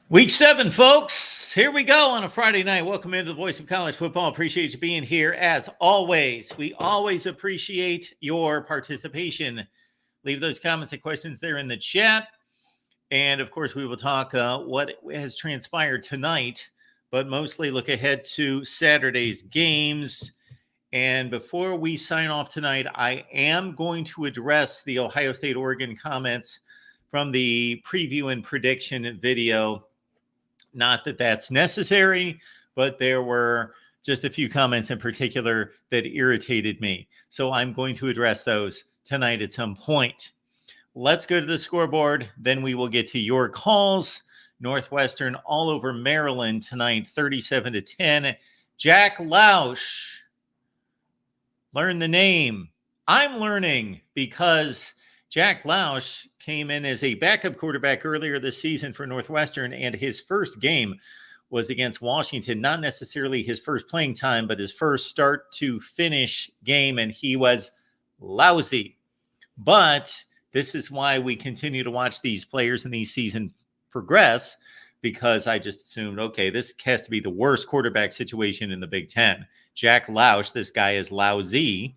Week 7, folks. Here we go on a Friday night. Welcome into the Voice of College Football. Appreciate you being here as always. We always appreciate your participation. Leave those comments and questions there in the chat. And of course, we will talk what has transpired tonight, but mostly look ahead to Saturday's games. And before we sign off tonight, I am going to address the Ohio State-Oregon comments from the preview and prediction video. Not that that's necessary, but there were just a few comments in particular that irritated me. So I'm going to address those tonight at some point. Let's go to the scoreboard. Then we will get to your calls. Northwestern all over Maryland tonight, 37-10. Jack Lausch. Learn the name. I'm learning because Jack Lausch came in as a backup quarterback earlier this season for Northwestern, and his first game was against Washington. Not necessarily his first playing time, but his first start to finish game, and he was lousy. But this is why we continue to watch these players in these seasons progress, because I just assumed, okay, this has to be the worst quarterback situation in the Big Ten. Jack Lausch, this guy is lousy.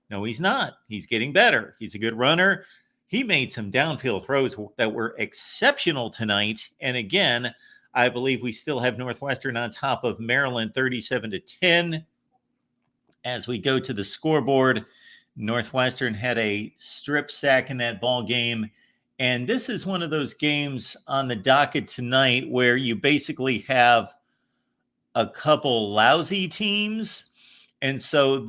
No, he's not. He's getting better. He's a good runner. He made some downfield throws that were exceptional tonight. And again, I believe we still have Northwestern on top of Maryland 37-10. As we go to the scoreboard, Northwestern had a strip sack in that ball game. And this is one of those games on the docket tonight where you basically have a couple lousy teams. And so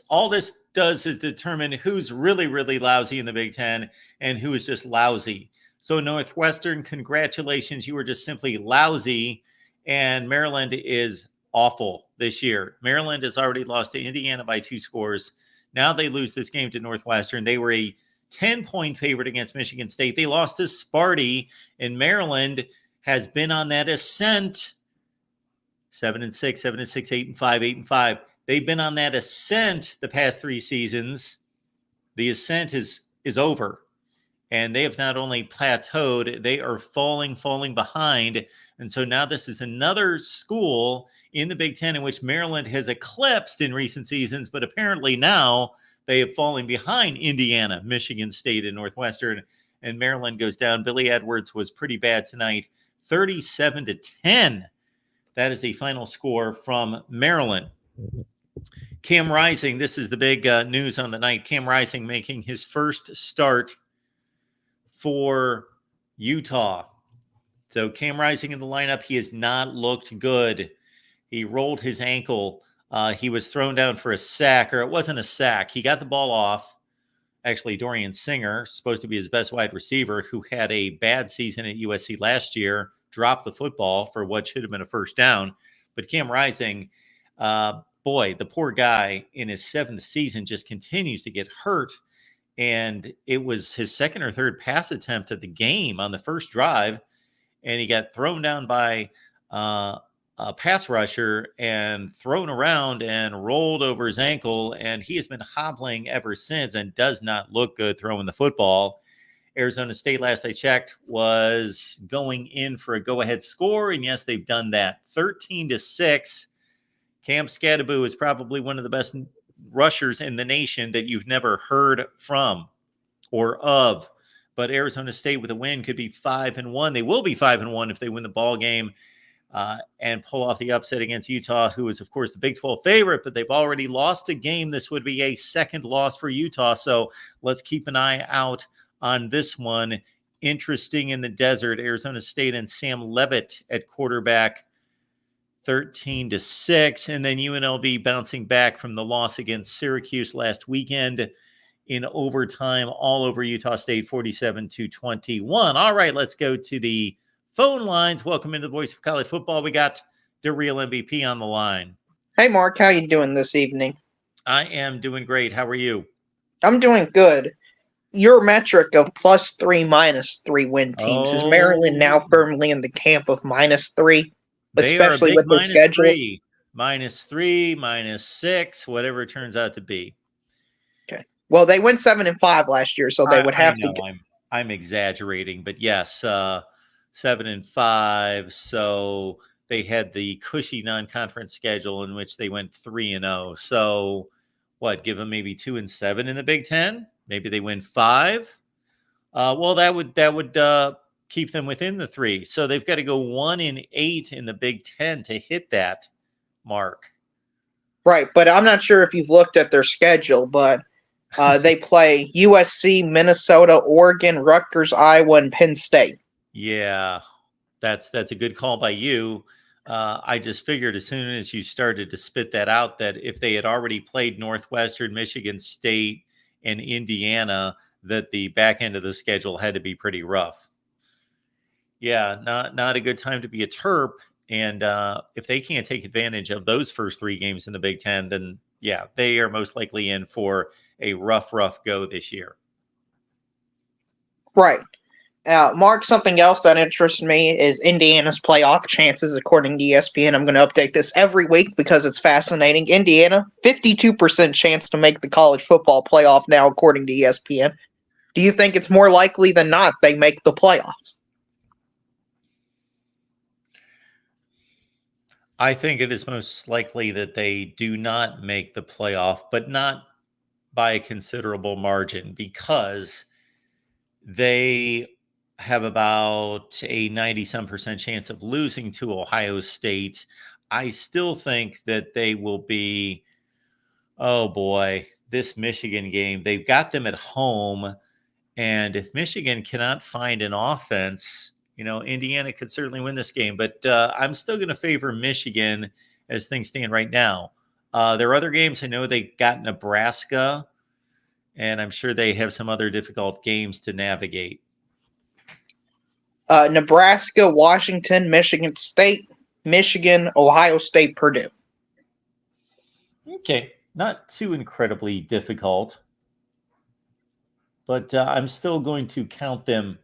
all this does is determine who's really, really lousy in the Big Ten and who is just lousy. So Northwestern, congratulations. You were just simply lousy. And Maryland is awful this year. Maryland has already lost to Indiana by 2 scores. Now they lose this game to Northwestern. They were a 10-point favorite against Michigan State. They lost to Sparty, and Maryland has been on that ascent. 7-6, 7-6, 8-5, 8-5. They've been on that ascent the past 3 seasons. The ascent is over. And they have not only plateaued, they are falling behind. And so now this is another school in the Big Ten in which Maryland has eclipsed in recent seasons, but apparently now they have fallen behind Indiana, Michigan State, and Northwestern, and Maryland goes down. Billy Edwards was pretty bad tonight, 37-10. That is a final score from Maryland. Cam Rising, this is the big news on the night. Cam Rising making his first start for Utah. So Cam Rising in the lineup, he has not looked good. He rolled his ankle. He was thrown down for a sack, or it wasn't a sack. He got the ball off. Actually, Dorian Singer, supposed to be his best wide receiver, who had a bad season at USC last year, dropped the football for what should have been a first down. But Cam Rising, boy, the poor guy in his 7th season just continues to get hurt. And it was his second or third pass attempt at the game on the first drive. And he got thrown down by a pass rusher and thrown around and rolled over his ankle. And he has been hobbling ever since and does not look good throwing the football. Arizona State, last I checked, was going in for a go-ahead score. And yes, they've done that. 13-6. Cam Scadaboo is probably one of the best rushers in the nation that you've never heard from or of. But Arizona State with a win could be 5-1. They will be 5-1 if they win the ball game and pull off the upset against Utah, who is, of course, the Big 12 favorite, but they've already lost a game. This would be a second loss for Utah. So let's keep an eye out on this one. Interesting in the desert, Arizona State and Sam Levitt at quarterback, 13-6. And then UNLV bouncing back from the loss against Syracuse last weekend in overtime all over Utah State, 47-21. All right, let's go to the phone lines. Welcome into the Voice of College Football. We got the real MVP on the line. Hey, Mark, how you doing this evening? I am doing great. How are you? I'm doing good. Your metric of +3, -3 win teams, is Maryland now firmly in the camp of -3, especially with their schedule? -3, -3, -6, whatever it turns out to be. Okay. Well, they went 7-5 last year, so they would have to. I'm exaggerating, but yes, 7-5. So they had the cushy non-conference schedule in which they went 3-0. So what? Give them maybe 2-7 in the Big Ten. Maybe they win 5. Well, that would keep them within the 3. So they've got to go 1-8 in the Big Ten to hit that mark. Right, but I'm not sure if you've looked at their schedule, but they play USC, Minnesota, Oregon, Rutgers, Iowa, and Penn State. Yeah, that's a good call by you. I just figured as soon as you started to spit that out that if they had already played Northwestern, Michigan State, and Indiana, that the back end of the schedule had to be pretty rough. Yeah, not a good time to be a Terp. And if they can't take advantage of those first 3 games in the Big Ten, then yeah, they are most likely in for a rough go this year. Right. Mark, something else that interests me is Indiana's playoff chances, according to ESPN. I'm going to update this every week because it's fascinating. Indiana, 52% chance to make the college football playoff now, according to ESPN. Do you think it's more likely than not they make the playoffs? I think it is most likely that they do not make the playoff, but not by a considerable margin, because they have about a 90-some% chance of losing to Ohio State. I still think that they will be, oh boy, this Michigan game, they've got them at home. And if Michigan cannot find an offense, Indiana could certainly win this game. But I'm still going to favor Michigan as things stand right now. There are other games. I know they got Nebraska, and I'm sure they have some other difficult games to navigate. Nebraska, Washington, Michigan State, Michigan, Ohio State, Purdue. Okay, not too incredibly difficult, but I'm still going to count them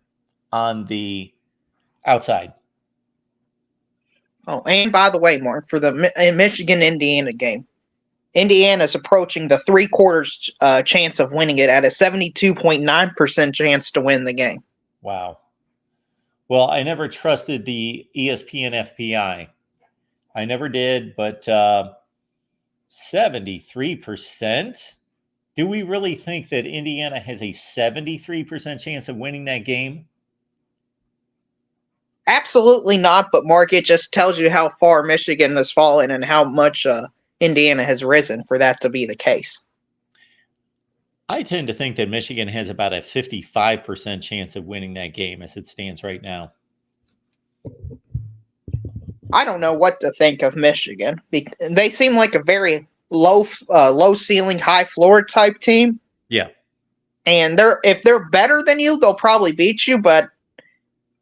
on the outside. Oh, and by the way, Mark, for the Michigan-Indiana game, Indiana's approaching the 3/4 chance of winning it at a 72.9% chance to win the game. Wow. Well, I never trusted the ESPN FPI. I never did, but 73%? Do we really think that Indiana has a 73% chance of winning that game? Absolutely not, but Mark, it just tells you how far Michigan has fallen and how much Indiana has risen for that to be the case. I tend to think that Michigan has about a 55% chance of winning that game as it stands right now. I don't know what to think of Michigan. They seem like a very low ceiling, high floor type team. Yeah. And if they're better than you, they'll probably beat you, but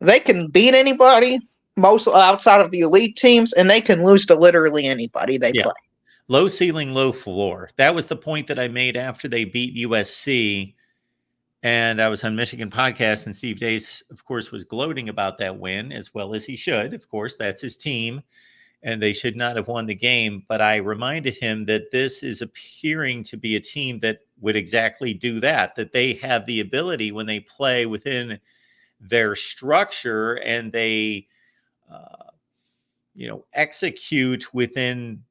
they can beat anybody, most outside of the elite teams, and they can lose to literally anybody they play. Low ceiling, low floor. That was the point that I made after they beat USC. And I was on Michigan podcast, and Steve Dace, of course, was gloating about that win, as well as he should. Of course, that's his team, and they should not have won the game. But I reminded him that this is appearing to be a team that would exactly do that, that they have the ability when they play within their structure and they, execute within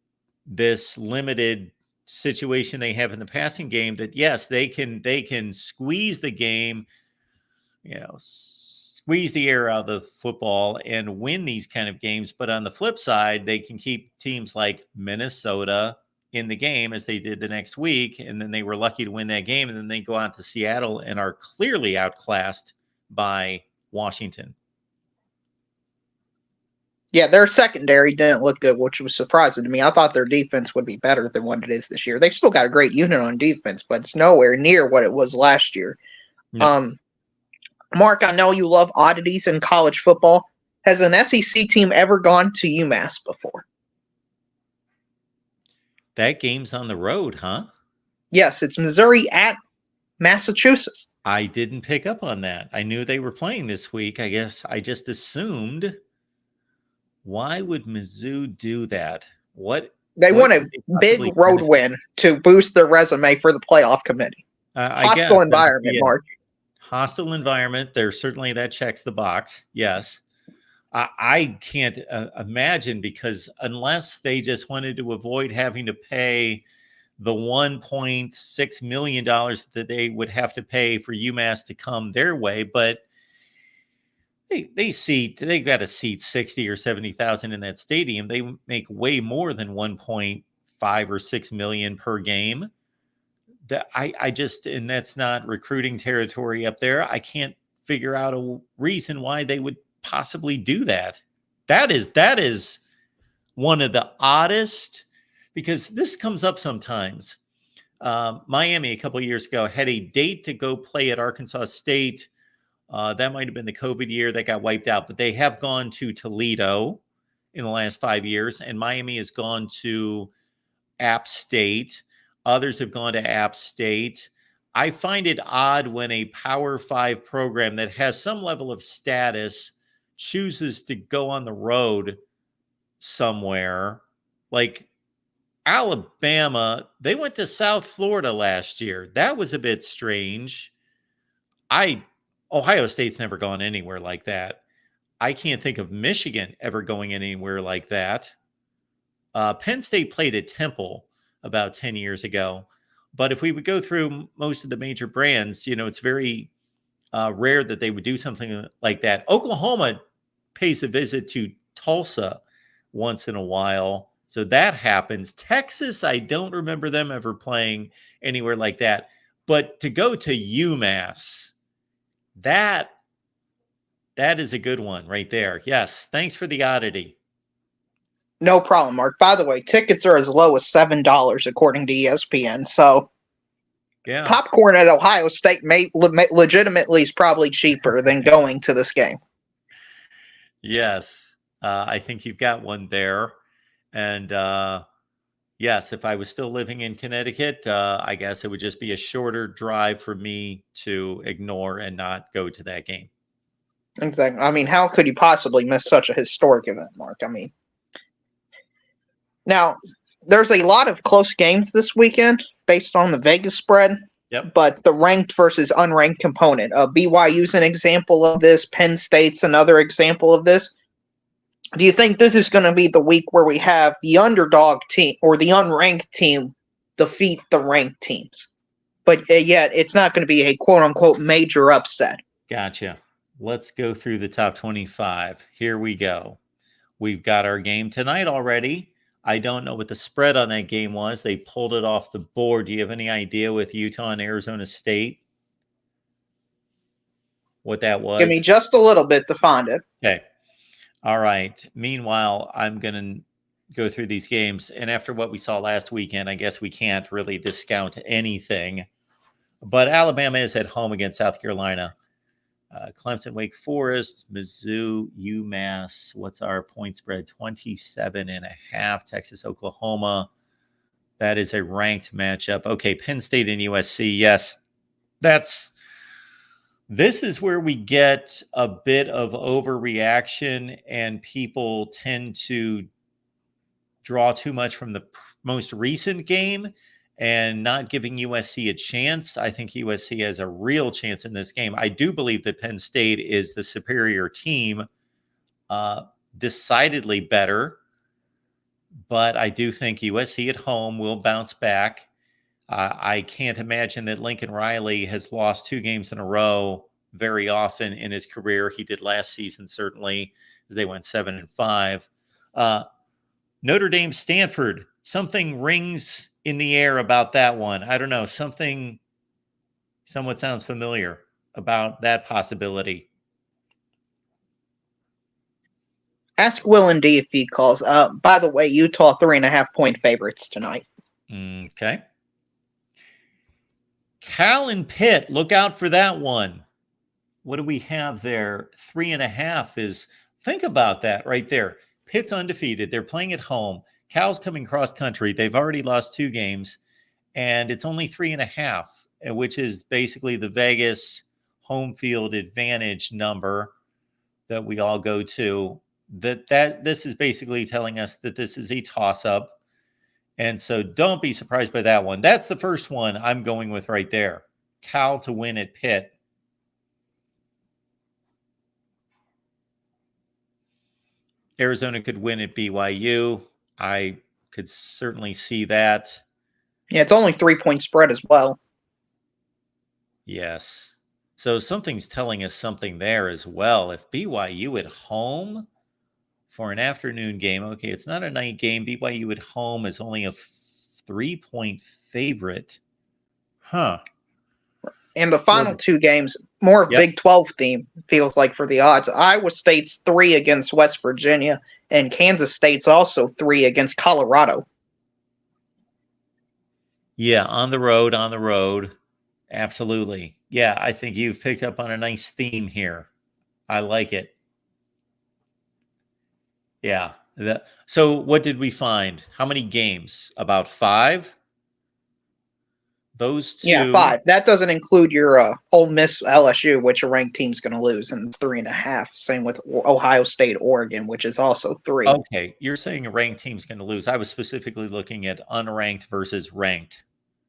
this limited situation they have in the passing game, that yes, they can squeeze the game, squeeze the air out of the football and win these kind of games. But on the flip side, they can keep teams like Minnesota in the game, as they did the next week, and then they were lucky to win that game, and then they go out to Seattle and are clearly outclassed by Washington. Yeah, their secondary didn't look good, which was surprising to me. I thought their defense would be better than what it is this year. They've still got a great unit on defense, but it's nowhere near what it was last year. No. Mark, I know you love oddities in college football. Has an SEC team ever gone to UMass before? That game's on the road, huh? Yes, it's Missouri at Massachusetts. I didn't pick up on that. I knew they were playing this week. I guess I just assumed. Why would Mizzou do that? They want a big road win to boost their resume for the playoff committee. Hostile environment, Mark. Hostile environment. There's certainly that checks the box. Yes. I can't imagine, because unless they just wanted to avoid having to pay the $1.6 million that they would have to pay for UMass to come their way, but they've got to seat 60 or 70,000 in that stadium. They make way more than 1.5 or 6 million per game. That I just, and that's not recruiting territory up there. I can't figure out a reason why they would possibly do that. That is one of the oddest, because this comes up sometimes. Miami, a couple of years ago, had a date to go play at Arkansas State. That might have been the COVID year that got wiped out, but they have gone to Toledo in the last 5 years, and Miami has gone to App State. Others have gone to App State. I find it odd when a Power 5 program that has some level of status chooses to go on the road somewhere. Like Alabama, they went to South Florida last year. That was a bit strange. Ohio State's never gone anywhere like that. I can't think of Michigan ever going anywhere like that. Penn State played at Temple about 10 years ago. But if we would go through most of the major brands, it's very rare that they would do something like that. Oklahoma pays a visit to Tulsa once in a while. So that happens. Texas, I don't remember them ever playing anywhere like that. But to go to UMass, that is a good one right there. Yes. Thanks for the oddity. No problem, Mark. By the way, tickets are as low as $7 according to ESPN. So yeah, popcorn at Ohio State may legitimately is probably cheaper than going to this game. Yes. I think you've got one there. And yes, if I was still living in Connecticut, I guess it would just be a shorter drive for me to ignore and not go to that game. Exactly. I mean, how could you possibly miss such a historic event, Mark? I mean, now there's a lot of close games this weekend based on the Vegas spread. Yep. But the ranked versus unranked component, BYU's an example of this. Penn State's another example of this. Do you think this is going to be the week where we have the underdog team or the unranked team defeat the ranked teams? But yet it's not going to be a quote-unquote major upset. Gotcha. Let's go through the top 25. Here we go. We've got our game tonight already. I don't know what the spread on that game was. They pulled it off the board. Do you have any idea with Utah and Arizona State what that was? Give me just a little bit to find it. Okay. All right. Meanwhile, I'm going to go through these games. And after what we saw last weekend, I guess we can't really discount anything. But Alabama is at home against South Carolina. Clemson, Wake Forest, Mizzou, UMass. What's our point spread? 27.5. Texas, Oklahoma. That is a ranked matchup. Okay, Penn State and USC. Yes, this is where we get a bit of overreaction, and people tend to draw too much from the most recent game and not giving USC a chance. I think USC has a real chance in this game. I do believe that Penn State is the superior team, decidedly better, but I do think USC at home will bounce back. I can't imagine that Lincoln Riley has lost 2 games in a row very often in his career. He did last season, certainly, as they went 7-5. Notre Dame, Stanford, something rings in the air about that one. I don't know. Something somewhat sounds familiar about that possibility. Ask Will and D if he calls. By the way, Utah 3.5-point favorites tonight. Okay. Cal and Pitt, look out for that one. What do we have there? 3.5 is, think about that right there. Pitt's undefeated. They're playing at home. Cal's coming cross country. They've already lost 2 games, and it's only 3.5, which is basically the Vegas home field advantage number that we all go to. That this is basically telling us that this is a toss-up. And so don't be surprised by that one. That's the first one I'm going with right there. Cal to win at Pitt. Arizona could win at BYU. I could certainly see that. Yeah, it's only 3-point spread as well. Yes. So something's telling us something there as well. If BYU at home for an afternoon game, okay, it's not a night game. BYU at home is only a 3-point favorite. Huh. And the final two games, more of Big 12 theme, feels like, for the odds. Iowa State's 3 against West Virginia, and Kansas State's also 3 against Colorado. Yeah, on the road. Absolutely. Yeah, I think you've picked up on a nice theme here. I like it. Yeah. So what did we find? How many games? About 5? Those two. Yeah, 5. That doesn't include your Ole Miss LSU, which a ranked team's going to lose, and it's 3.5. Same with Ohio State, Oregon, which is also 3. Okay, you're saying a ranked team's going to lose. I was specifically looking at unranked versus ranked.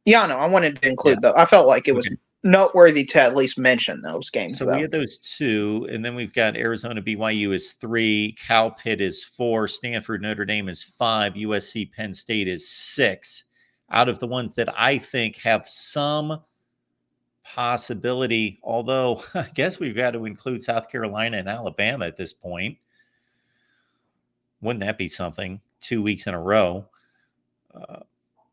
Yeah, no, I wanted to include those. I felt like it was noteworthy to at least mention those games. So we had those 2, and then we've got Arizona BYU is 3, Cal Pitt is 4, Stanford Notre Dame is 5, USC Penn State is 6. Out of the ones that I think have some possibility, although I guess we've got to include South Carolina and Alabama at this point. Wouldn't that be something? 2 weeks in a row.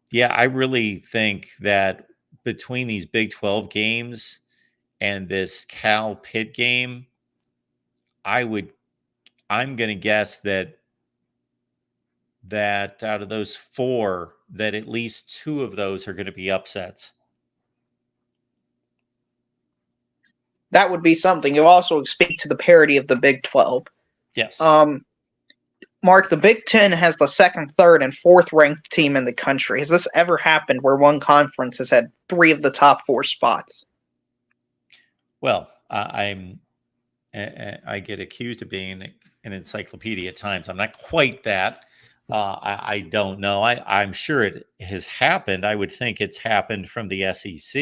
Yeah, I really think that between these Big 12 games and this Cal Pitt game, I'm going to guess that out of those 4, that at least 2 of those are going to be upsets. That would be something. You also speak to the parity of the Big 12. Yes. Mark, the Big 10 has the 2nd, 3rd, and 4th ranked team in the country. Has this ever happened where one conference has had 3 of the top 4 spots? Well, I get accused of being an encyclopedia at times. I'm not quite that. I don't know. I'm sure it has happened. I would think it's happened from the SEC.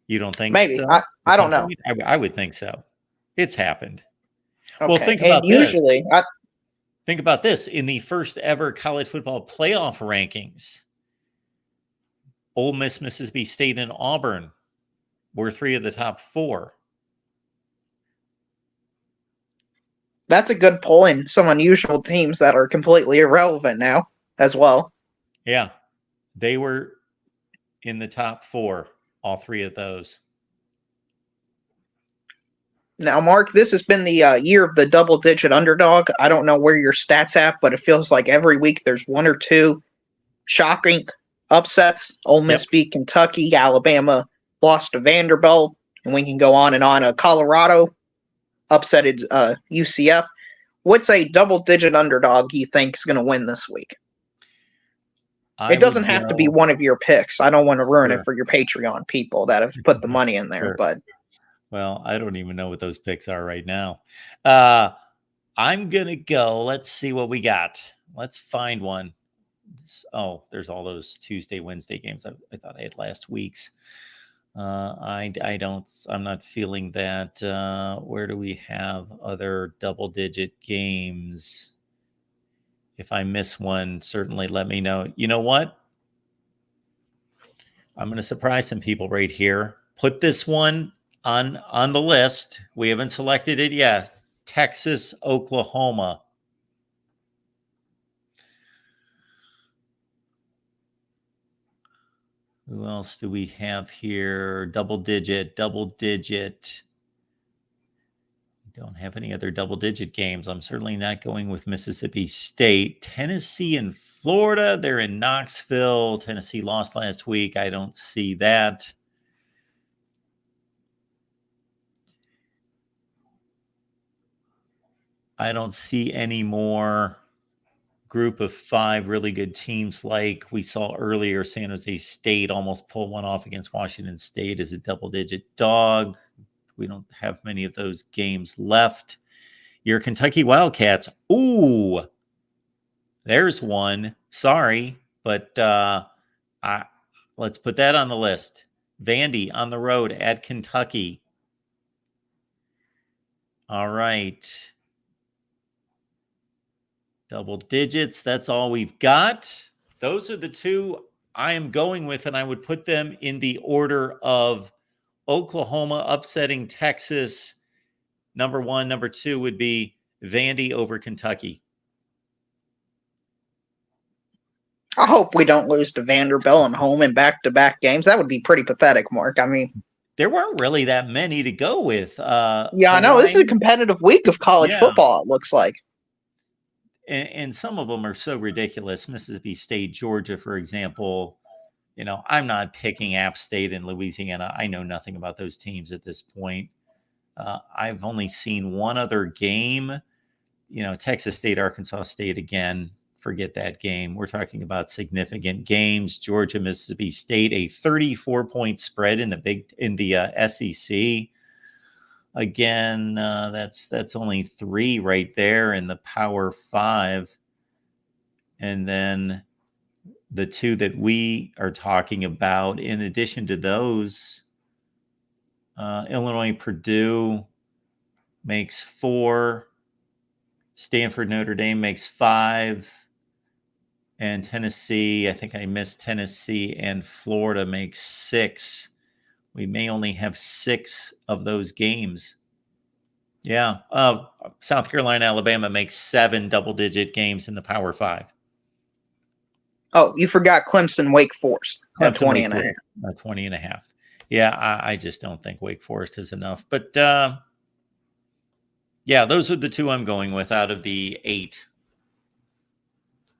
You don't think Maybe. so? I don't know. I would think so. It's happened. Okay. Well, think about usually, this. Think about this. In the first ever college football playoff rankings, Ole Miss, Mississippi State, and Auburn were 3 of the top 4. That's a good pull in some unusual teams that are completely irrelevant now as well. Yeah. They were in the top 4, all 3 of those. Now, Mark, this has been the year of the double-digit underdog. I don't know where your stats at, but it feels like every week there's 1 or 2 shocking upsets. Ole Miss beat Kentucky, Alabama lost to Vanderbilt, and we can go on and on. Colorado upsetted UCF. What's a double-digit underdog you think is going to win this week? It doesn't have to be one of your picks. I don't want to ruin it for your Patreon people that have put the money in there, but... Well, I don't even know what those picks are right now. I'm going to go. Let's see what we got. Let's find one. Oh, there's all those Tuesday, Wednesday games I thought I had last week's. I'm not feeling that. Where do we have other double-digit games? If I miss one, certainly let me know. You know what? I'm going to surprise some people right here. Put this one on the list. We haven't selected it yet. Texas, Oklahoma. Who else do we have here? Double digit. Don't have any other double-digit games. I'm certainly not going with Mississippi State. Tennessee and Florida. They're in Knoxville. Tennessee lost last week. I don't see that. I don't see any more group of 5 really good teams like we saw earlier. San Jose State almost pulled one off against Washington State as a double-digit dog. We don't have many of those games left. Your Kentucky Wildcats. Ooh, there's one. Sorry, but let's put that on the list. Vandy on the road at Kentucky. All right. Double digits. That's all we've got. Those are the two I am going with, and I would put them in the order of Oklahoma upsetting Texas. Number one. Number two would be Vandy over Kentucky. I hope we don't lose to Vanderbilt at home in back-to-back games. That would be pretty pathetic, Mark. I mean, there weren't really that many to go with. Yeah, I know. This is a competitive week of college football, it looks like. And some of them are so ridiculous. Mississippi State, Georgia, for example. You know, I'm not picking App State and Louisiana. I know nothing about those teams at this point. I've only seen one other game. You know, Texas State, Arkansas State, again, forget that game. We're talking about significant games. Georgia, Mississippi State, a 34-point spread in the SEC. Again, that's only 3 right there in the Power 5. And then the 2 that we are talking about, in addition to those, Illinois, Purdue makes 4. Stanford, Notre Dame makes 5. And Tennessee, I think I missed Tennessee, and Florida makes 6. We may only have 6 of those games. Yeah. South Carolina, Alabama makes 7 double-digit games in the Power 5. Oh, you forgot Clemson, Wake Forest at 20 and a half. 20 and a half. Yeah, I just don't think Wake Forest is enough. But, yeah, those are the 2 I'm going with out of the 8.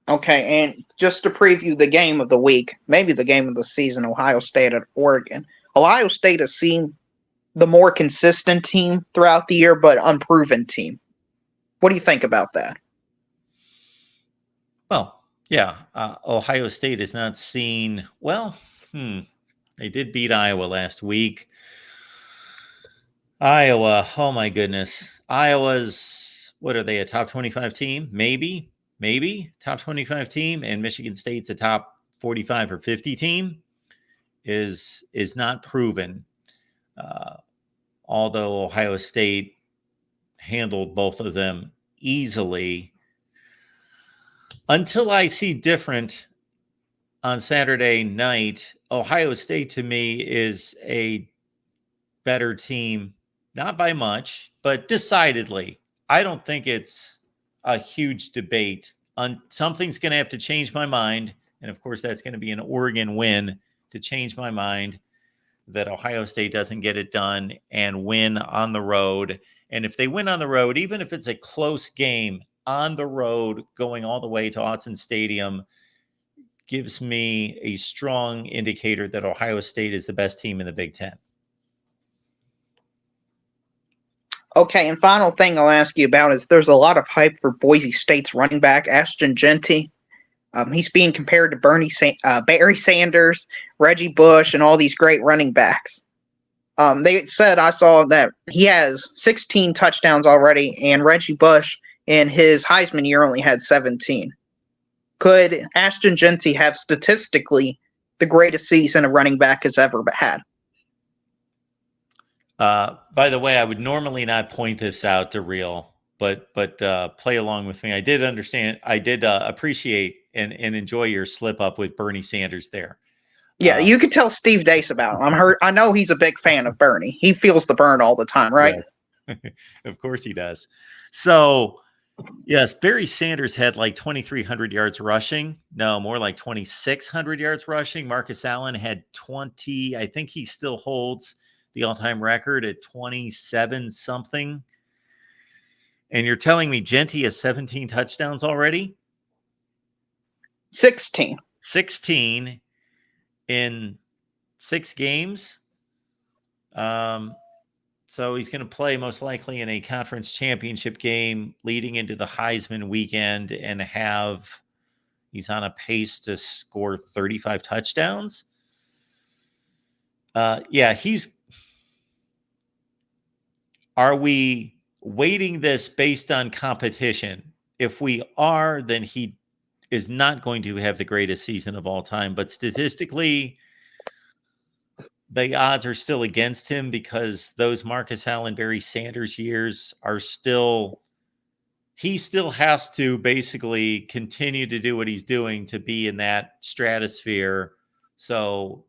Okay, and just to preview the game of the week, maybe the game of the season, Ohio State at Oregon. Ohio State has seen the more consistent team throughout the year, but unproven team. What do you think about that? Well, yeah, Ohio State has not seen, they did beat Iowa last week. Iowa, oh my goodness. Iowa's, what are they, a top 25 team? Maybe top 25 team, and Michigan State's a top 45 or 50 team is not proven. Although Ohio State handled both of them easily, until I see different on Saturday night. Ohio State to me is a better team, not by much, but decidedly. I don't think it's a huge debate. Something's going to have to change my mind. And of course, that's going to be an Oregon win to change my mind that Ohio State doesn't get it done and win on the road. And if they win on the road, even if it's a close game on the road, going all the way to Autzen Stadium, gives me a strong indicator that Ohio State is the best team in the Big Ten. Okay, and final thing I'll ask you about is there's a lot of hype for Boise State's running back, Ashton Jeanty. He's being compared to Barry Sanders, Reggie Bush, and all these great running backs. They said, I saw that he has 16 touchdowns already, and Reggie Bush in his Heisman year only had 17. Could Ashton Jeanty have statistically the greatest season a running back has ever had? By the way, I would normally not point this out to Real, but play along with me. I did understand. I did appreciate and enjoy your slip up with Bernie Sanders there. Yeah, you could tell Steve Dace about him. I know he's a big fan of Bernie. He feels the burn all the time, right? Yes. Of course he does. So, yes, Barry Sanders had like 2,300 yards rushing. No, more like 2,600 yards rushing. Marcus Allen had 20. I think he still holds the all-time record at 27 something. And you're telling me Jeanty has 17 touchdowns already? 16. 16 in 6 games. So he's going to play most likely in a conference championship game leading into the Heisman weekend and he's on a pace to score 35 touchdowns. Are we weighting this based on competition? If we are, then he is not going to have the greatest season of all time. But statistically, the odds are still against him because those Marcus Allen, Barry Sanders years are still he still has to basically continue to do what he's doing to be in that stratosphere. So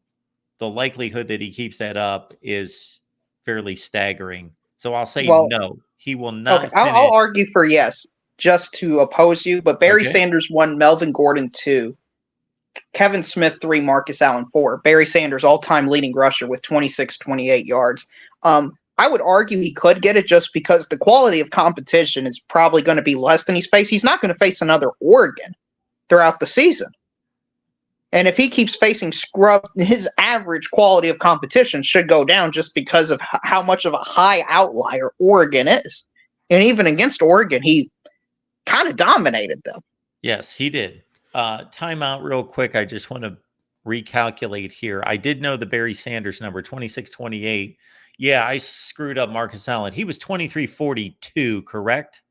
the likelihood that he keeps that up is fairly staggering. So I'll say Well, no. He will okay, not I'll finish. argue for yes, just to oppose you. But Barry Okay. Sanders 1, Melvin Gordon 2, Kevin Smith 3, Marcus Allen 4. Barry Sanders all-time leading rusher with 28 yards. I would argue he could get it just because the quality of competition is probably going to be less than he's faced. He's not going to face another Oregon throughout the season. And if he keeps facing scrub, his average quality of competition should go down just because of how much of a high outlier Oregon is. And even against Oregon, he kind of dominated them. Yes, he did. Timeout real quick. I just want to recalculate here. I did know the Barry Sanders number, 26-28. Yeah, I screwed up Marcus Allen. He was 23-42, correct?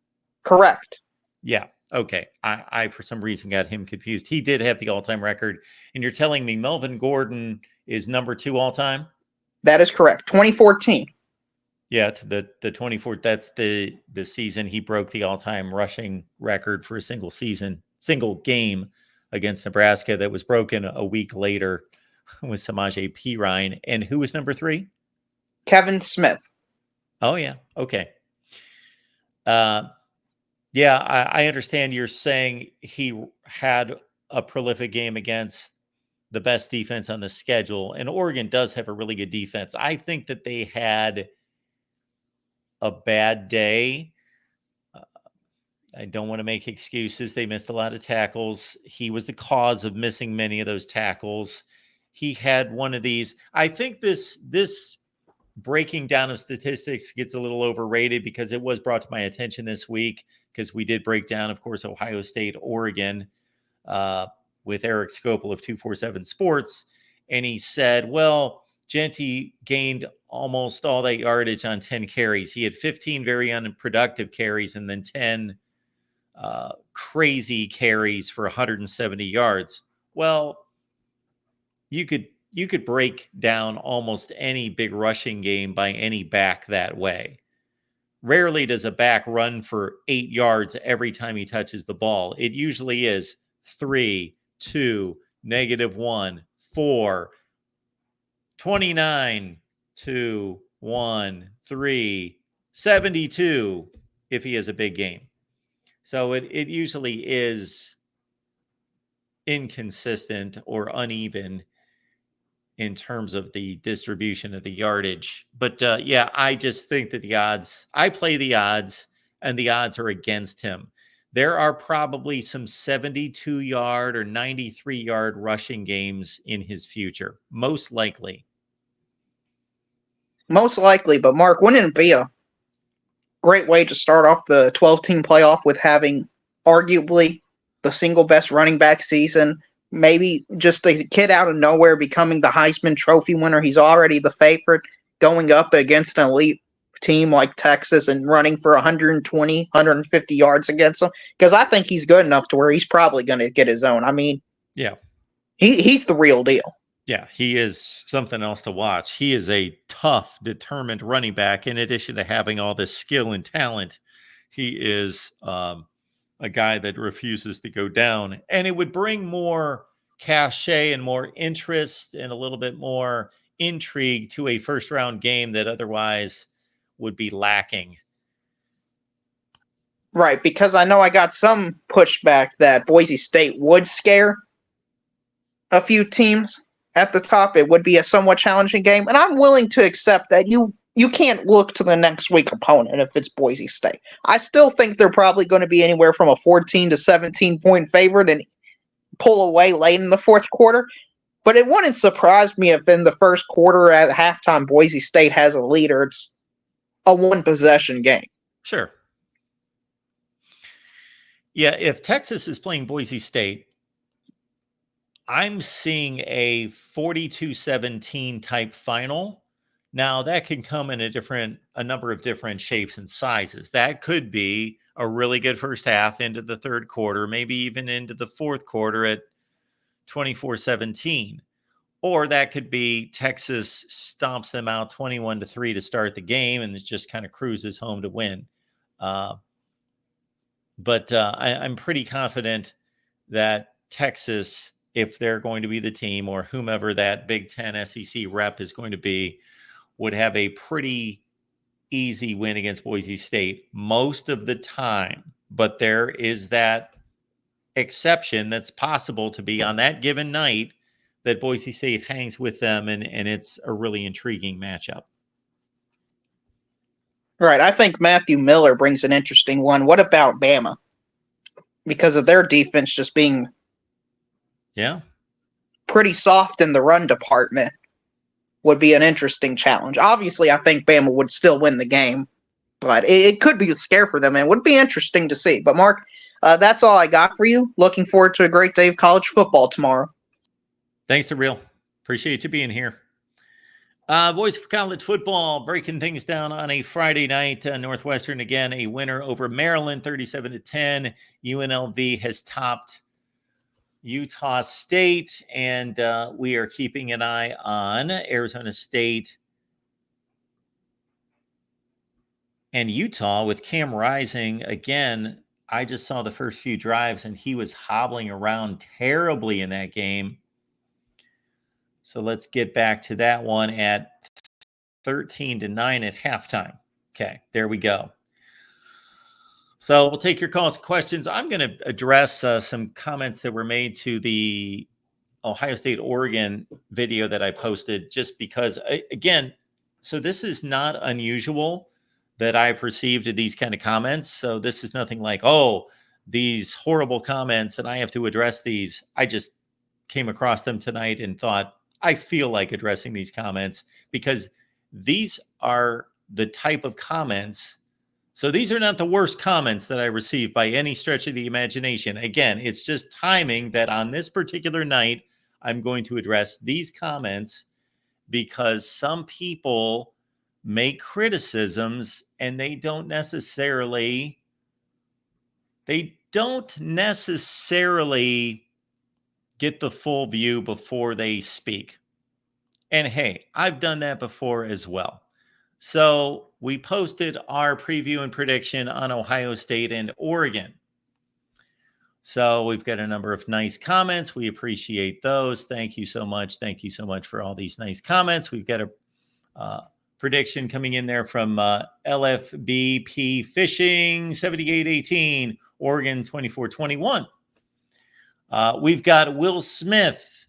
Correct. Yeah. Okay. I for some reason got him confused. He did have the all-time record. And you're telling me Melvin Gordon is number 2 all-time? That is correct. 2014. Yeah, the 24. That's the season he broke the all-time rushing record for a single game against Nebraska that was broken a week later with Samaje Perine. And who was number 3? Kevin Smith. Oh yeah. Okay. Yeah, I understand you're saying he had a prolific game against the best defense on the schedule, and Oregon does have a really good defense. I think that they had a bad day. I don't want to make excuses. They missed a lot of tackles. He was the cause of missing many of those tackles. He had one of these. I think this breaking down of statistics gets a little overrated because it was brought to my attention this week because we did break down, of course, Ohio State, Oregon with Eric Scopel of 247 Sports. And he said, well, Jeanty gained almost all that yardage on 10 carries. He had 15 very unproductive carries and then 10 crazy carries for 170 yards. Well, you could break down almost any big rushing game by any back that way. Rarely does a back run for 8 yards every time he touches the ball. It usually is 3, 2, -1, 4, 29, 2, 1, 3, 72 if he has a big game. So it usually is inconsistent or uneven in terms of the distribution of the yardage. But yeah, I just think that I play the odds, and the odds are against him. There are probably some 72-yard or 93-yard rushing games in his future, most likely. Most likely, but Mark, wouldn't it be a great way to start off the 12-team playoff with having arguably the single best running back season? Maybe just a kid out of nowhere becoming the Heisman Trophy winner. He's already the favorite going up against an elite team like Texas and running for 120, 150 yards against them. Because I think he's good enough to where he's probably going to get his own. I mean, yeah, he's the real deal. Yeah, he is something else to watch. He is a tough, determined running back. In addition to having all this skill and talent, he is a guy that refuses to go down. And it would bring more cachet and more interest and a little bit more intrigue to a first-round game that otherwise would be lacking. Right, because I know I got some pushback that Boise State would scare a few teams at the top. It would be a somewhat challenging game, and I'm willing to accept that you can't look to the next week opponent if it's Boise State. I still think they're probably going to be anywhere from a 14 to 17 point favorite and pull away late in the fourth quarter. But it wouldn't surprise me if in the first quarter at halftime Boise State has a leader. It's a one possession game. Sure. Yeah, if Texas is playing Boise State, I'm seeing a 42-17 type final. Now, that can come in a number of different shapes and sizes. That could be a really good first half into the third quarter, maybe even into the fourth quarter at 24-17. Or that could be Texas stomps them out 21-3 to start the game and it just kind of cruises home to win. But I'm pretty confident that Texas, if they're going to be the team, or whomever that Big Ten SEC rep is going to be, would have a pretty easy win against Boise State most of the time. But there is that exception that's possible to be on that given night that Boise State hangs with them, and it's a really intriguing matchup. Right. I think Matthew Miller brings an interesting one. What about Bama? Because of their defense just being pretty soft in the run department would be an interesting challenge. Obviously, I think Bama would still win the game, but it could be a scare for them, and it would be interesting to see. But, Mark, that's all I got for you. Looking forward to a great day of college football tomorrow. Thanks, Real. Appreciate you being here. Voice for College Football, breaking things down on a Friday night. Northwestern, again, a winner over Maryland, 37-10. UNLV has topped Utah State, and we are keeping an eye on Arizona State and Utah with Cam Rising. Again, I just saw the first few drives, and he was hobbling around terribly in that game. So let's get back to that one at 13-9 at halftime. Okay, there we go. So we'll take your calls and questions. I'm going to address some comments that were made to the Ohio State-Oregon video that I posted, just because, again, so this is not unusual that I've received these kind of comments. So this is nothing like, oh, these horrible comments and I have to address these. I just came across them tonight and thought, I feel like addressing these comments because these are the type of comments. So these are not the worst comments that I received by any stretch of the imagination. Again, it's just timing that on this particular night, I'm going to address these comments because some people make criticisms and they don't necessarily get the full view before they speak. And hey, I've done that before as well. So we posted our preview and prediction on Ohio State and Oregon. So we've got a number of nice comments. We appreciate those. Thank you so much. Thank you so much for all these nice comments. We've got a prediction coming in there from LFBP Fishing 7818, Oregon 24-21. We've got Will Smith,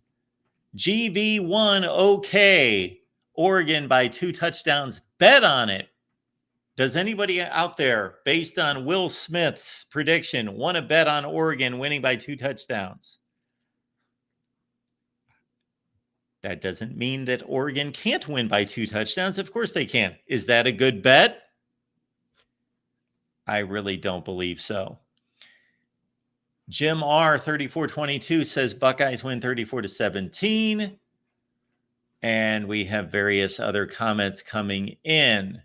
GV1 OK, Oregon by 2 touchdowns. Bet on it. Does anybody out there, based on Will Smith's prediction, want to bet on Oregon winning by 2 touchdowns? That doesn't mean that Oregon can't win by 2 touchdowns. Of course they can. Is that a good bet? I really don't believe so. Jim R. 3422 says Buckeyes win 34-17. And we have various other comments coming in.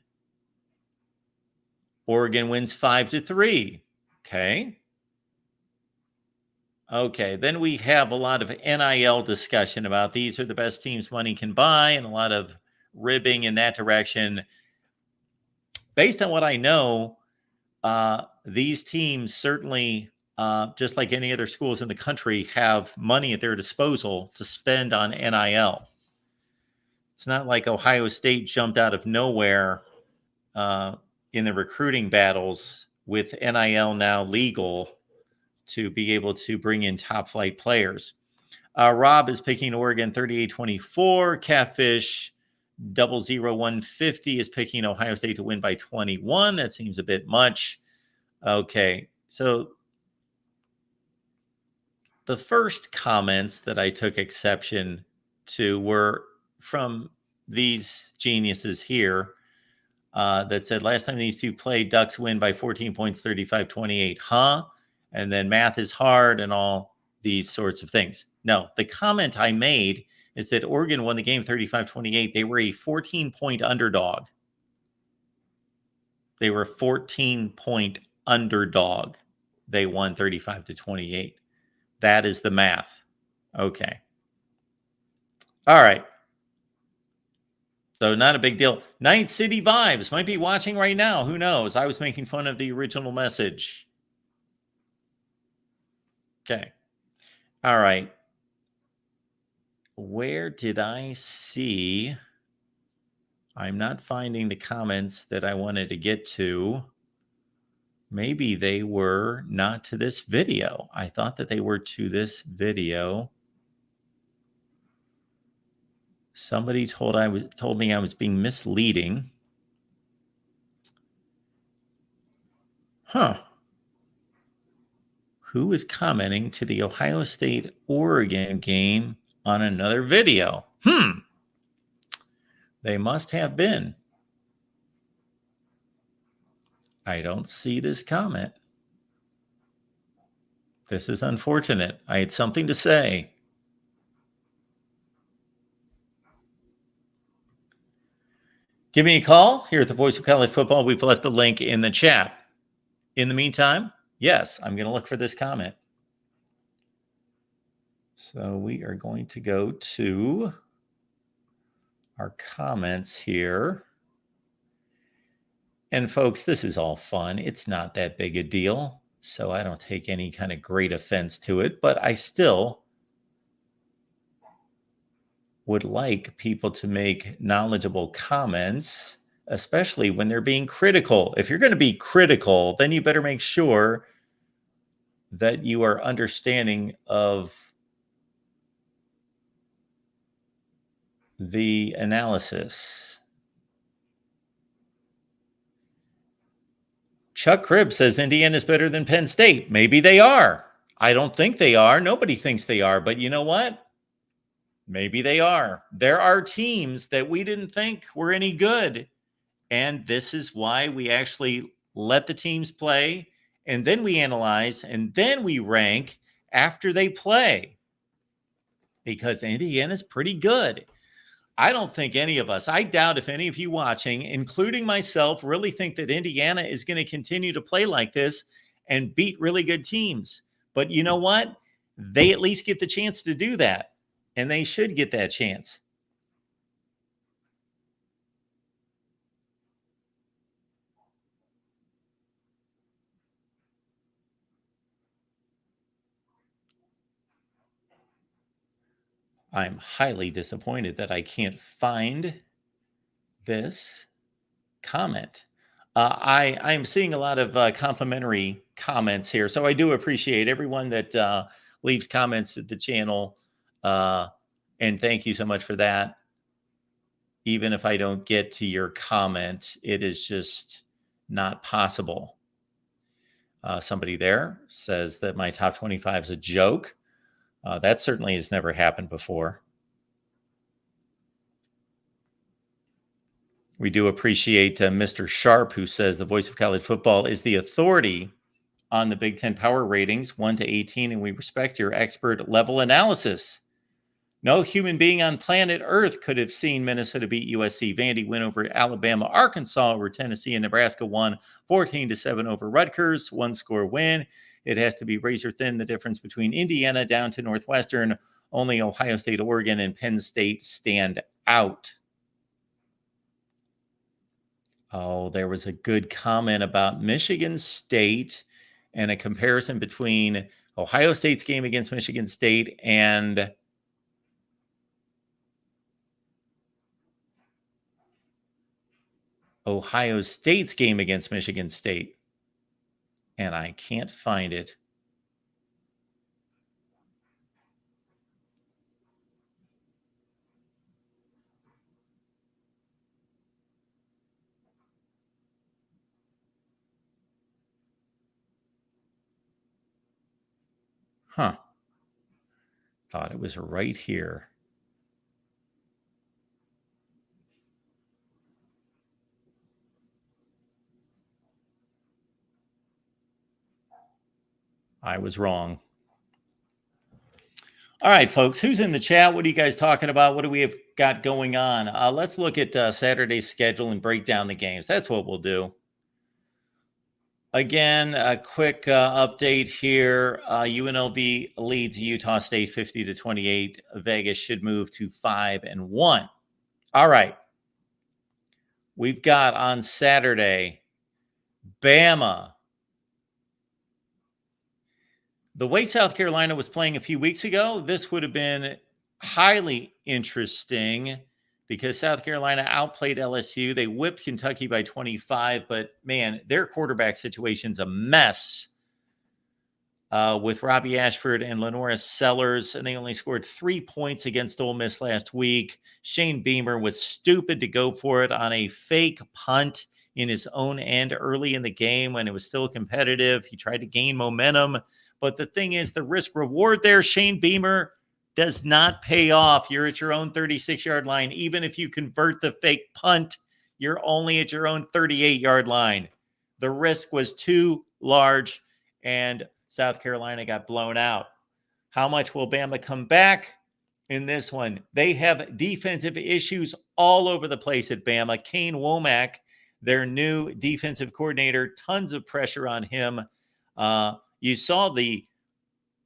Oregon wins 5-3. Okay. Okay. Then we have a lot of NIL discussion about these are the best teams money can buy and a lot of ribbing in that direction. Based on what I know, these teams certainly, just like any other schools in the country, have money at their disposal to spend on NIL. It's not like Ohio State jumped out of nowhere in the recruiting battles with NIL now legal to be able to bring in top flight players. Rob is picking Oregon 38-24. Catfish 00150 is picking Ohio State to win by 21. That seems a bit much. Okay, so the first comments that I took exception to were from these geniuses here that said last time these two played, Ducks win by 14 points, 35-28. Huh? And then math is hard and all these sorts of things. No, the comment I made is that Oregon won the game 35-28. They were a 14-point underdog. They were a 14-point underdog. They won 35-28. That is the math. Okay. All right. So not a big deal. Night City Vibes might be watching right now. Who knows? I was making fun of the original message. Okay. All right. Where did I see? I'm not finding the comments that I wanted to get to. Maybe they were not to this video. I thought that they were to this video. Somebody told me I was being misleading. Huh. Who was commenting to the Ohio State-Oregon game on another video? They must have been. I don't see this comment. This is unfortunate. I had something to say. Give me a call here at the Voice of College Football. We've left the link in the chat. In the meantime, yes, I'm going to look for this comment. So we are going to go to our comments here. And folks, this is all fun. It's not that big a deal. So I don't take any kind of great offense to it, but I still would like people to make knowledgeable comments, especially when they're being critical. If you're going to be critical, then you better make sure that you are understanding of the analysis. Chuck Cribb says Indiana is better than Penn State. Maybe they are. I don't think they are. Nobody thinks they are. But you know what? Maybe they are. There are teams that we didn't think were any good. And this is why we actually let the teams play. And then we analyze. And then we rank after they play. Because Indiana's pretty good. I don't think any of us, I doubt if any of you watching, including myself, really think that Indiana is going to continue to play like this and beat really good teams. But you know what? They at least get the chance to do that. And they should get that chance. I'm highly disappointed that I can't find this comment. I'm seeing a lot of complimentary comments here. So I do appreciate everyone that leaves comments at the channel. And thank you so much for that. Even if I don't get to your comment, it is just not possible. Somebody there says that my top 25 is a joke. That certainly has never happened before. We do appreciate Mr. Sharp, who says the Voice of College Football is the authority on the Big Ten power ratings 1 to 18, and we respect your expert level analysis. No human being on planet Earth could have seen Minnesota beat USC. Vandy win over Alabama. Arkansas over Tennessee, and Nebraska won 14-7 over Rutgers. 1-score win. It has to be razor thin, the difference between Indiana down to Northwestern. Only Ohio State, Oregon, and Penn State stand out. Oh, there was a good comment about Michigan State and a comparison between Ohio State's game against Michigan State and Ohio State's game against Michigan State. And I can't find it. Huh. Thought it was right here. I was wrong. All right, folks, who's in the chat? What are you guys talking about? What do we have got going on? Let's look at Saturday's schedule and break down the games. That's what we'll do. Again, a quick update here. UNLV leads Utah State 50-28. Vegas should move to 5-1. All right. We've got on Saturday, Bama The way South Carolina was playing a few weeks ago, this would have been highly interesting because South Carolina outplayed LSU. They whipped Kentucky by 25, but man, their quarterback situation's a mess with Robbie Ashford and Lenora Sellers, and they only scored 3 points against Ole Miss last week. Shane Beamer was stupid to go for it on a fake punt in his own end early in the game when it was still competitive. He tried to gain momentum. But the thing is, the risk reward there, Shane Beamer, does not pay off. You're at your own 36-yard line. Even if you convert the fake punt, you're only at your own 38-yard line. The risk was too large, and South Carolina got blown out. How much will Bama come back in this one? They have defensive issues all over the place at Bama. Kane Womack, their new defensive coordinator, tons of pressure on him. You saw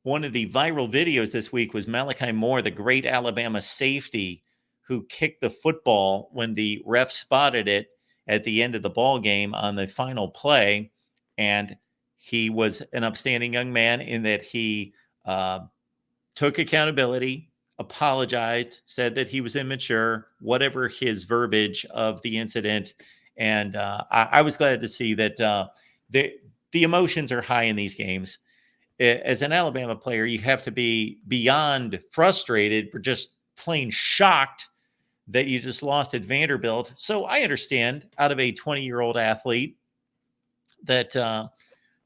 one of the viral videos this week was Malachi Moore, the great Alabama safety, who kicked the football when the ref spotted it at the end of the ball game on the final play. And he was an upstanding young man in that he took accountability, apologized, said that he was immature, whatever his verbiage of the incident. And I was glad to see that the emotions are high in these games. As an Alabama player, you have to be beyond frustrated, but just plain shocked that you just lost at Vanderbilt. So I understand out of a 20-year-old athlete that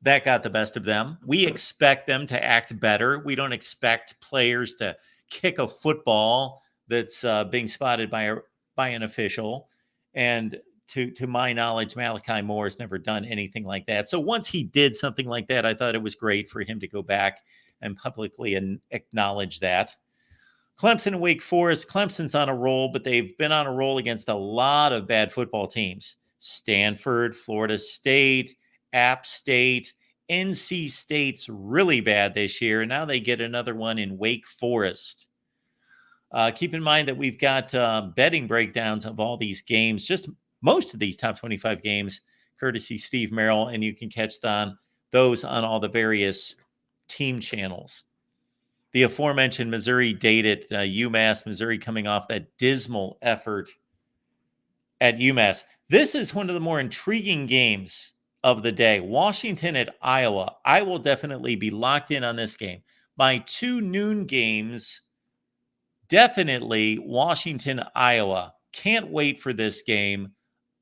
that got the best of them. We expect them to act better. We don't expect players to kick a football that's being spotted by an official. And to my knowledge, Malachi Moore has never done anything like that. So once he did something like that, I thought it was great for him to go back and publicly acknowledge that. Clemson and Wake Forest. Clemson's on a roll, but they've been on a roll against a lot of bad football teams. Stanford, Florida State, App State, NC State's really bad this year. And now they get another one in Wake Forest. Keep in mind that we've got betting breakdowns of all these games, just most of these top 25 games, courtesy Steve Merrill, and you can catch those on all the various team channels. The aforementioned Missouri date at UMass, Missouri coming off that dismal effort at UMass. This is one of the more intriguing games of the day. Washington at Iowa. I will definitely be locked in on this game. My 2 noon games, definitely Washington, Iowa. Can't wait for this game.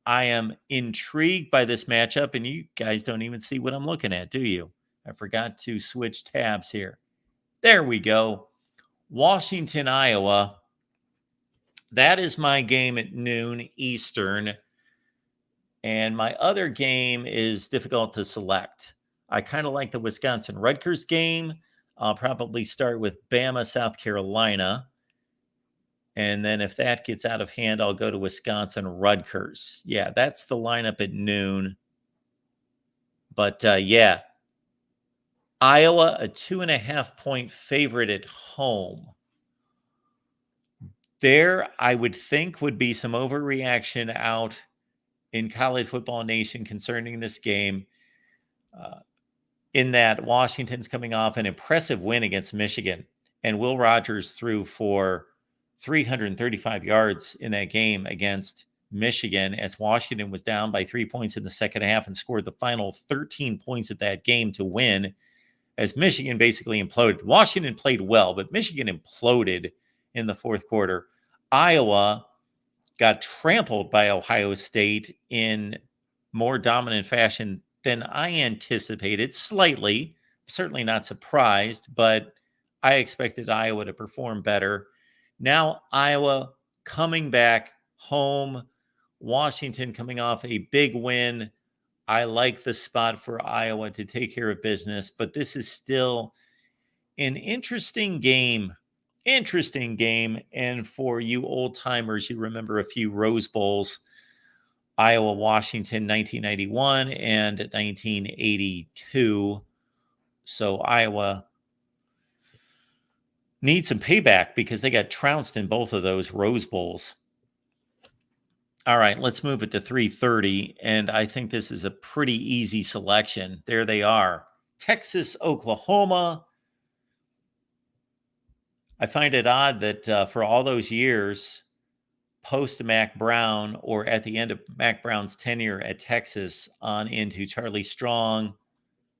I am intrigued by this matchup, and you guys don't even see what I'm looking at, do you? I forgot to switch tabs here. There we go. Washington, Iowa. That is my game at noon Eastern. And my other game is difficult to select. I kind of like the Wisconsin-Rutgers game. I'll probably start with Bama, South Carolina. And then if that gets out of hand, I'll go to Wisconsin-Rutgers. Yeah, that's the lineup at noon. But yeah, Iowa, a 2.5-point favorite at home. There, I would think, would be some overreaction out in College Football Nation concerning this game, in that Washington's coming off an impressive win against Michigan, and Will Rogers threw for 335 yards in that game against Michigan as Washington was down by 3 points in the second half and scored the final 13 points of that game to win as Michigan basically imploded. Washington played well, but Michigan imploded in the fourth quarter. Iowa got trampled by Ohio State in more dominant fashion than I anticipated, slightly. Certainly not surprised, but I expected Iowa to perform better. Now Iowa coming back home, Washington coming off a big win. I like the spot for Iowa to take care of business, but this is still an interesting game. And for you old timers, you remember a few Rose Bowls, Iowa, Washington, 1991 and 1982. So Iowa needs some payback because they got trounced in both of those Rose Bowls. All right, let's move it to 3:30. And I think this is a pretty easy selection. There they are. Texas, Oklahoma. I find it odd that for all those years, post Mac Brown or at the end of Mac Brown's tenure at Texas on into Charlie Strong,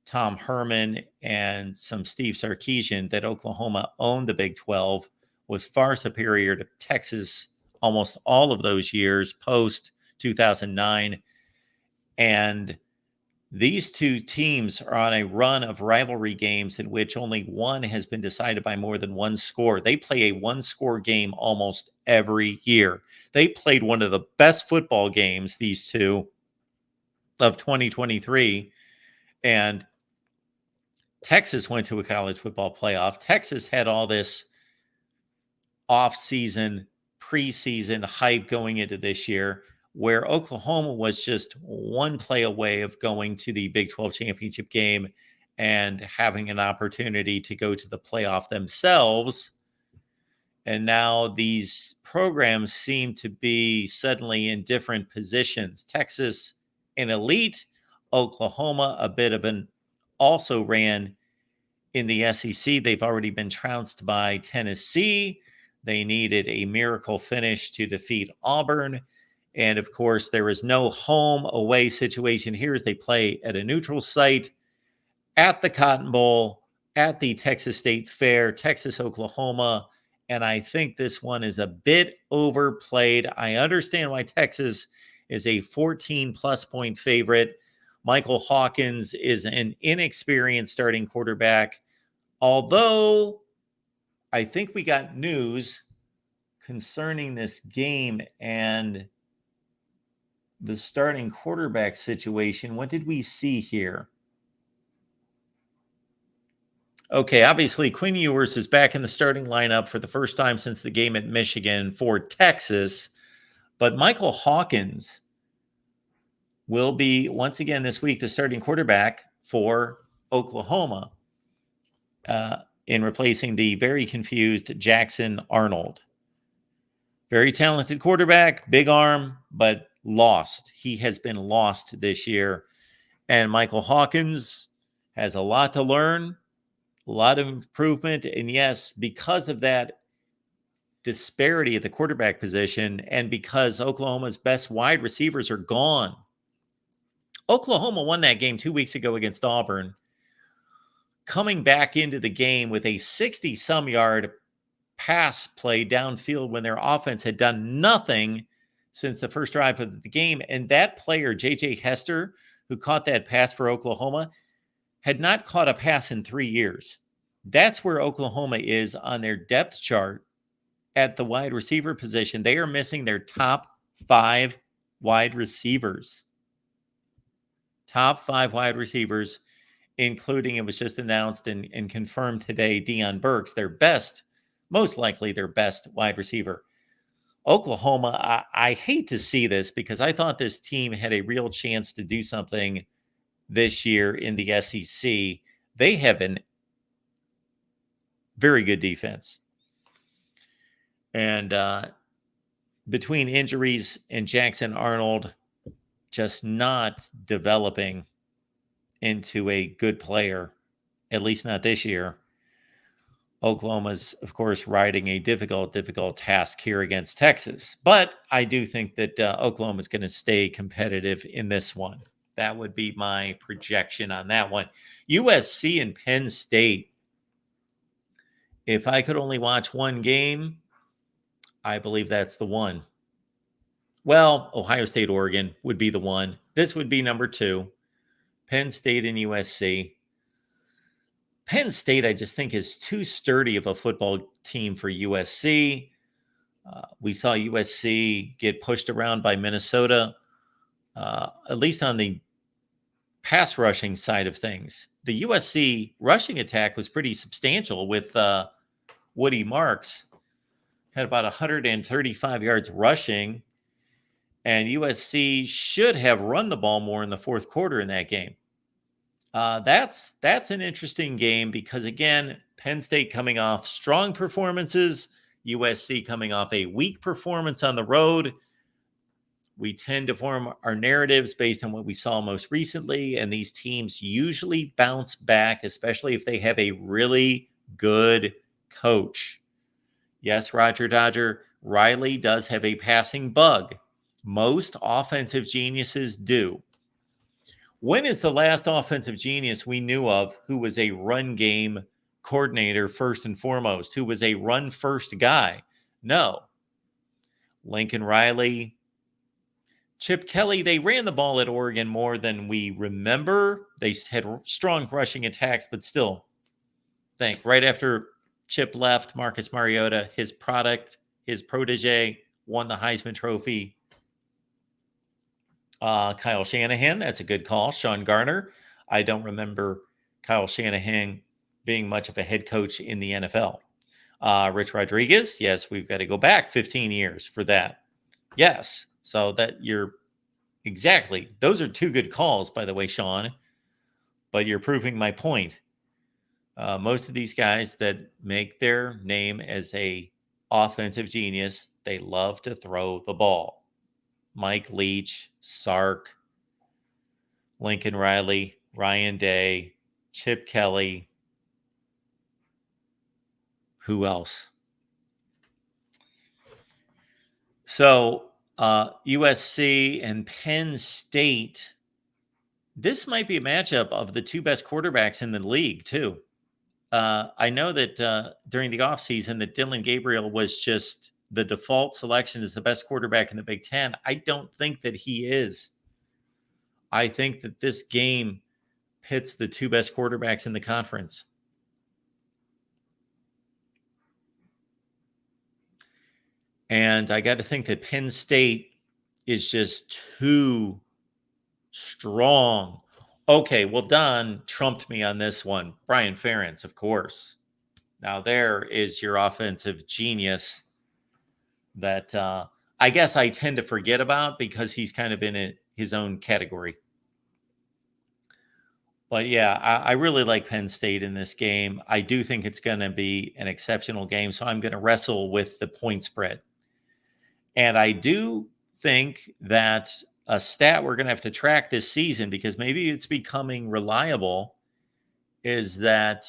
Tom Herman, and some Steve Sarkisian, that Oklahoma owned the Big 12, was far superior to Texas almost all of those years post 2009. And these two teams are on a run of rivalry games in which only one has been decided by more than one score. They play a one-score game almost every year. They played one of the best football games, these two, of 2023. And Texas went to a college football playoff. Texas had all this off-season, preseason hype going into this year, where Oklahoma was just one play away of going to the Big 12 championship game and having an opportunity to go to the playoff themselves. And now these programs seem to be suddenly in different positions. Texas, an elite. Oklahoma, a bit of an also ran in the SEC. They've already been trounced by Tennessee. They needed a miracle finish to defeat Auburn. And of course, there is no home away situation here as they play at a neutral site at the Cotton Bowl, at the Texas State Fair, Texas, Oklahoma. And I think this one is a bit overplayed. I understand why Texas is a 14-plus point favorite. Michael Hawkins is an inexperienced starting quarterback, although I think we got news concerning this game and the starting quarterback situation. What did we see here? Okay, obviously Quinn Ewers is back in the starting lineup for the first time since the game at Michigan for Texas. But Michael Hawkins will be, once again this week, the starting quarterback for Oklahoma in replacing the very confused Jackson Arnold. Very talented quarterback, big arm, but lost. He has been lost this year. And Michael Hawkins has a lot to learn, a lot of improvement. And yes, because of that disparity at the quarterback position and because Oklahoma's best wide receivers are gone, Oklahoma won that game 2 weeks ago against Auburn, coming back into the game with a 60-some yard pass play downfield when their offense had done nothing since the first drive of the game. And that player, J.J. Hester, who caught that pass for Oklahoma, had not caught a pass in 3 years. That's where Oklahoma is on their depth chart at the wide receiver position. They are missing their top 5 wide receivers. Top 5 wide receivers, including, it was just announced and confirmed today, Deion Burks, their best, most likely their best wide receiver. Oklahoma, I hate to see this because I thought this team had a real chance to do something this year in the SEC. They have a very good defense. And between injuries and Jackson Arnold just not developing into a good player, at least not this year, Oklahoma's, of course, riding a difficult task here against Texas. But I do think that Oklahoma is going to stay competitive in this one. That would be my projection on that one. USC and Penn State. If I could only watch one game, I believe that's the one. Well, Ohio State, Oregon would be the one. This would be number 2. Penn State and USC. Penn State, I just think, is too sturdy of a football team for USC. We saw USC get pushed around by Minnesota, at least on the pass rushing side of things. The USC rushing attack was pretty substantial with Woody Marks. Had about 135 yards rushing, and USC should have run the ball more in the fourth quarter in that game. That's an interesting game because, again, Penn State coming off strong performances, USC coming off a weak performance on the road. We tend to form our narratives based on what we saw most recently, and these teams usually bounce back, especially if they have a really good coach. Yes, Roger Dodger, Riley does have a passing bug. Most offensive geniuses do. When is the last offensive genius we knew of who was a run game coordinator first and foremost, who was a run first guy? No. Lincoln Riley, Chip Kelly, they ran the ball at Oregon more than we remember. They had strong rushing attacks, but still, think right after Chip left, Marcus Mariota, his protege, won the Heisman Trophy. Kyle Shanahan, that's a good call. Sean Garner, I don't remember Kyle Shanahan being much of a head coach in the NFL. Rich Rodriguez, yes, we've got to go back 15 years for that. Yes, so that you're exactly. Those are two good calls, by the way, Sean, but you're proving my point. Most of these guys that make their name as a offensive genius, they love to throw the ball. Mike Leach, Sark, Lincoln Riley, Ryan Day, Chip Kelly. Who else? So USC and Penn State. This might be a matchup of the two best quarterbacks in the league, too. I know that during the offseason that Dylan Gabriel was just the default selection as the best quarterback in the Big Ten. I don't think that he is. I think that this game pits the two best quarterbacks in the conference. And I got to think that Penn State is just too strong. Okay, well, Don trumped me on this one. Brian Ferentz, of course. Now, there is your offensive genius that I guess I tend to forget about because he's kind of in his own category. But yeah, I really like Penn State in this game. I do think it's going to be an exceptional game, so I'm going to wrestle with the point spread. And I do think that a stat we're going to have to track this season, because maybe it's becoming reliable, is that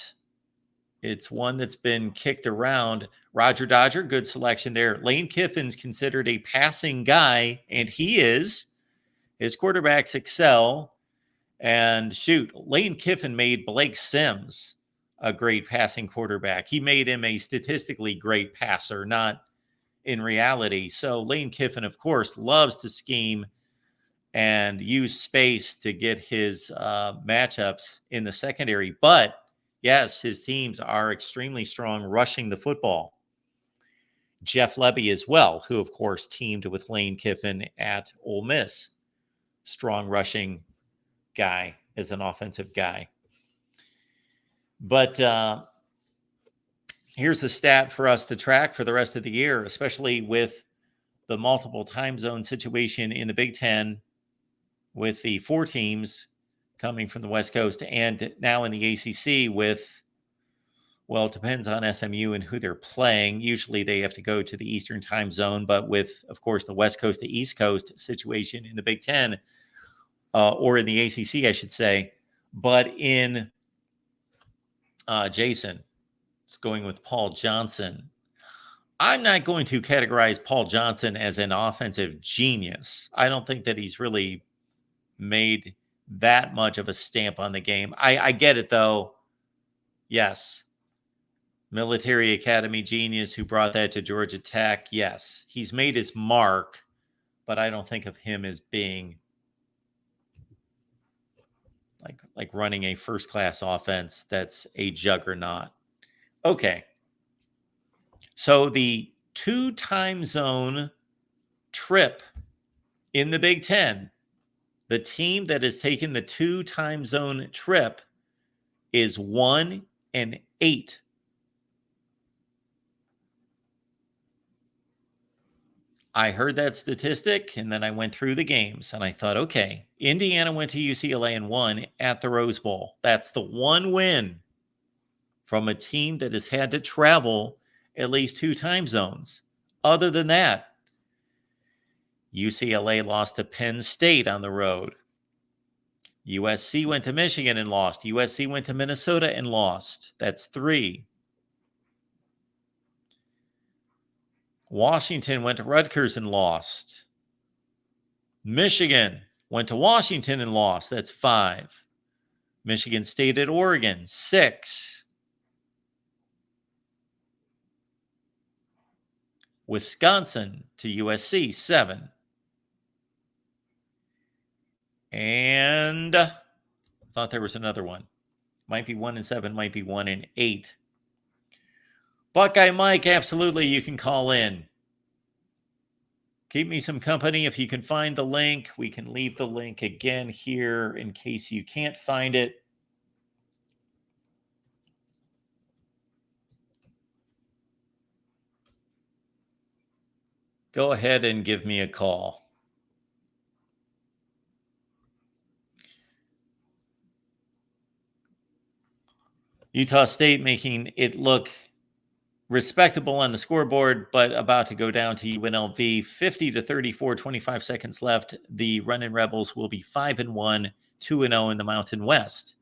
it's one that's been kicked around. Roger Dodger, good selection there. Lane Kiffin's considered a passing guy, and he is. His quarterbacks excel. And shoot, Lane Kiffin made Blake Sims a great passing quarterback. He made him a statistically great passer, not in reality. So Lane Kiffin, of course, loves to scheme and use space to get his matchups in the secondary. But yes, his teams are extremely strong rushing the football. Jeff Lebby as well, who, of course, teamed with Lane Kiffin at Ole Miss. Strong rushing guy as an offensive guy. But here's the stat for us to track for the rest of the year, especially with the multiple time zone situation in the Big Ten, with the 4 teams coming from the West Coast, and now in the ACC with, well, it depends on SMU and who they're playing. Usually they have to go to the Eastern time zone, but with, of course, the West Coast to East Coast situation in the Big Ten, or in the ACC, I should say. But in Jason, it's going with Paul Johnson. I'm not going to categorize Paul Johnson as an offensive genius. I don't think that he's really made that much of a stamp on the game. I get it, though. Yes. Military Academy genius who brought that to Georgia Tech. Yes. He's made his mark, but I don't think of him as being like running a first-class offense that's a juggernaut. Okay. So the 2 time zone trip in the Big Ten, the team that has taken the 2 time zone trip is 1-8. I heard that statistic, and then I went through the games, and I thought, okay, Indiana went to UCLA and won at the Rose Bowl. That's the one win from a team that has had to travel at least 2 time zones. Other than that, UCLA lost to Penn State on the road. USC went to Michigan and lost. USC went to Minnesota and lost. That's 3. Washington went to Rutgers and lost. Michigan went to Washington and lost. That's 5. Michigan State at Oregon, 6. Wisconsin to USC, 7. And I thought there was another one. Might be 1-7, might be 1-8. Buckeye Mike, absolutely, you can call in. Keep me some company if you can find the link. We can leave the link again here in case you can't find it. Go ahead and give me a call. Utah State making it look respectable on the scoreboard, but about to go down to UNLV 50-34, 25 seconds left. The Runnin' Rebels will be 5-1, 2-0 in the Mountain West.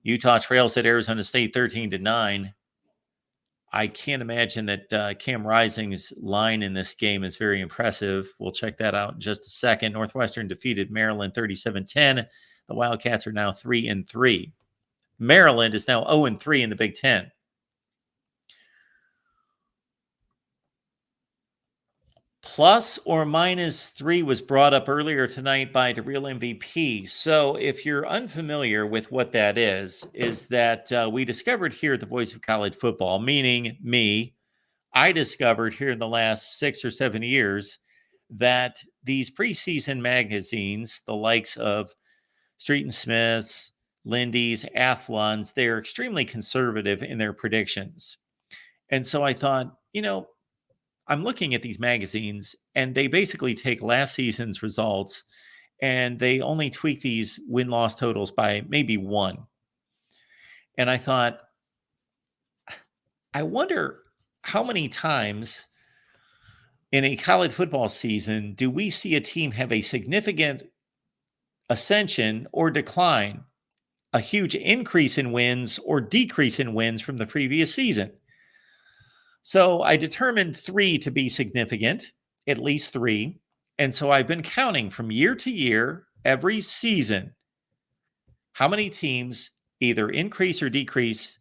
Utah trails at Arizona State 13-9. I can't imagine that Cam Rising's line in this game is very impressive. We'll check that out in just a second. Northwestern defeated Maryland 37-10. The Wildcats are now 3-3. Maryland is now 0-3 in the Big Ten. Plus or minus 3 was brought up earlier tonight by the Real MVP. So if you're unfamiliar with what that is that we discovered here at the Voice of College Football, meaning me, I discovered here in the last 6 or 7 years that these preseason magazines, the likes of Street and Smith's, Lindy's, Athlon's, they're extremely conservative in their predictions. And so I thought, I'm looking at these magazines and they basically take last season's results and they only tweak these win-loss totals by maybe 1. And I thought, I wonder how many times in a college football season do we see a team have a significant ascension or decline, a huge increase in wins or decrease in wins from the previous season? So I determined 3 to be significant, at least 3. And so I've been counting from year to year, every season, how many teams either increase or decrease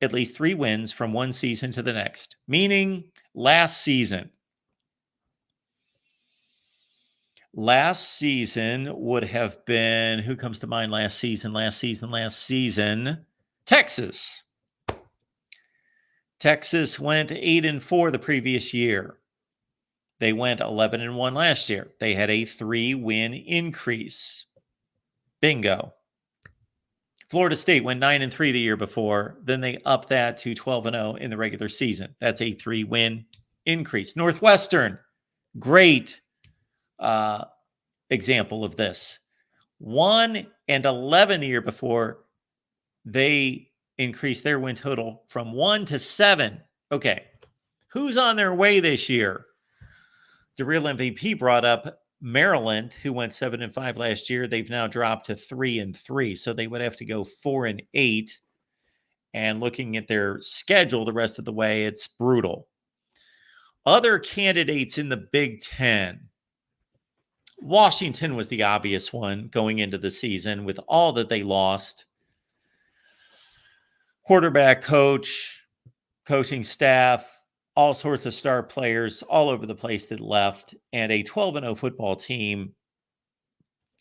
at least 3 wins from one season to the next. Meaning last season would have been, who comes to mind last season? Texas. Texas went 8-4 the previous year. They went 11-1 last year. They had a 3-win increase. Bingo. Florida State went 9-3 the year before. Then they upped that to 12-0 in the regular season. That's a 3-win increase. Northwestern, great example of this. 1-11 the year before. They increase their win total from 1 to 7. Okay. Who's on their way this year? The Real MVP brought up Maryland, who went 7-5 last year. They've now dropped to 3-3. So they would have to go 4-8. And looking at their schedule the rest of the way, it's brutal. Other candidates in the Big Ten. Washington was the obvious one going into the season with all that they lost. Quarterback coach, coaching staff, all sorts of star players all over the place that left, and a 12-0 football team.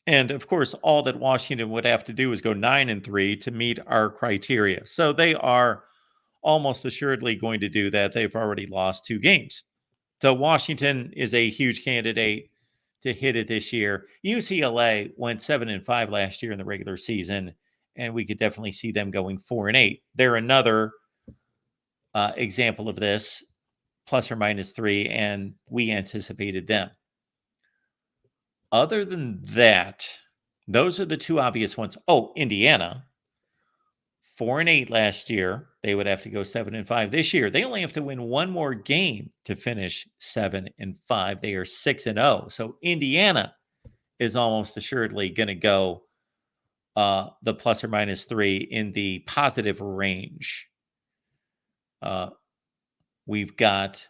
And of course, all that Washington would have to do is go 9-3 to meet our criteria. So they are almost assuredly going to do that. They've already lost 2 games. So Washington is a huge candidate to hit it this year. UCLA went 7-5 last year in the regular season, and we could definitely see them going 4-8. They're another example of this, plus or minus 3, and we anticipated them. Other than that, those are the 2 obvious ones. Oh, Indiana, 4-8 last year. They would have to go 7-5 this year. They only have to win 1 more game to finish 7-5. They are 6-0. So Indiana is almost assuredly going to go the plus or minus 3 in the positive range. We've got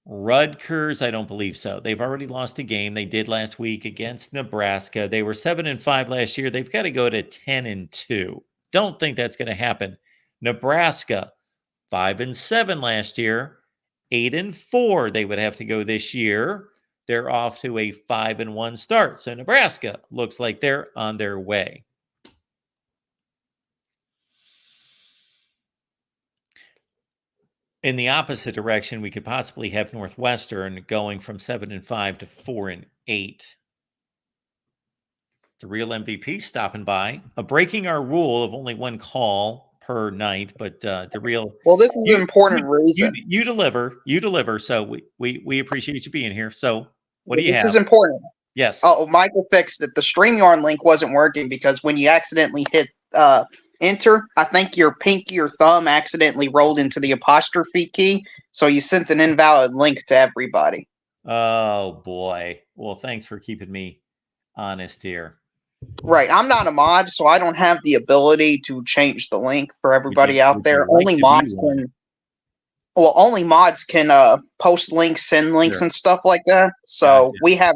Rutgers, I don't believe so. They've already lost a game. They did last week against Nebraska. They were 7-5 last year. They've got to go to 10-2. Don't think that's going to happen. Nebraska, 5-7 last year, 8-4. They would have to go this year. They're off to a 5-1 start. So Nebraska looks like they're on their way. In the opposite direction, we could possibly have Northwestern going from 7-5 to 4-8. The real MVP stopping by, breaking our rule of only one call per night, but the real. Well, this is an important reason. You deliver. So we appreciate you being here. So what do you have? This is important. Yes. Oh, Michael fixed it. The StreamYard link wasn't working because when you accidentally hit enter, I think your pinky or thumb accidentally rolled into the apostrophe key, so you sent an invalid link to everybody. Oh boy. Well, thanks for keeping me honest here. Right. I'm not a mod, so I don't have the ability to change the link for everybody out there. Only mods can. Well, only mods can post links, send links, and stuff like that. So we have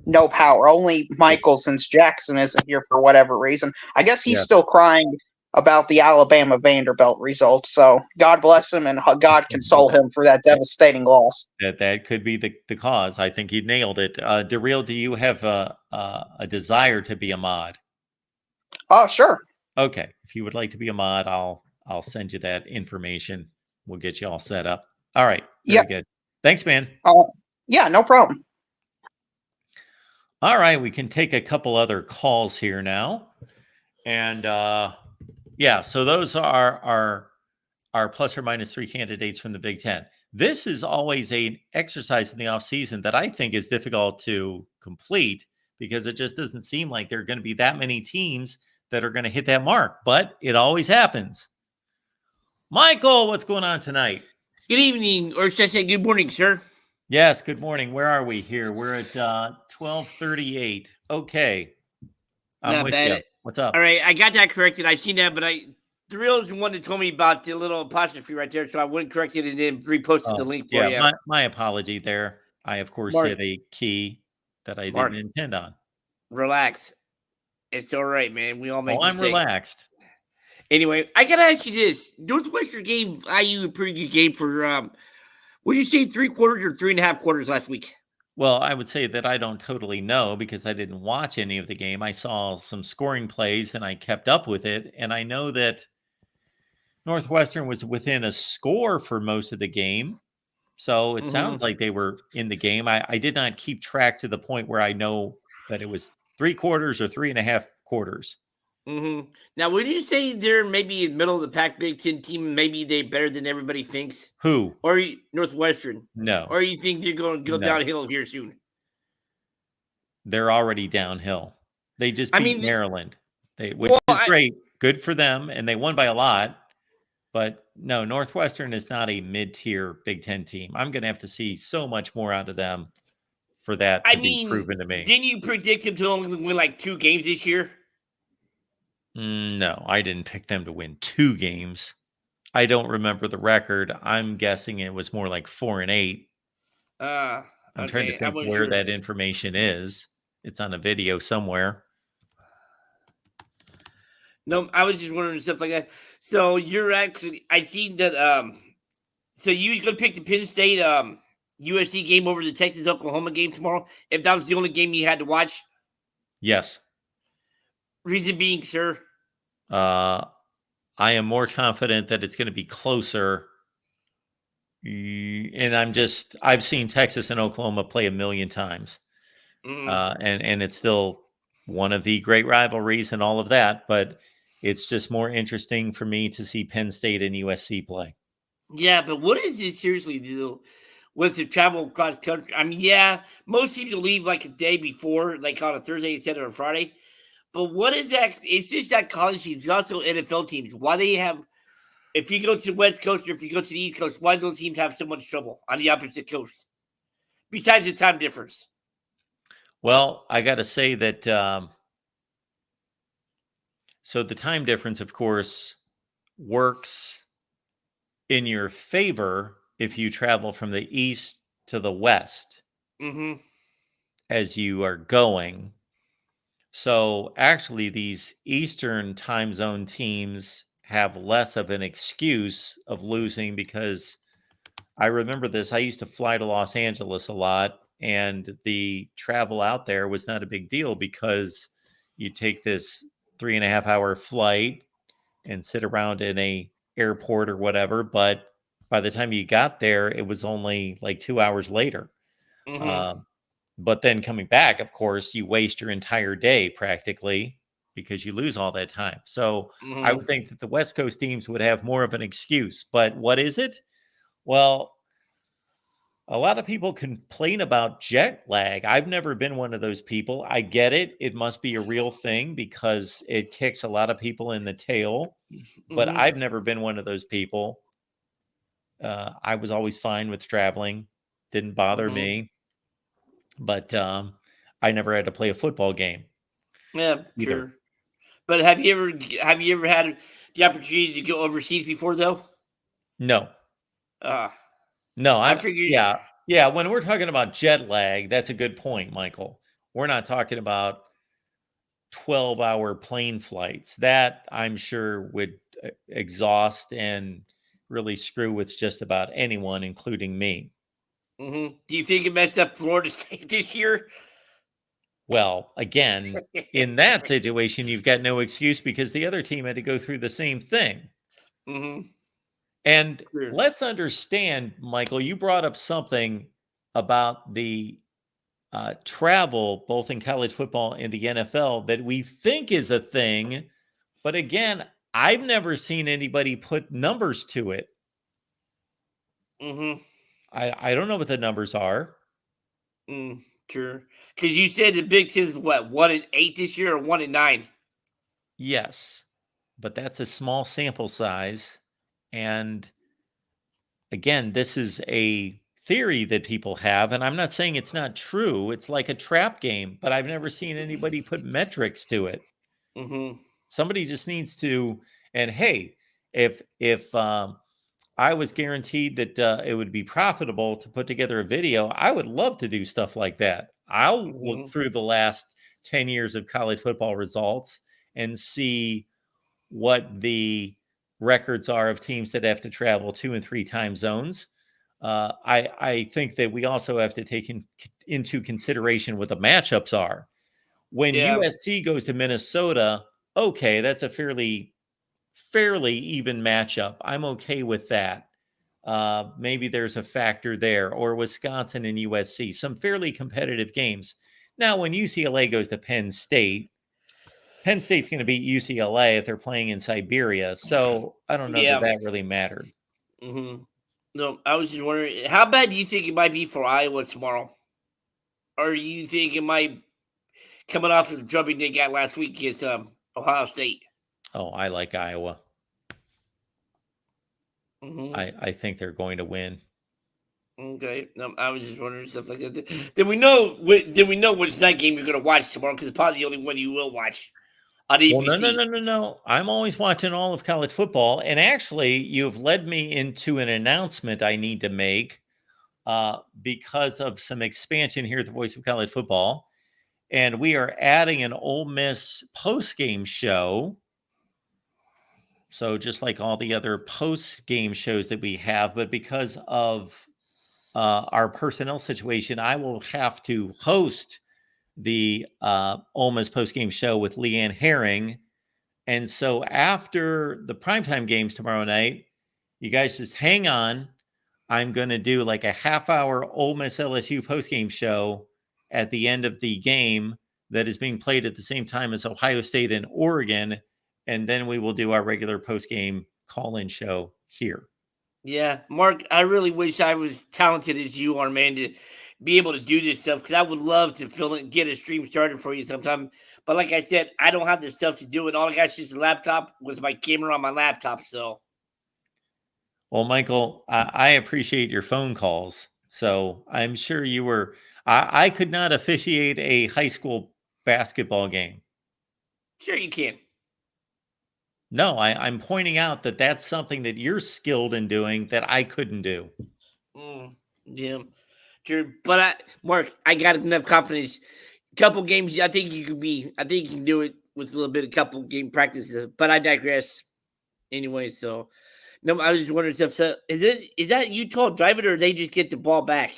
no power. Only Michael, since Jackson isn't here for whatever reason. I guess he's still crying about the Alabama Vanderbilt result. So God bless him and God console him for that devastating loss. That could be the cause. I think he nailed it. DeReal, do you have a desire to be a mod? Oh, sure. Okay. If you would like to be a mod, I'll send you that information. We'll get you all set up. All right. Very good. Thanks, man. Yeah, no problem. All right. We can take a couple other calls here now. And so those are our plus or minus 3 candidates from the Big Ten. This is always an exercise in the offseason that I think is difficult to complete because it just doesn't seem like there are going to be that many teams that are going to hit that mark, but it always happens. Michael, what's going on tonight? Good evening, or should I say good morning, sir? Yes, good morning. Where are we here? We're at 12:38. Okay. I'm with you. What's up? All right, I got that corrected. I've seen that, but the real is the one that told me about the little apostrophe right there, so I wouldn't correct it and then reposted the link for you. My apology there. I, of course, hit a key that I didn't intend on. Relax. It's all right, man. We all make mistakes. I'm relaxed. Anyway, I got to ask you this. Northwestern gave IU a pretty good game for, would you say 3 quarters or 3.5 quarters last week? Well, I would say that I don't totally know because I didn't watch any of the game. I saw some scoring plays and I kept up with it. And I know that Northwestern was within a score for most of the game. So it sounds like they were in the game. I did not keep track to the point where I know that it was 3 quarters or 3.5 quarters. Now, would you say they're maybe in the middle of the pack Big Ten team? Maybe they're better than everybody thinks? Who? Or Northwestern? No. Or you think they're going to go downhill here soon? They're already downhill. They just beat Maryland, which is great. Good for them. And they won by a lot. But no, Northwestern is not a mid-tier Big Ten team. I'm going to have to see so much more out of them for that to be proven to me. Didn't you predict them to only win like 2 games this year? No, I didn't pick them to win 2 games. I don't remember the record. I'm guessing it was more like 4-8. I'm trying to think where that information is. It's on a video somewhere. No, I was just wondering stuff like that. So you're actually, I seen that. So you gonna pick the Penn State USC game over the Texas Oklahoma game tomorrow? If that was the only game you had to watch? Yes. Reason being, sir? I am more confident that it's going to be closer. And I've seen Texas and Oklahoma play a million times. And it's still one of the great rivalries and all of that. But it's just more interesting for me to see Penn State and USC play. Yeah, but what is it seriously do with the travel across country? I mean, most people leave like a day before, like on a Thursday instead of a Friday. But what is that? It's just that college teams, also NFL teams. Why they have, if you go to the West Coast or if you go to the East Coast, why do those teams have so much trouble on the opposite coast? Besides the time difference. Well, I got to say that, so the time difference, of course, works in your favor if you travel from the East to the west as you are going. So actually, these Eastern time zone teams have less of an excuse of losing, because I remember this. I used to fly to Los Angeles a lot, and the travel out there was not a big deal because you take this 3.5 hour flight and sit around in a airport or whatever. But by the time you got there, it was only like 2 hours later. But then coming back, of course, you waste your entire day practically because you lose all that time. So I would think that the West Coast teams would have more of an excuse. But what is it? Well, a lot of people complain about jet lag. I've never been one of those people. I get it. It must be a real thing because it kicks a lot of people in the tail. But I've never been one of those people. I was always fine with traveling. Didn't bother me. But I never had to play a football game. Yeah, either. sure. But have you ever had the opportunity to go overseas before, though? No. No, I figured. Yeah. When we're talking about jet lag, that's a good point, Michael. We're not talking about 12-hour plane flights. That I'm sure would exhaust and really screw with just about anyone, including me. Do you think it messed up Florida State this year? Well, again, in that situation, you've got no excuse because the other team had to go through the same thing. And let's understand, Michael, you brought up something about the travel, both in college football and the NFL, that we think is a thing. But again, I've never seen anybody put numbers to it. I don't know what the numbers are. Sure. Because you said the Big Ten is what, 1-8 this year or 1-9? Yes. But that's a small sample size. And again, this is a theory that people have, and I'm not saying it's not true. It's like a trap game, but I've never seen anybody put metrics to it. Somebody just needs to. And hey, if I was guaranteed that it would be profitable to put together a video, I would love to do stuff like that. I'll look through the last 10 years of college football results and see what the records are of teams that have to travel 2 and 3 time zones. I think that we also have to take into consideration what the matchups are. When USC goes to Minnesota, okay, that's a fairly even matchup. I'm okay with that. Maybe there's a factor there, or Wisconsin and USC, some fairly competitive games. Now, when UCLA goes to Penn State's going to beat UCLA if they're playing in Siberia. So I don't know that really mattered. No, I was just wondering, how bad do you think it might be for Iowa tomorrow? Or do you think it might, coming off of the drubbing they got last week against Ohio State? Oh, I like Iowa. I think they're going to win. Okay, no, I was just wondering stuff like that. Did we know which night game you're going to watch tomorrow? Because it's probably the only one you will watch on ABC. Well, no. I'm always watching all of college football, and actually, you've led me into an announcement I need to make because of some expansion here at the Voice of College Football, and we are adding an Ole Miss post-game show. So just like all the other post-game shows that we have, but because of our personnel situation, I will have to host the Ole Miss post-game show with Leanne Herring. And so after the primetime games tomorrow night, you guys just hang on. I'm going to do like a half-hour Ole Miss LSU post-game show at the end of the game that is being played at the same time as Ohio State and Oregon. And then we will do our regular post-game call-in show here. Yeah, Mark, I really wish I was talented as you are, man, to be able to do this stuff, because I would love to fill it, get a stream started for you sometime. But like I said, I don't have the stuff to do it. All I got is just a laptop with my camera on my laptop. So, well, Michael, I appreciate your phone calls. So I'm sure you were. I could not officiate a high school basketball game. Sure, you can. No, I'm pointing out that that's something that you're skilled in doing that I couldn't do. Yeah. True. But Mark, I got enough confidence. Couple games, I think you can do it with a little bit of couple game practices. But I digress. Anyway, so no, I was just wondering stuff. So is that Utah driving or they just get the ball back?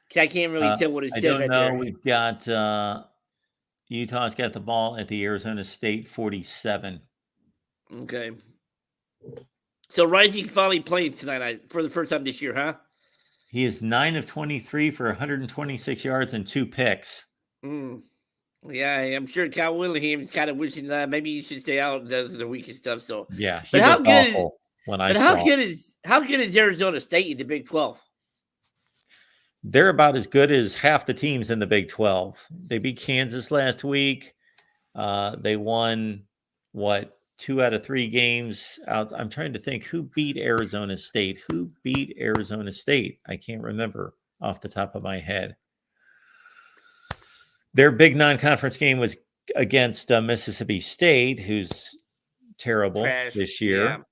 'Cause I can't really tell what it I says don't right know. there. We've got Utah's got the ball at the Arizona State 47. Okay. So Rising's finally playing tonight for the first time this year, huh? He is 9 of 23 for 126 yards and 2 picks. Yeah, I'm sure Cal Willingham's kind of wishing that maybe he should stay out the week and stuff. So Yeah, he but how looked good is awful when I but saw. how good is Arizona State in the Big 12? They're about as good as half the teams in the Big 12. They beat Kansas last week. They won, 2 out of 3 games out. I'm trying to think who beat Arizona State. Who beat Arizona State? I can't remember off the top of my head. Their big non-conference game was against Mississippi State, who's terrible Trash. this year.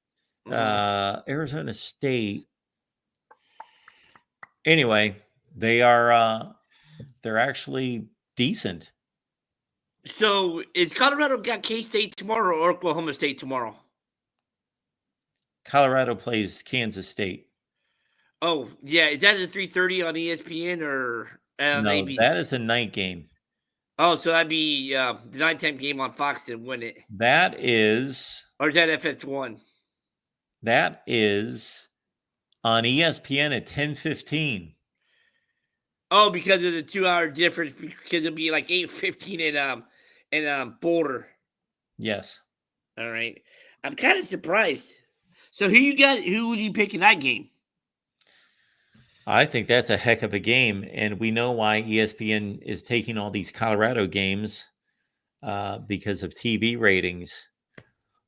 Yeah. Arizona State. Anyway, they're actually decent. So is Colorado got K-State tomorrow or Oklahoma State tomorrow? Colorado plays Kansas State. Oh, yeah. Is that at 3:30 on ESPN or on No, ABC? that is a night game. Oh, so that'd be the nighttime game on Fox then, wouldn't it? That is Or is that FS1? That is on ESPN at 10:15. Oh, because of the 2-hour difference, because it'll be like 8:15 in Boulder. Yes. All right. I'm kind of surprised. So who would you pick in that game? I think that's a heck of a game, and we know why ESPN is taking all these Colorado games because of TV ratings.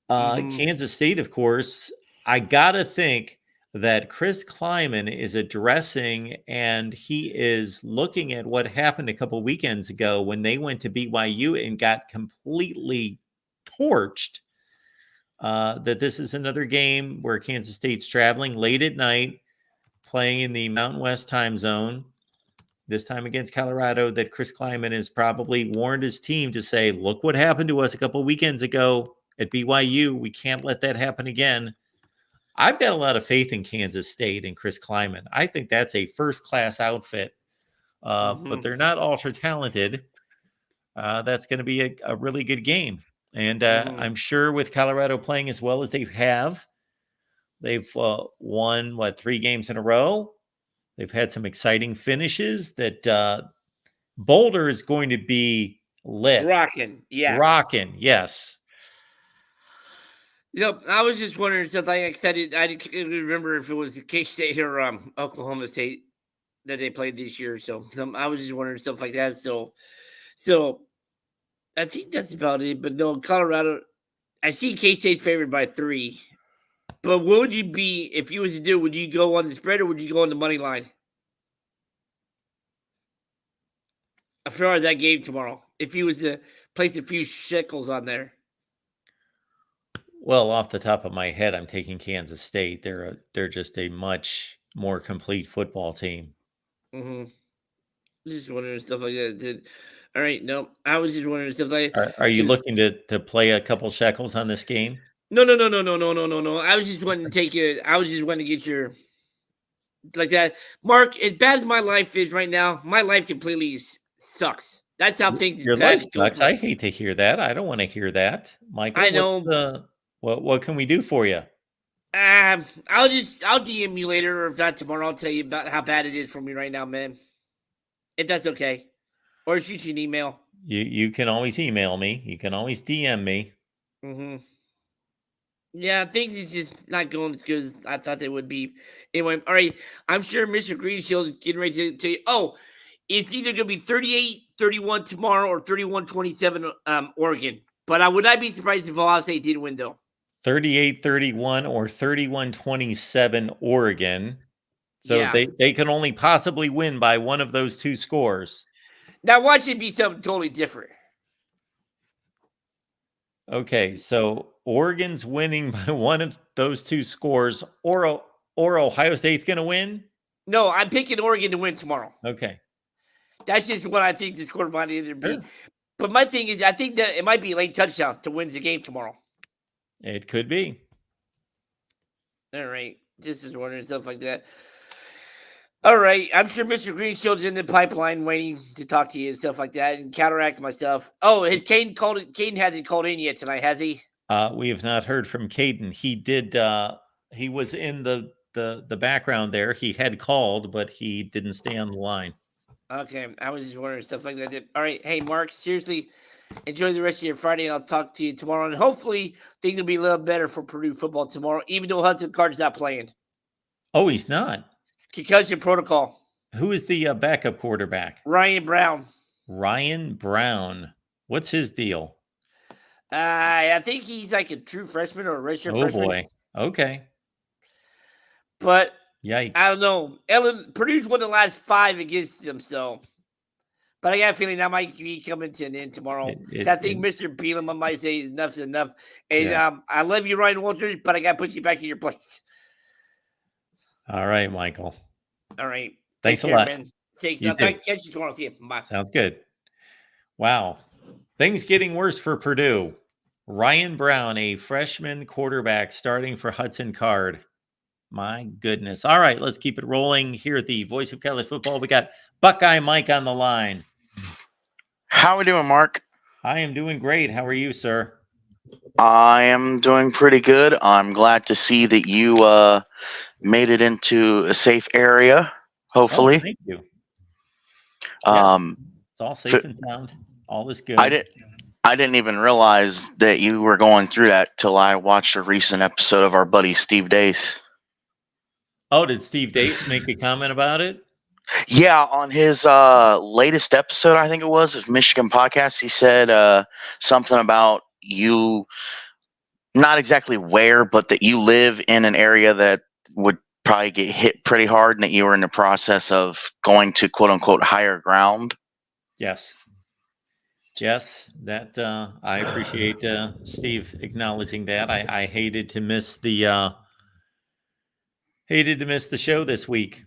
Kansas State, of course, I gotta think that Chris Kleiman is addressing and he is looking at what happened a couple weekends ago when they went to BYU and got completely torched. That this is another game where Kansas State's traveling late at night, playing in the Mountain West time zone, this time against Colorado, that Chris Kleiman has probably warned his team to say, look what happened to us a couple weekends ago at BYU. We can't let that happen again. I've got a lot of faith in Kansas State and Chris Kleiman. I think that's a first-class outfit, but they're not ultra talented. That's going to be a really good game. And I'm sure with Colorado playing as well as they've won, 3 games in a row. They've had some exciting finishes that Boulder is going to be lit. Rocking, yeah. Rocking, yes. I was just wondering something. I didn't remember if it was the K-State or Oklahoma State that they played this year. So I was just wondering stuff like that. So I think that's about it. But no, Colorado, I see K-State's favored by 3. But what would you be if you was to do? Would you go on the spread or would you go on the money line? As far as that game tomorrow, if you was to place a few shekels on there. Well, off the top of my head, I'm taking Kansas State. They're just a much more complete football team. Just wondering stuff like that. All right, no, I was just wondering stuff like. Are you looking to play a couple shekels on this game? No. I was just wanting to take you. I was just wanting to get your like that, Mark. As bad as my life is right now, my life completely sucks. That's how things. Your life sucks. I hate to hear that. I don't want to hear that, Michael. I know. What can we do for you? I'll DM you later, or if not tomorrow, I'll tell you about how bad it is for me right now, man. If that's okay, or shoot you an email. You can always email me. You can always DM me. Yeah, I think it's just not going as good as I thought they would be. Anyway, all right. I'm sure Mr. Greenshield's getting ready to tell you. Oh, it's either going to be 38-31 tomorrow or 31-27 Oregon. But I would not be surprised if Ohio State didn't win, though. 38-31 or 31-27 Oregon. So yeah. they can only possibly win by one of those 2 scores. Now, watch it be something totally different. Okay, so Oregon's winning by one of those 2 scores, or Ohio State's going to win? No, I'm picking Oregon to win tomorrow. Okay. That's just what I think the score might either be. Sure. But my thing is, I think that it might be a late touchdown to win the game tomorrow. It could be. All right. Just as wondering, stuff like that. All right. I'm sure Mr. Greenshield's in the pipeline waiting to talk to you and stuff like that and counteract my stuff. Oh, has Caden called it? Caden hasn't called in yet tonight, has he? We have not heard from Caden. He did. He was in the background there. He had called, but he didn't stay on the line. Okay. I was just wondering, stuff like that. All right. Hey, Mark, seriously, enjoy the rest of your Friday, and I'll talk to you tomorrow. And hopefully things will be a little better for Purdue football tomorrow, even though Hudson Card's not playing. Oh, he's not. Concussion protocol. Who is the backup quarterback? Ryan Brown. Ryan Brown. What's his deal? I think he's like a true freshman or a redshirt freshman. Oh, boy. Okay. But yikes. I don't know. Purdue's won the last 5 against them, so. But I got a feeling that might be coming to an end tomorrow. I think Mr. Bielema might say enough's enough. And I love you, Ryan Walters, but I got to put you back in your place. All right, Michael. All right. Thanks a lot. Man. Thanks. I'll catch you tomorrow. See you. Bye. Sounds good. Wow. Things getting worse for Purdue. Ryan Brown, a freshman quarterback starting for Hudson Card. My goodness. All right, let's keep it rolling here at the Voice of College Football. We got Buckeye Mike on the line. How are we doing, Mark? I am doing great. How are you, sir? I am doing pretty good. I'm glad to see that you made it into a safe area, hopefully. Oh, thank you. Yes, it's all safe and sound. All is good. I didn't even realize that you were going through that till I watched a recent episode of our buddy Steve Dace. Oh, did Steve Dace make a comment about it? Yeah, on his latest episode, I think it was, of Michigan Podcast, he said something about you, not exactly where, but that you live in an area that would probably get hit pretty hard and that you were in the process of going to quote-unquote higher ground. Yes. Yes, that I appreciate Steve acknowledging that. I hated to miss the show this week.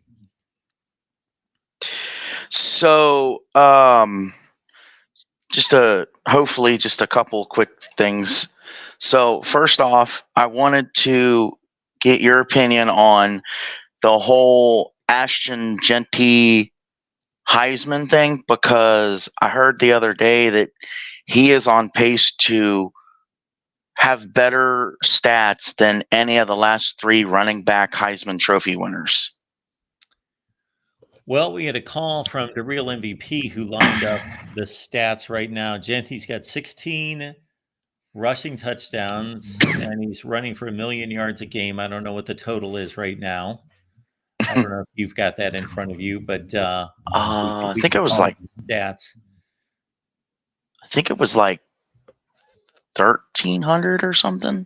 So, hopefully just a couple quick things. So, first off, I wanted to get your opinion on the whole Ashton Jeanty Heisman thing, because I heard the other day that he is on pace to have better stats than any of the last 3 running back Heisman Trophy winners. Well, we had a call from the real MVP who lined up the stats right now. Jeanty's got 16 rushing touchdowns, and he's running for 1 million yards a game. I don't know what the total is right now. I don't know if you've got that in front of you, but I think it was like stats. I think it was like 1,300 or something.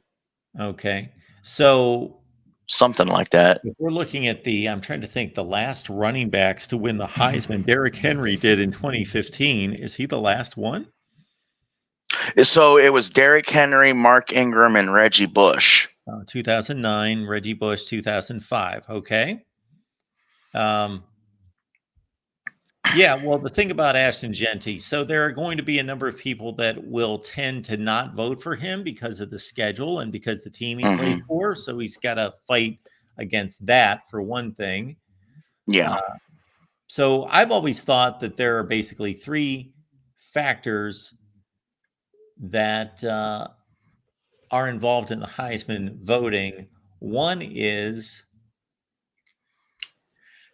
Okay, so something like that. If we're looking at I'm trying to think, the last running backs to win the Heisman, Derrick Henry did in 2015. Is he the last one? So it was Derrick Henry, Mark Ingram, and Reggie Bush. 2009, Reggie Bush, 2005. Okay. Yeah, well, the thing about Ashton Jeanty, so there are going to be a number of people that will tend to not vote for him because of the schedule and because the team he played for. So he's got to fight against that, for one thing. Yeah. So I've always thought that there are basically 3 factors that are involved in the Heisman voting. One is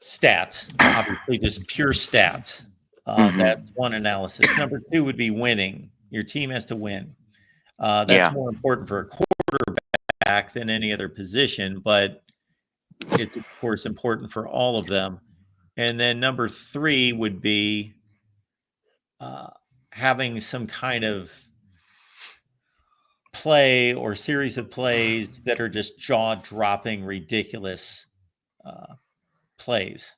stats, obviously just pure stats. That's one analysis. Number 2 would be winning. Your team has to win. That's more important for a quarterback than any other position, but it's of course important for all of them. And then number 3 would be having some kind of play or series of plays that are just jaw-dropping, ridiculous plays.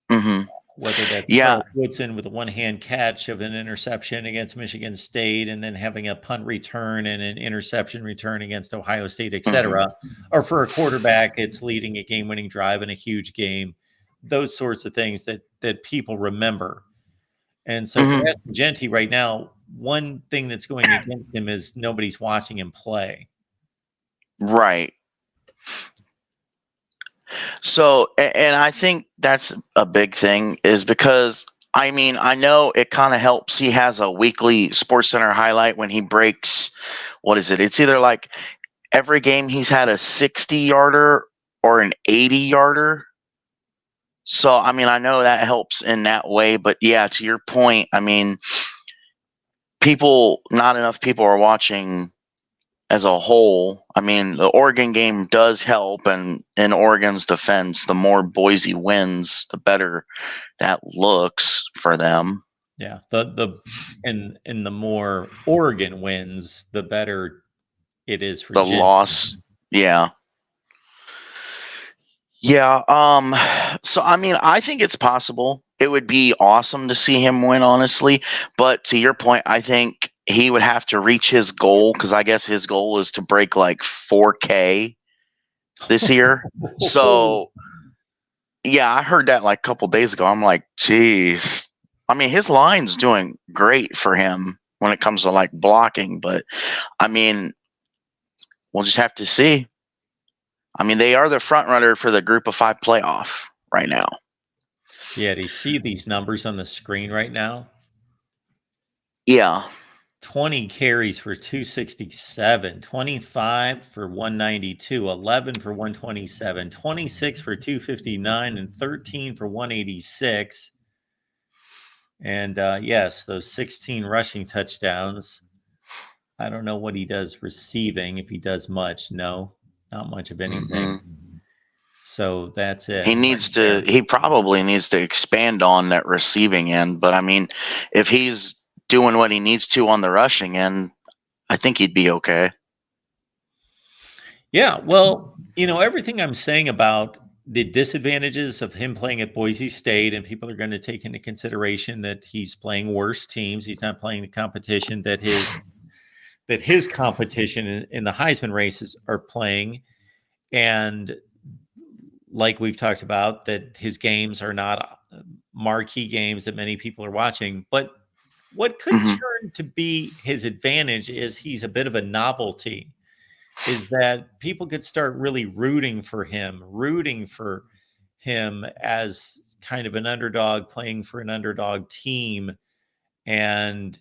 Whether that's Woodson with a one-hand catch of an interception against Michigan State, and then having a punt return and an interception return against Ohio State, etc. Or for a quarterback, it's leading a game-winning drive in a huge game. those sorts of things that people remember. And so for Ashton Jeanty right now, one thing that's going against him is nobody's watching him play. Right. So, and I think that's a big thing, is because, I mean, I know it kind of helps. He has a weekly Sports Center highlight when he breaks, what is it? It's either like every game he's had a 60-yarder or an 80-yarder. So, I mean, I know that helps in that way. But yeah, to your point, I mean, not enough people are watching as a whole. I mean, the Oregon game does help, and in Oregon's defense, the more Boise wins, the better that looks for them. Yeah, and the more Oregon wins, the better it is for the Jeanty. Loss. Yeah. Yeah. So I mean, I think it's possible. It would be awesome to see him win, honestly. But to your point, I think he would have to reach his goal, because I guess his goal is to break like 4K this year. So yeah, I heard that like a couple days ago. I'm like, geez. I mean, his line's doing great for him when it comes to like blocking, but I mean, we'll just have to see. I mean, they are the front runner for the Group of 5 playoff right now. Yeah, do you see these numbers on the screen right now? Yeah. 20 carries for 267, 25 for 192, 11 for 127, 26 for 259, and 13 for 186. And yes, those 16 rushing touchdowns. I don't know what he does receiving, if he does much. No, not much of anything. So that's it. He probably needs to expand on that receiving end. But I mean, if he's doing what he needs to on the rushing end, I think he'd be okay. Yeah, well, everything I'm saying about the disadvantages of him playing at Boise State, and people are going to take into consideration that he's playing worse teams. He's not playing the competition that his competition in the Heisman races are playing. And like we've talked about, that his games are not marquee games that many people are watching. But what could turn to be his advantage is he's a bit of a novelty, is that people could start really rooting for him as kind of an underdog playing for an underdog team. And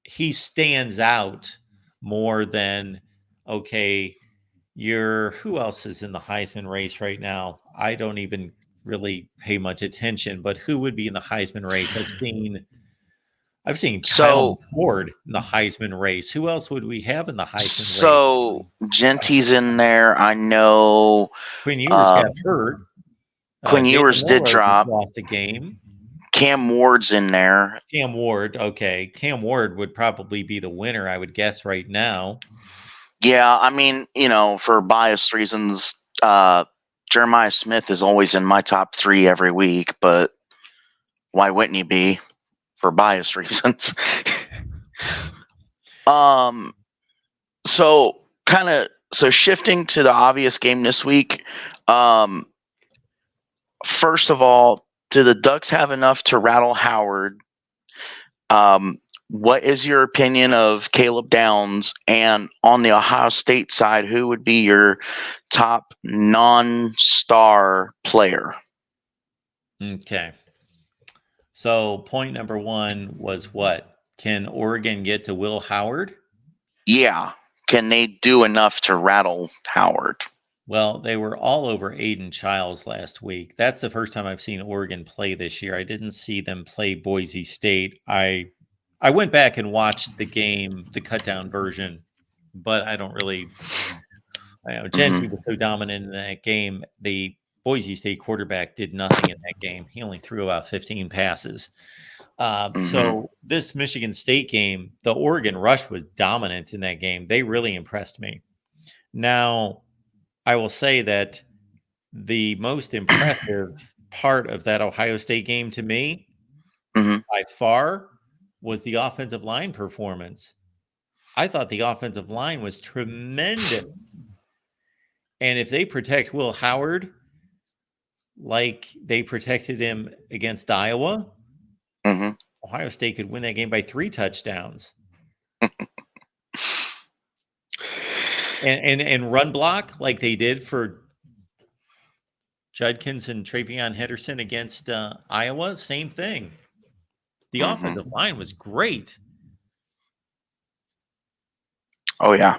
he stands out more than, okay, who else is in the Heisman race right now? I don't even really pay much attention, but who would be in the Heisman race? I've seen Kyle Ford in the Heisman race. Who else would we have in the Heisman race? So Jeanty's in there. I know Quinn Ewers got hurt. Quinn Ewers did drop. Lost the game. Cam Ward's in there. Cam Ward, okay. Cam Ward would probably be the winner, I would guess, right now. Yeah, I mean, for biased reasons, Jeremiah Smith is always in my top 3 every week, but why wouldn't he be for biased reasons? So shifting to the obvious game this week, first of all, do the Ducks have enough to rattle Howard? What is your opinion of Caleb Downs? And on the Ohio State side, who would be your top non-star player? Okay. So point number 1 was what? Can Oregon get to Will Howard? Yeah. Can they do enough to rattle Howard? Well, they were all over Aiden Childs last week. That's the first time I've seen Oregon play this year. I didn't see them play Boise State. I went back and watched the game, the cut-down version, but I don't really Jeanty was so dominant in that game. The Boise State quarterback did nothing in that game. He only threw about 15 passes. So this Michigan State game, the Oregon rush was dominant in that game. They really impressed me. Now, I will say that the most impressive part of that Ohio State game to me, by far, was the offensive line performance. I thought the offensive line was tremendous. And if they protect Will Howard, like they protected him against Iowa, Mm-hmm. Ohio State could win that game by 3 touchdowns. and run block like they did for Judkins and Travion Henderson against Iowa, same thing. The offensive line was great. Oh, yeah.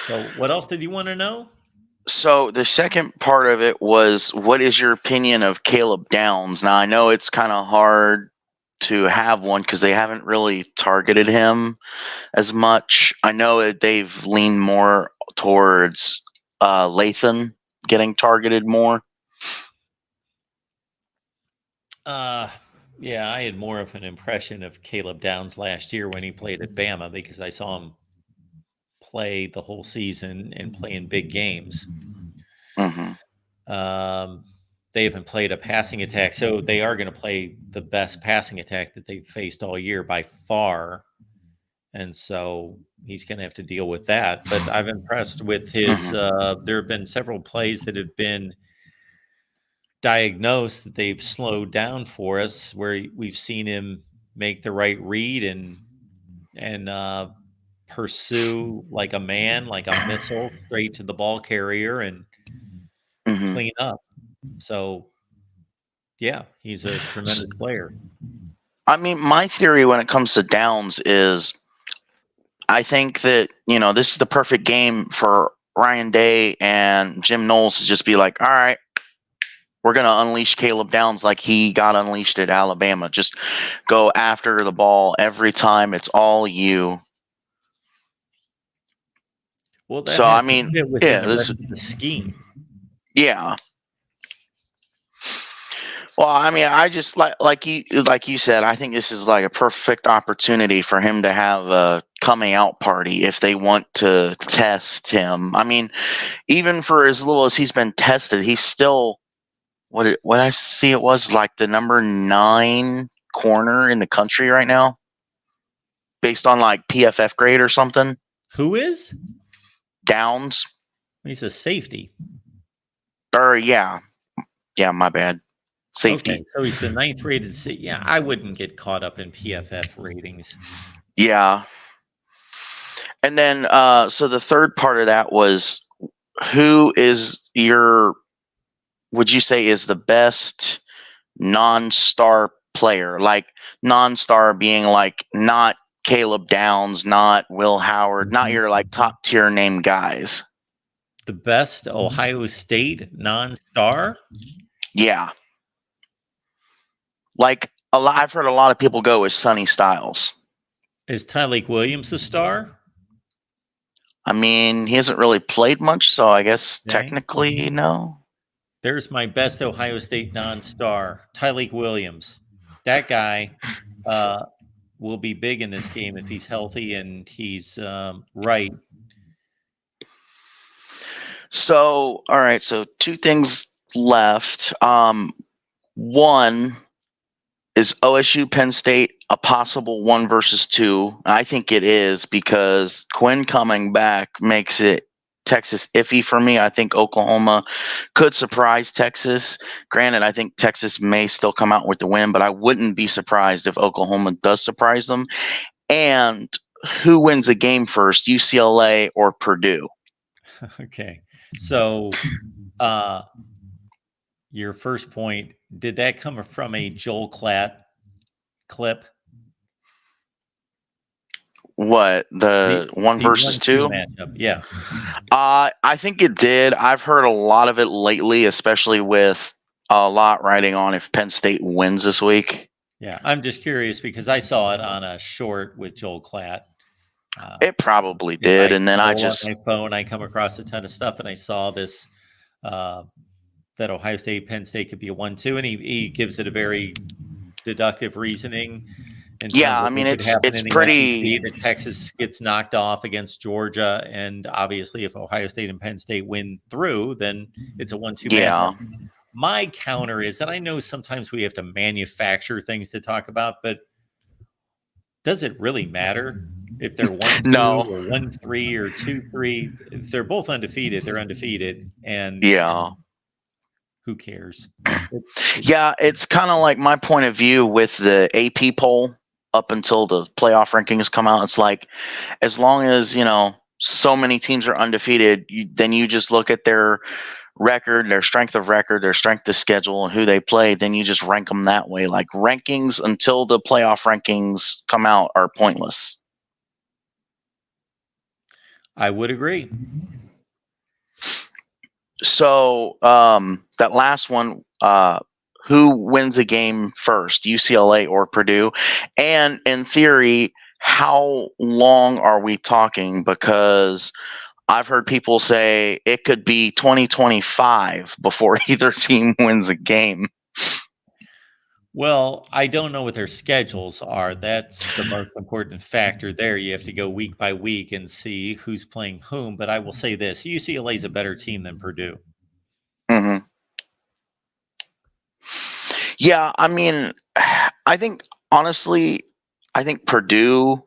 So what else did you want to know? So the second part of it was, what is your opinion of Caleb Downs? Now, I know it's kind of hard to have one because they haven't really targeted him as much. I know that they've leaned more towards Lathan getting targeted more. Yeah, I had more of an impression of Caleb Downs last year when he played at Bama because I saw him play the whole season and play in big games. They haven't played a passing attack, so they are going to play the best passing attack that they've faced all year by far. And so he's going to have to deal with that. But I'm impressed with his there have been several plays that have been diagnosed that they've slowed down for us, where we've seen him make the right read and pursue like a man, like a missile, straight to the ball carrier and clean up. So, yeah, he's a tremendous player. I mean, my theory when it comes to Downs is, I think that, this is the perfect game for Ryan Day and Jim Knowles to just be like, all right, we're going to unleash Caleb Downs like he got unleashed at Alabama. Just go after the ball every time. It's all you. Well, that so, I mean, within the rest of the scheme. Yeah. Well, I mean, I just like you said, I think this is like a perfect opportunity for him to have a coming out party if they want to test him. I mean, even for as little as he's been tested, he's still what I see it was like the number 9 corner in the country right now, based on like PFF grade or something. Who is Downs? He's a safety. Or yeah, my bad. Safety. Okay, so he's the 9th rated. Yeah, I wouldn't get caught up in PFF ratings. Yeah. And then, so the third part of that was, who would you say is the best non-star player? Like non-star being like not Caleb Downs, not Will Howard, not your like top tier name guys. The best Ohio State non-star? Yeah. Like I've heard a lot of people go with Sonny Styles. Is Tyleik Williams a star? I mean, he hasn't really played much, so I guess technically no. There's my best Ohio State non-star, Tyleik Williams. That guy will be big in this game if he's healthy and he's right. So, all right. So 2 things left. One is OSU Penn State a possible 1 versus 2? I think it is, because Quinn coming back makes it Texas iffy for me. I think Oklahoma could surprise Texas. Granted, I think Texas may still come out with the win, but I wouldn't be surprised if Oklahoma does surprise them. And who wins the game first, UCLA or Purdue? Okay. So your first point, did that come from a Joel Klatt clip? What, the 1 versus 2 matchup? Yeah. I think it did. I've heard a lot of it lately, especially with a lot riding on if Penn State wins this week. Yeah, I'm just curious because I saw it on a short with Joel Klatt. It probably did, and then I just on my phone I come across a ton of stuff, and I saw this that Ohio State Penn State could be a 1-2, and he gives it a very deductive reasoning. Yeah, I mean it's pretty. That Texas gets knocked off against Georgia, and obviously if Ohio State and Penn State win through, then it's a 1-2. Yeah. My counter is that I know sometimes we have to manufacture things to talk about, but does it really matter if they're 1-2 or 1-3 or 2-3? If they're both undefeated, they're undefeated. And yeah, who cares? Yeah, it's kind of like my point of view with the AP poll up until the playoff rankings come out. It's like, as long as, so many teams are undefeated, then you just look at their record, their strength of schedule, and who they play. Then you just rank them that way. Like, rankings until the playoff rankings come out are pointless. I would agree. So that last one, who wins a game first, UCLA or Purdue? And in theory, how long are we talking? Because I've heard people say it could be 2025 before either team wins a game. Well, I don't know what their schedules are. That's the most important factor there. You have to go week by week and see who's playing whom. But I will say this, UCLA is a better team than Purdue. Mm-hmm. Yeah, I mean, I think, honestly, Purdue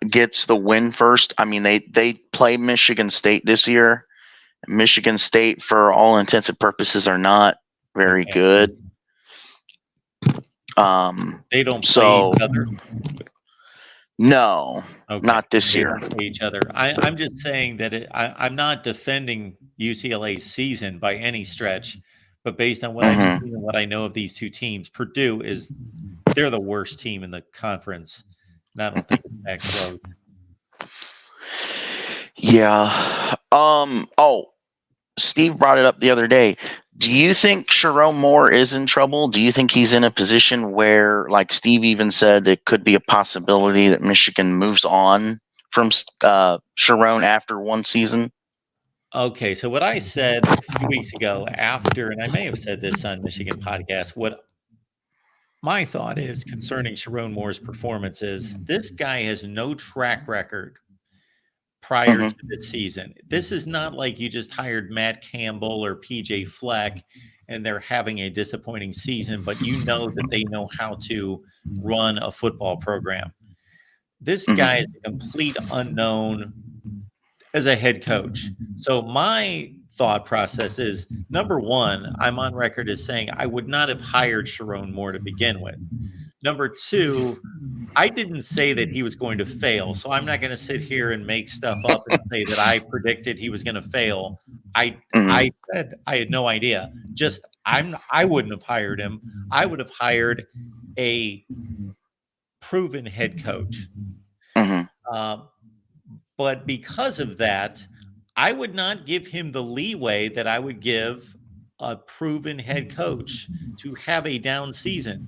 gets the win first. I mean, they play Michigan State this year. Michigan State, for all intents and purposes, are not very good. They don't play each other. No, not this They year. don't play each other. I'm just saying that I'm not defending UCLA's season by any stretch, but based on what I've seen and what I know of these two teams, Purdue they're the worst team in the conference, and I don't think it's that close. Yeah. Steve brought it up the other day. Do you think Sharon Moore is in trouble? Do you think he's in a position where, like Steve even said, it could be a possibility that Michigan moves on from Sharon after one season? Okay, so what I said a few weeks ago after, and I may have said this on Michigan podcast, what my thought is concerning Sharon Moore's performance is this guy has no track record prior to this season. This is not like you just hired Matt Campbell or PJ Fleck and they're having a disappointing season, but you know that they know how to run a football program. This guy is a complete unknown as a head coach. So my thought process is, number one, I'm on record as saying I would not have hired Sharon Moore to begin with. Number two, I didn't say that he was going to fail, so I'm not going to sit here and make stuff up and say that I predicted he was going to fail. I said I had no idea. Just I wouldn't have hired him. I would have hired a proven head coach. But because of that, I would not give him the leeway that I would give a proven head coach to have a down season.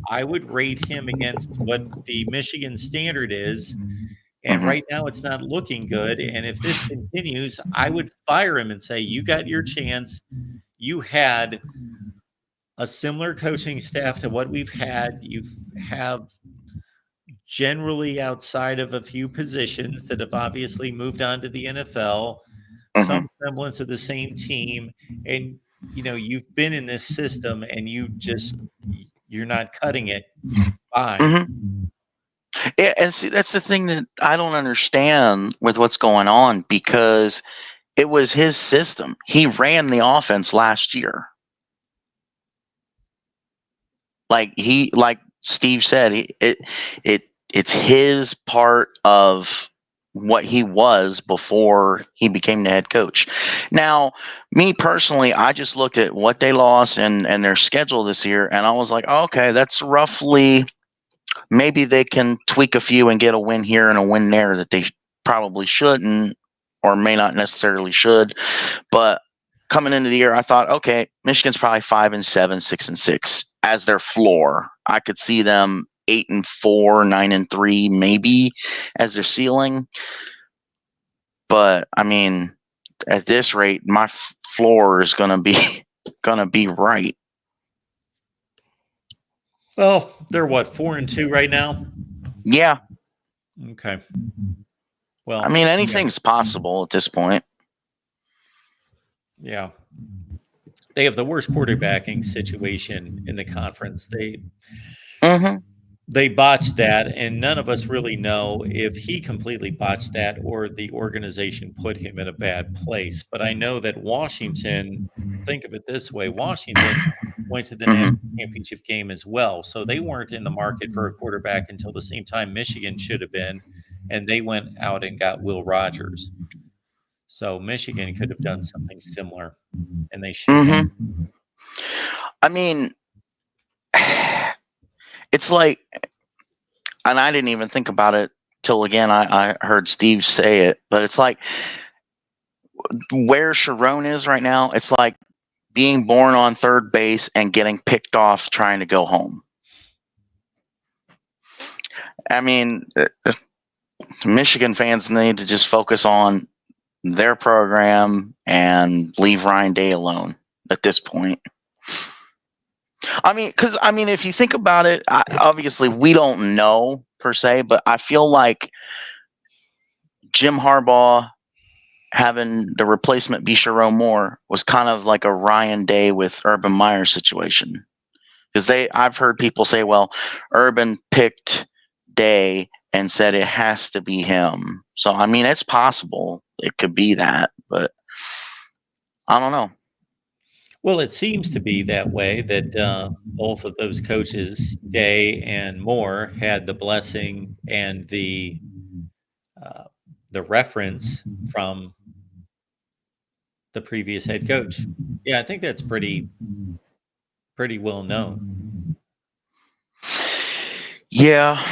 I would rate him against what the Michigan standard is. And right now it's not looking good. And if this continues, I would fire him and say, you got your chance. You had a similar coaching staff to what we've had. You have generally, outside of a few positions that have obviously moved on to the NFL, some semblance of the same team. And, you've been in this system and you're not cutting it. Fine. Yeah, and see, that's the thing that I don't understand with what's going on, because it was his system. He ran the offense last year. Like Steve said, it's his part of what he was before he became the head coach. Now, me personally, I just looked at what they lost and their schedule this year, and I was like, okay, that's roughly, maybe they can tweak a few and get a win here and a win there that they probably shouldn't or may not necessarily should. But coming into the year, I thought, okay, Michigan's probably 5-7, 6-6 as their floor. I could see them 8-4, 9-3, maybe as their ceiling. But I mean, at this rate, my floor is gonna be right. Well, they're what, 4-2 right now? Yeah. Okay. Well, I mean, anything's possible at this point. Yeah. They have the worst quarterbacking situation in the conference. they botched that, and none of us really know if he completely botched that or the organization put him in a bad place. But I know that Washington, think of it this way, Washington went to the national championship game as well. So they weren't in the market for a quarterback until the same time Michigan should have been, and they went out and got Will Rogers. So Michigan could have done something similar, and they should have. I mean, it's like, and I didn't even think about it till again I heard Steve say it, but it's like where Sharon is right now, it's like being born on third base and getting picked off trying to go home. I mean, Michigan fans need to just focus on their program and leave Ryan Day alone at this point. I mean, because if you think about it, obviously we don't know per se, but I feel like Jim Harbaugh having the replacement be Sharon Moore was kind of like a Ryan Day with Urban Meyer situation, because I've heard people say, well, Urban picked Day and said it has to be him. So I mean, it's possible it could be that, but I don't know. Well, it seems to be that way, that both of those coaches, Day and Moore, had the blessing and the reference from the previous head coach. Yeah, I think that's pretty well known. Yeah.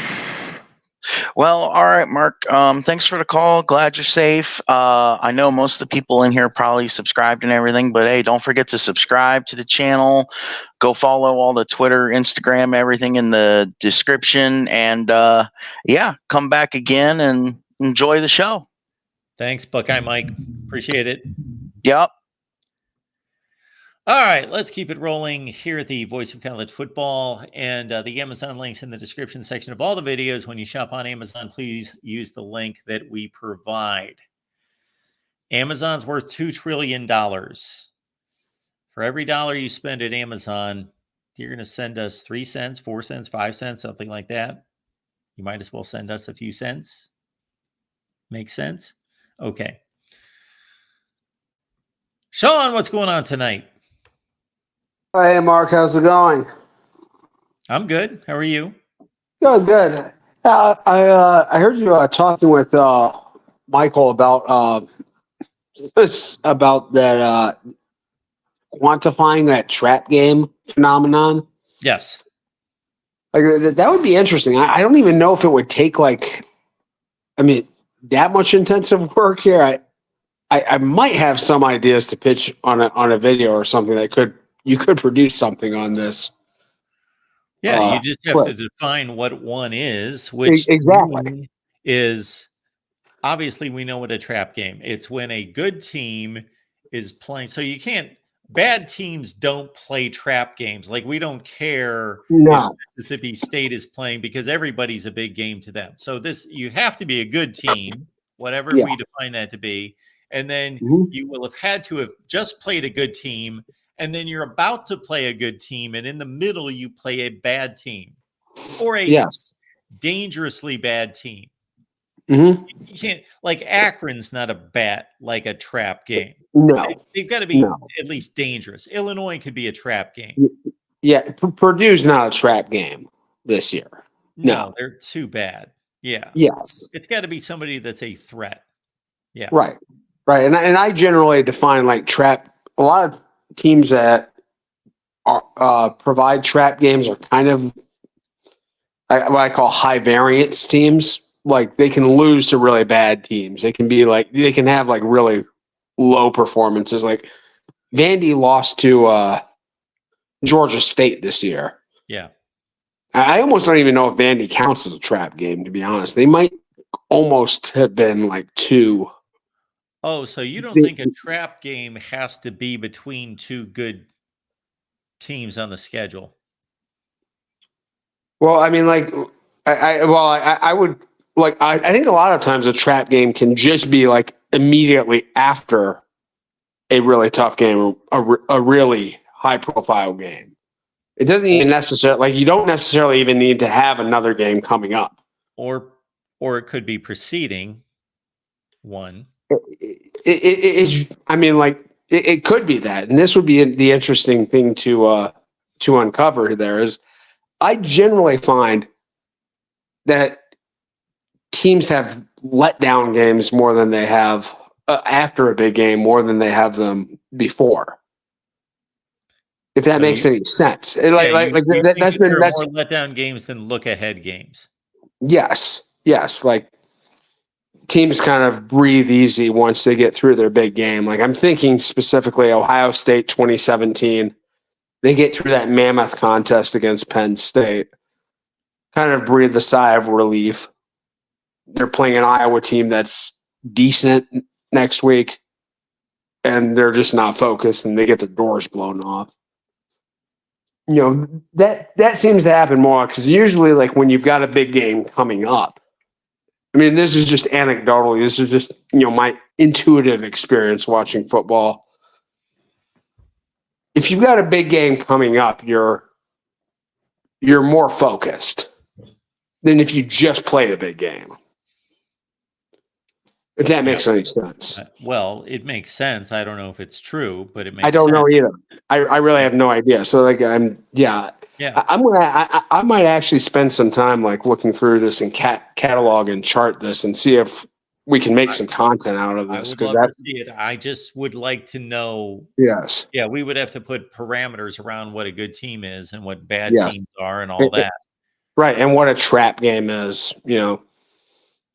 Well, all right, Mark. Thanks for the call. Glad you're safe. I know most of the people in here probably subscribed and everything, but hey, don't forget to subscribe to the channel. Go follow all the Twitter, Instagram, everything in the description. And yeah, come back again and enjoy the show. Thanks, Buckeye Mike. Appreciate it. Yep. All right, let's keep it rolling here at the Voice of College Football, and the Amazon links in the description section of all the videos. When you shop on Amazon, please use the link that we provide. Amazon's worth $2 trillion. For every dollar you spend at Amazon, you're going to send us 3 cents, 4 cents, 5 cents, something like that. You might as well send us a few cents. Make sense? Okay. Sean, what's going on tonight? Hey, Mark, how's it going? I'm good. How are you? Good. I heard you talking with Michael about that quantifying that trap game phenomenon. Yes. Like that would be interesting. I don't even know if it would take that much intensive work here. I might have some ideas to pitch on a video or something that you could produce something on this. Yeah, you just have to define what one is, which exactly is obviously we know what a trap game. It's when a good team is playing. So you can't. Bad teams don't play trap games. Like we don't care if Mississippi State is playing because everybody's a big game to them. So you have to be a good team, whatever we define that to be, and then you will have had to have just played a good team. And then you're about to play a good team, and in the middle, you play a bad team or a dangerously bad team. You can't, like Akron's not a trap game. No. They've got to be at least dangerous. Illinois could be a trap game. Yeah, Purdue's not a trap game this year. No, they're too bad. Yeah. Yes. It's got to be somebody that's a threat. Yeah. Right. And I generally define like trap. A lot of teams that provide trap games are kind of what I call high variance teams. Like they can lose to really bad teams. They can have like really low performances. Like Vandy lost to Georgia State this year. Yeah. I almost don't even know if Vandy counts as a trap game, to be honest. They might almost have been like two. Oh, so you don't think a trap game has to be between two good teams on the schedule? Well, I mean, like, I would like. I think a lot of times a trap game can just be like immediately after a really tough game, a really high profile game. It doesn't even necessarily like you don't necessarily even need to have another game coming up. Or it could be preceding one. It could be that, and this would be the interesting thing to uncover. There is, I generally find that teams have let down games more than they have after a big game, more than they have them before. If that makes any sense, that's been more letdown games than look ahead games. Yes. Like teams kind of breathe easy once they get through their big game. Like I'm thinking specifically Ohio State 2017. They get through that mammoth contest against Penn State. Kind of breathe a sigh of relief. They're playing an Iowa team that's decent next week, and they're just not focused, and they get their doors blown off. You know, that seems to happen more because usually, like when you've got a big game coming up, I mean, this is just anecdotally. This is just, my intuitive experience watching football. If you've got a big game coming up, you're more focused than if you just played a big game. If that makes any sense. Well, it makes sense. I don't know if it's true, but it makes sense. I don't know either. I really have no idea. So I might actually spend some time like looking through this and catalog and chart this and see if we can make some content out of this. Because to see it. I just would like to know. Yes. Yeah, we would have to put parameters around what a good team is and what bad teams are and all that. Right, and what a trap game is,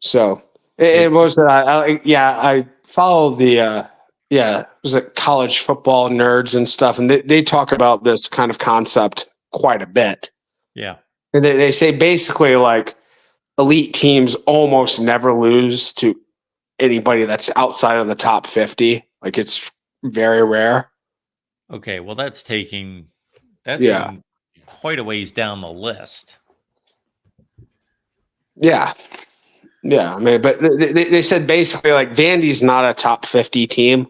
So it was. I follow the. Was it college football nerds and stuff, and they talk about this kind of concept quite a bit. Yeah, and they say basically like elite teams almost never lose to anybody that's outside of the top 50. Like it's very rare. Okay, well that's taking quite a ways down the list. Yeah. I mean, but they said basically like Vandy's not a top 50 team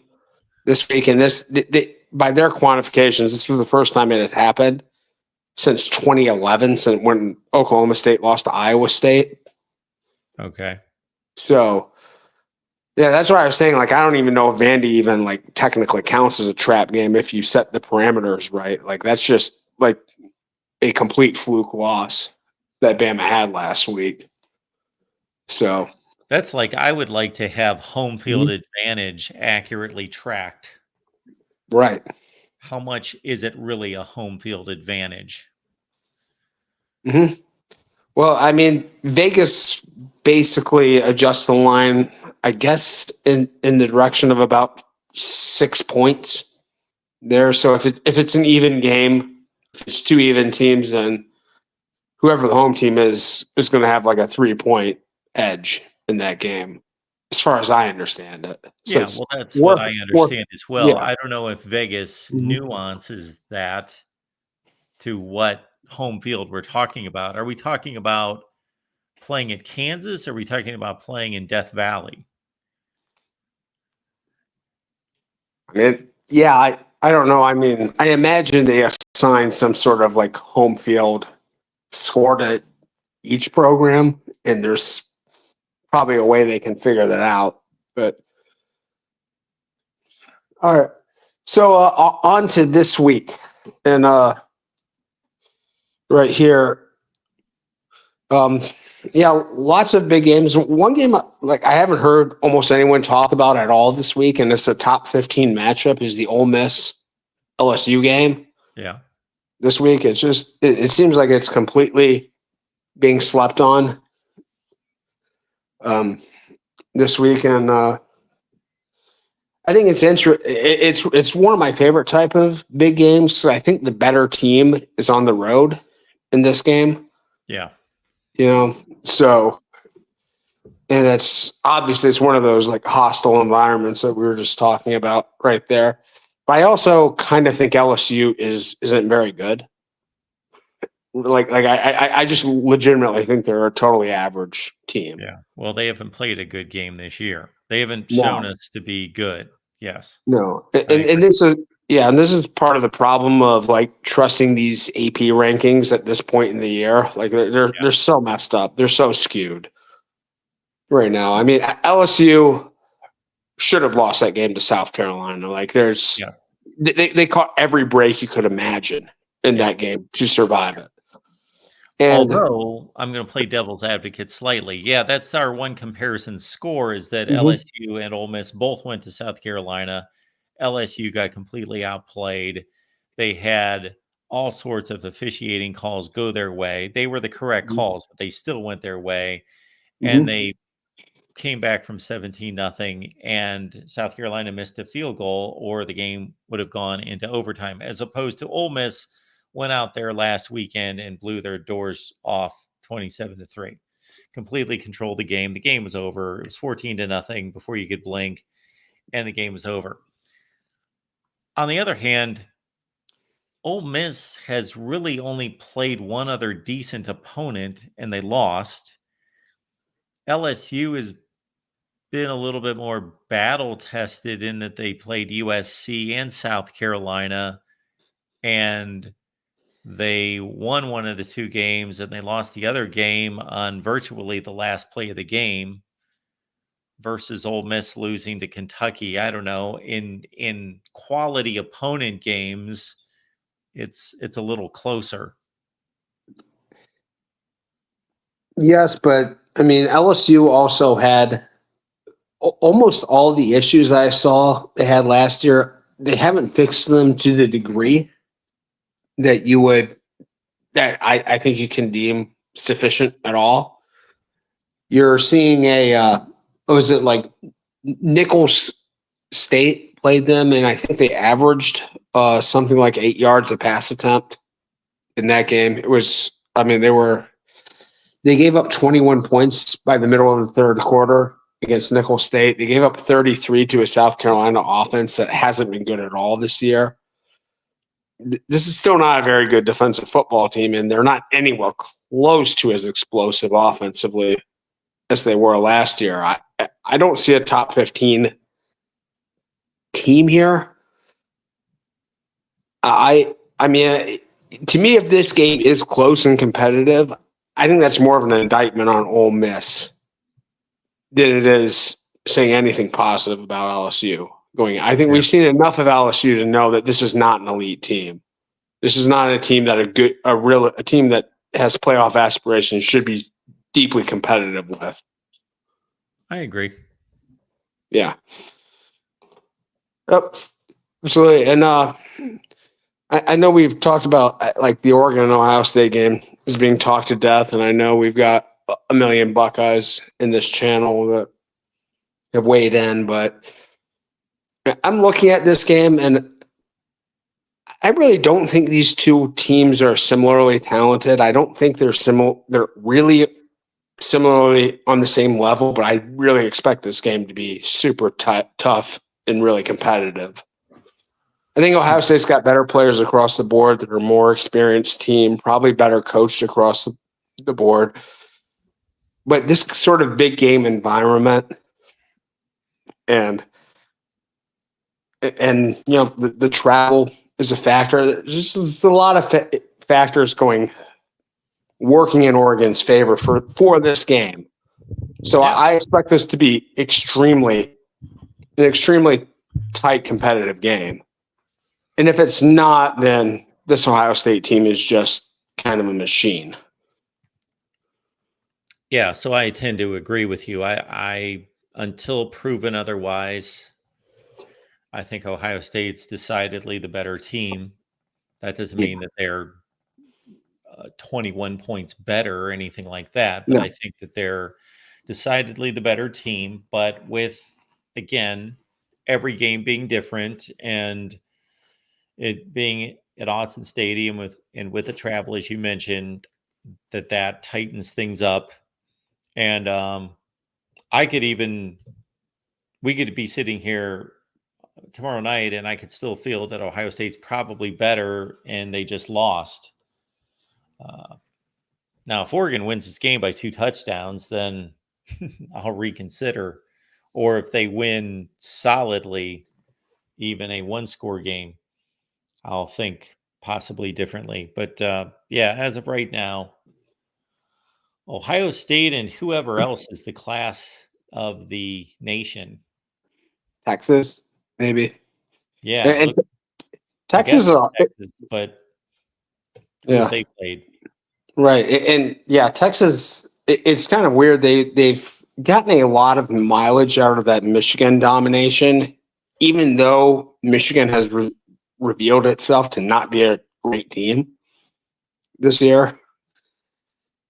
this week, and by their quantifications, this was the first time it had happened since 2011, since when Oklahoma State lost to Iowa State. Okay. So, yeah, that's what I was saying. Like, I don't even know if Vandy even like technically counts as a trap game if you set the parameters right. Like, that's just like a complete fluke loss that Bama had last week. So that's like I would like to have home field advantage accurately tracked. Right. How much is it really a home field advantage? Mm-hmm. Well, I mean, Vegas basically adjusts the line, I guess, in the direction of about 6 points there. So if it's an even game, if it's two even teams, then whoever the home team is going to have like a 3-point edge in that game, as far as I understand it. So well, that's what I understand as well. Yeah. I don't know if Vegas nuances that to what home field we're talking about. Are we talking about playing at Kansas? Or are we talking about playing in Death Valley? I mean, I don't know. I mean, I imagine they assign some sort of like home field score to each program, and there's probably a way they can figure that out. But all right, so on to this week, and right here, lots of big games. One game like I haven't heard almost anyone talk about at all this week, and it's a top 15 matchup, is the Ole Miss LSU game. Yeah, this week it's just it seems like it's completely being slept on. This week, and I think it's one of my favorite type of big games. So I think the better team is on the road in this game. Yeah. So, and it's obviously it's one of those like hostile environments that we were just talking about right there. But I also kind of think LSU isn't very good. I just legitimately think they're a totally average team. Yeah. Well, they haven't played a good game this year. They haven't shown us to be good. Yes. No. And this is Yeah, and this is part of the problem of like trusting these AP rankings at this point in the year. Like they're so messed up. They're so skewed right now. I mean, LSU should have lost that game to South Carolina. Like they caught every break you could imagine in that game to survive it. And although I'm going to play devil's advocate slightly. Yeah, that's our one comparison score is that LSU and Ole Miss both went to South Carolina. LSU got completely outplayed. They had all sorts of officiating calls go their way. They were the correct calls, but they still went their way. And they came back from 17-0, and South Carolina missed a field goal, or the game would have gone into overtime, as opposed to Ole Miss went out there last weekend and blew their doors off 27-3. Completely controlled the game. The game was over. It was 14-0 before you could blink, and the game was over. On the other hand, Ole Miss has really only played one other decent opponent, and they lost. LSU has been a little bit more battle tested in that they played USC and South Carolina, and they won one of the two games, and they lost the other game on virtually the last play of the game. Versus Ole Miss losing to Kentucky. I don't know. In quality opponent games, it's a little closer. Yes, but I mean, LSU also had almost all the issues that I saw they had last year. They haven't fixed them to the degree that I think you can deem sufficient at all. You're seeing was it like Nichols State played them, and I think they averaged something like 8 yards a pass attempt in that game. It was, I mean, they gave up 21 points by the middle of the third quarter against Nichols State. They gave up 33 to a South Carolina offense that hasn't been good at all this year. This is still not a very good defensive football team, and they're not anywhere close to as explosive offensively as they were last year. I don't see a top 15 team here. I mean, to me, if this game is close and competitive, I think that's more of an indictment on Ole Miss than it is saying anything positive about LSU going. I think we've seen enough of LSU to know that this is not an elite team. This is not a team that a team that has playoff aspirations should be deeply competitive with. I agree. Yeah. Yep. Absolutely. And I know we've talked about like the Oregon and Ohio State game is being talked to death, and I know we've got a million Buckeyes in this channel that have weighed in, but I'm looking at this game, and I really don't think these two teams are similarly talented. I don't think they're really similarly on the same level, but I really expect this game to be super tough and really competitive. I think Ohio State's got better players across the board. They're a more experienced team, probably better coached across the board. But this sort of big game environment and you know, the travel is a factor. There's just a lot of factors working in Oregon's favor for this game. So I expect this to be an extremely tight competitive game. And if it's not, then this Ohio State team is just kind of a machine. Yeah, so I tend to agree with you. I until proven otherwise, I think Ohio State's decidedly the better team. That doesn't mean that they're 21 points better or anything like that, but I think that they're decidedly the better team. But with, again, every game being different and it being at Autzen Stadium with the travel, as you mentioned, that tightens things up. And we could be sitting here tomorrow night and I could still feel that Ohio State's probably better and they just lost. Now, if Oregon wins this game by 2 touchdowns, then I'll reconsider. Or if they win solidly, even a 1-score game, I'll think possibly differently. But yeah, as of right now, Ohio State and whoever else is the class of the nation. Texas, maybe. Yeah, And I guess Texas, Texas, but who have they played? right. And yeah, Texas, it's kind of weird. They've gotten a lot of mileage out of that Michigan domination, even though Michigan has revealed itself to not be a great team this year.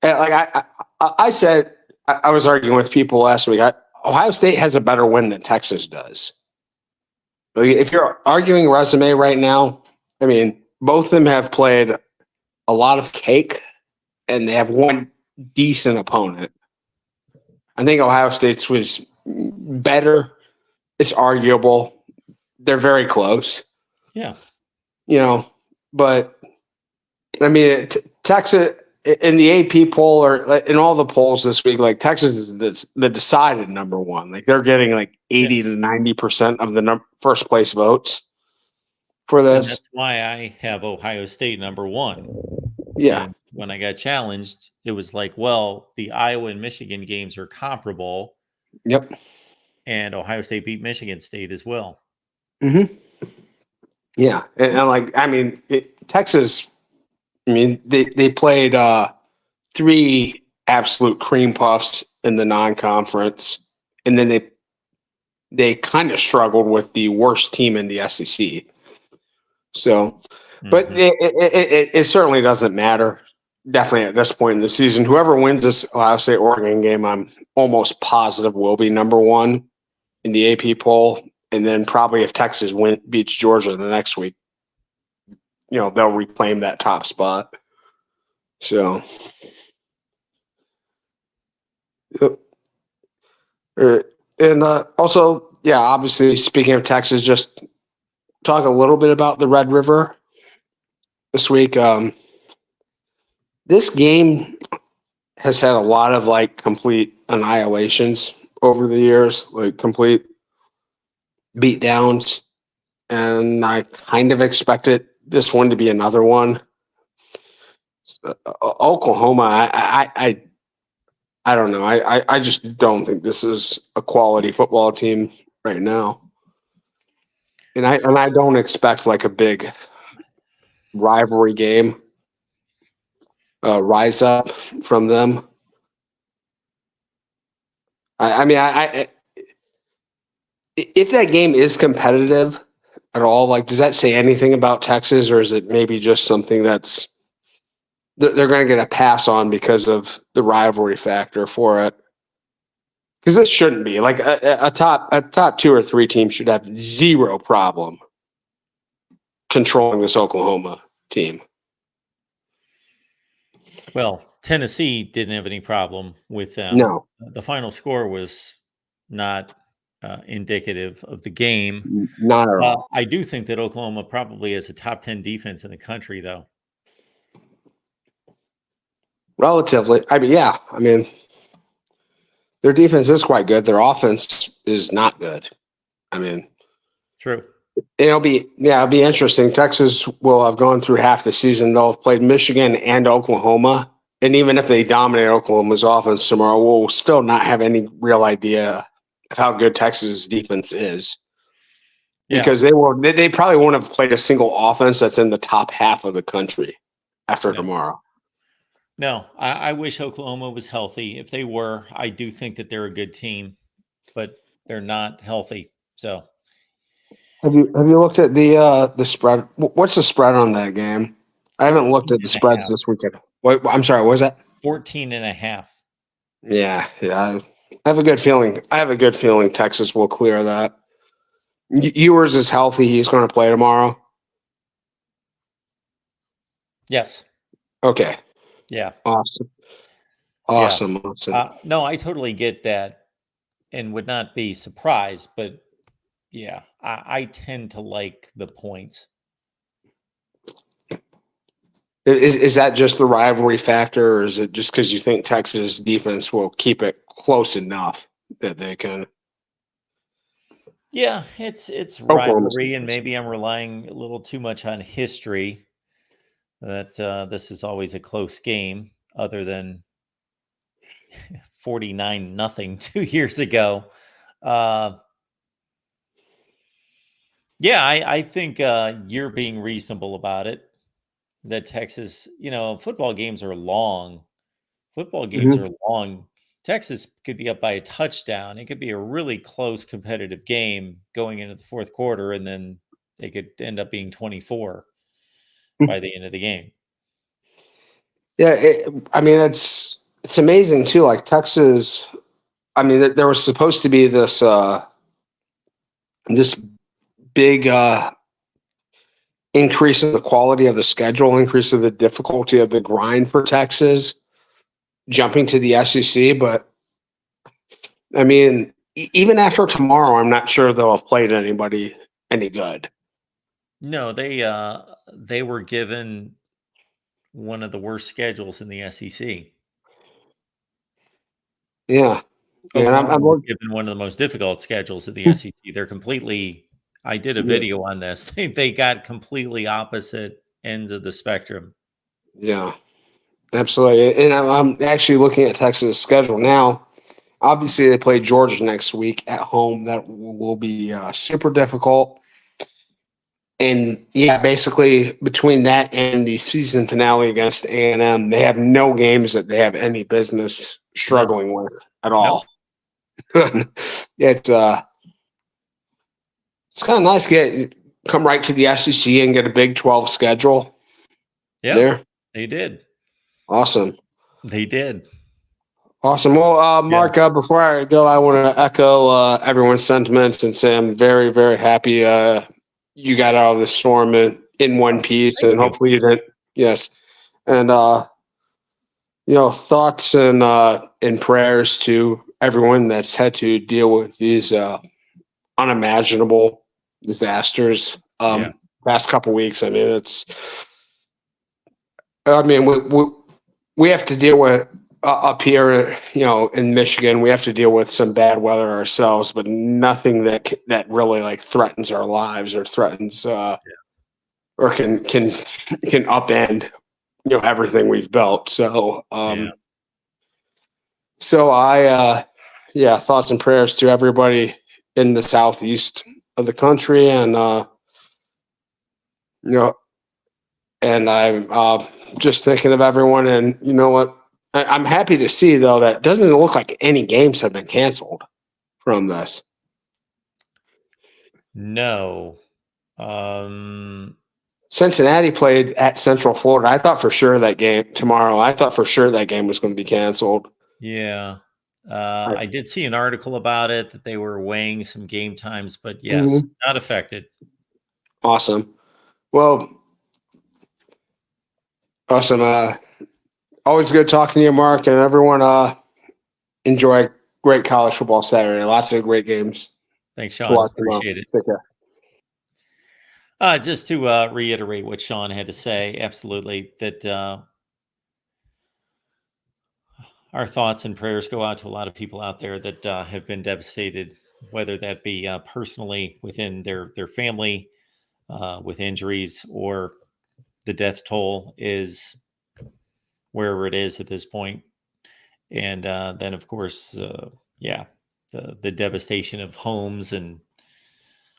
And like I said, I was arguing with people last week. Ohio State has a better win than Texas does. If you're arguing resume right now, I mean, both of them have played a lot of cake, and they have one decent opponent. I think Ohio State's was better. It's arguable. They're very close. Yeah. But I mean, Texas in the AP poll or in all the polls this week, like Texas is the decided number one. Like they're getting like 80 to 90% of the first place votes for this. And that's why I have Ohio State number one. Yeah. And when I got challenged, it was like, well, the Iowa and Michigan games are comparable. Yep. And Ohio State beat Michigan State as well. Mm-hmm. Yeah. And like, I mean, Texas, I mean, they played 3 absolute cream puffs in the non-conference, and then they kind of struggled with the worst team in the SEC. So, but it certainly doesn't matter. Definitely at this point in the season, whoever wins this Ohio State Oregon game, I'm almost positive will be number one in the AP poll, and then probably if Texas beats Georgia the next week, they'll reclaim that top spot. So, and also, yeah, obviously, speaking of Texas, just talk a little bit about the Red River this week. This game has had a lot of like complete annihilations over the years, like complete beatdowns, and I kind of expected this one to be another one. Oklahoma, I don't know. I just don't think this is a quality football team right now, and I don't expect like a big rivalry game rise up from them. I mean, if that game is competitive at all, like, does that say anything about Texas, or is it maybe just something that's they're going to get a pass on because of the rivalry factor for it? Because this shouldn't be like a top 2 or 3 team should have zero problem controlling this Oklahoma team. Well, Tennessee didn't have any problem with them. No. The final score was not indicative of the game. Not at all. I do think that Oklahoma probably has a top 10 defense in the country, though. Relatively. I mean, their defense is quite good. Their offense is not good. I mean, true. It'll be interesting. Texas will have gone through half the season. They'll have played Michigan and Oklahoma. And even if they dominate Oklahoma's offense tomorrow, we'll still not have any real idea of how good Texas' defense is. Yeah. Because they probably won't have played a single offense that's in the top half of the country after tomorrow. No, I wish Oklahoma was healthy. If they were, I do think that they're a good team, but they're not healthy. So have you looked at the spread? What's the spread on that game? I haven't looked at the spreads this weekend. Wait, I'm sorry, what was that? 14.5. Yeah. I have a good feeling Texas will clear that. Ewers is healthy. He's going to play tomorrow. Yes. Okay. Yeah. Awesome. No, I totally get that and would not be surprised, but yeah, I tend to like the points. Is that just the rivalry factor, or is it just because you think Texas defense will keep it close enough that they can? Yeah, it's Oklahoma rivalry, and State. maybe I'm relying a little too much on history. That this is always a close game, other than 49-0 2 years ago. Uh, yeah, I think you're being reasonable about it. That Texas, football games are long. Football games Mhm. are long. Texas could be up by a touchdown. It could be a really close competitive game going into the fourth quarter, and then they could end up being 24 by the end of the game. Yeah, I mean it's amazing too. Like Texas, I mean, there was supposed to be this big increase in the quality of the schedule, increase of the difficulty of the grind for Texas, jumping to the SEC. But I mean, even after tomorrow, I'm not sure they'll have played anybody any good. No, they were given one of the worst schedules in the SEC. Yeah, and Oklahoma I'm was look, given one of the most difficult schedules in the SEC. They're completely. I did a yeah, video on this. They got completely opposite ends of the spectrum. yeah, absolutely. And I'm actually looking at Texas' schedule now. Obviously, they play Georgia next week at home. That will be super difficult. And yeah, basically between that and the season finale against A&M, they have no games that they have any business No, struggling with at no, all. It's it's kind of nice to come right to the SEC and get a Big 12 schedule yeah, there. they did. Awesome. They did. Awesome. Well, Yeah. Mark, before I go, I want to echo everyone's sentiments and say I'm very, very happy you got out of the storm in one piece, Thank and you. hopefully you didn't. Yes. And thoughts and prayers to everyone that's had to deal with these unimaginable disasters Yeah. past couple weeks. I mean, we have to deal with up here, in Michigan. We have to deal with some bad weather ourselves, but nothing that really like threatens our lives or threatens or can upend everything we've built. So Yeah. So thoughts and prayers to everybody in the southeast of the country, and you know, and I'm just thinking of everyone. And you know what? I'm happy to see though that it doesn't look like any games have been canceled from this. No. Um, Cincinnati played at Central Florida. I thought for sure that game tomorrow. I thought for sure that game was going to be canceled. yeah. I did see an article about it that they were weighing some game times, but yes, Mhm. not affected. Awesome. Well, awesome. Always good talking to you, Mark, and everyone. Enjoy great college football Saturday. Lots of great games Thanks, to Sean. watch tomorrow. Appreciate it. Take care. Just to reiterate what Sean had to say, absolutely, that our thoughts and prayers go out to a lot of people out there that have been devastated, whether that be personally within their family with injuries, or the death toll is wherever it is at this point. And then, of course, the devastation of homes and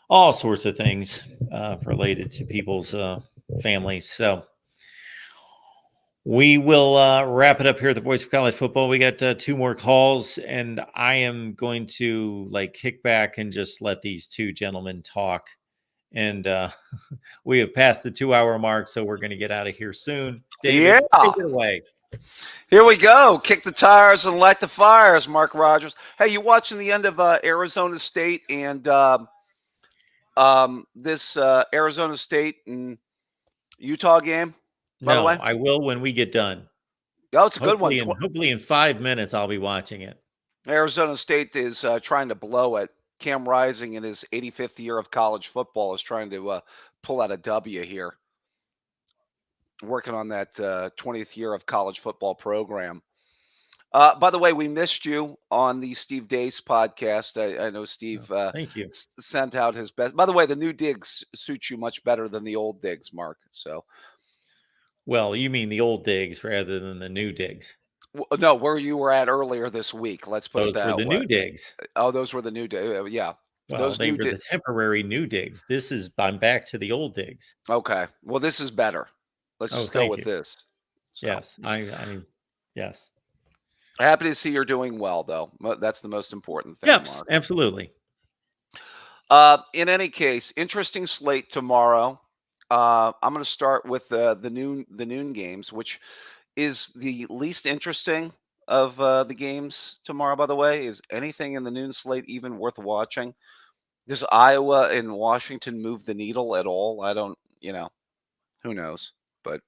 all sorts of things related to people's families. So we will wrap it up here at the Voice of College Football. We got 2 more calls, and I am going to kick back and just let these 2 gentlemen talk. And we have passed the 2-hour mark, so we're going to get out of here soon. David, take it away. Here we go. Kick the tires and light the fires, Mark Rogers. Hey, you watching the end of Arizona State and this Arizona State and Utah game, by the No, way? I will when we get done. Oh, it's a good one. Hopefully in 5 minutes, I'll be watching it. Arizona State is trying to blow it. Cam Rising in his 85th year of college football is trying to pull out a W here. Working on that 20th year of college football program. By the way, we missed you on the Steve Dace podcast. I know Steve Thank you. sent out his best. By the way, the new digs suit you much better than the old digs, Mark. So, Well, you mean the old digs rather than the new digs. no, where you were at earlier this week. Let's put it Those were that the way. new digs. Oh, those were the new digs. Yeah. Well, Those they new were the temporary new digs. I'm back to the old digs. Okay. Well, this is better. Let's just go thank with you. this. So. Yes, yes. Happy to see you're doing well, though. That's the most important thing. Yes, Mark. absolutely. In any case, interesting slate tomorrow. I'm going to start with the noon games, which is the least interesting of the games tomorrow. By the way, is anything in the noon slate even worth watching? Does Iowa and Washington move the needle at all? I don't. Who knows? But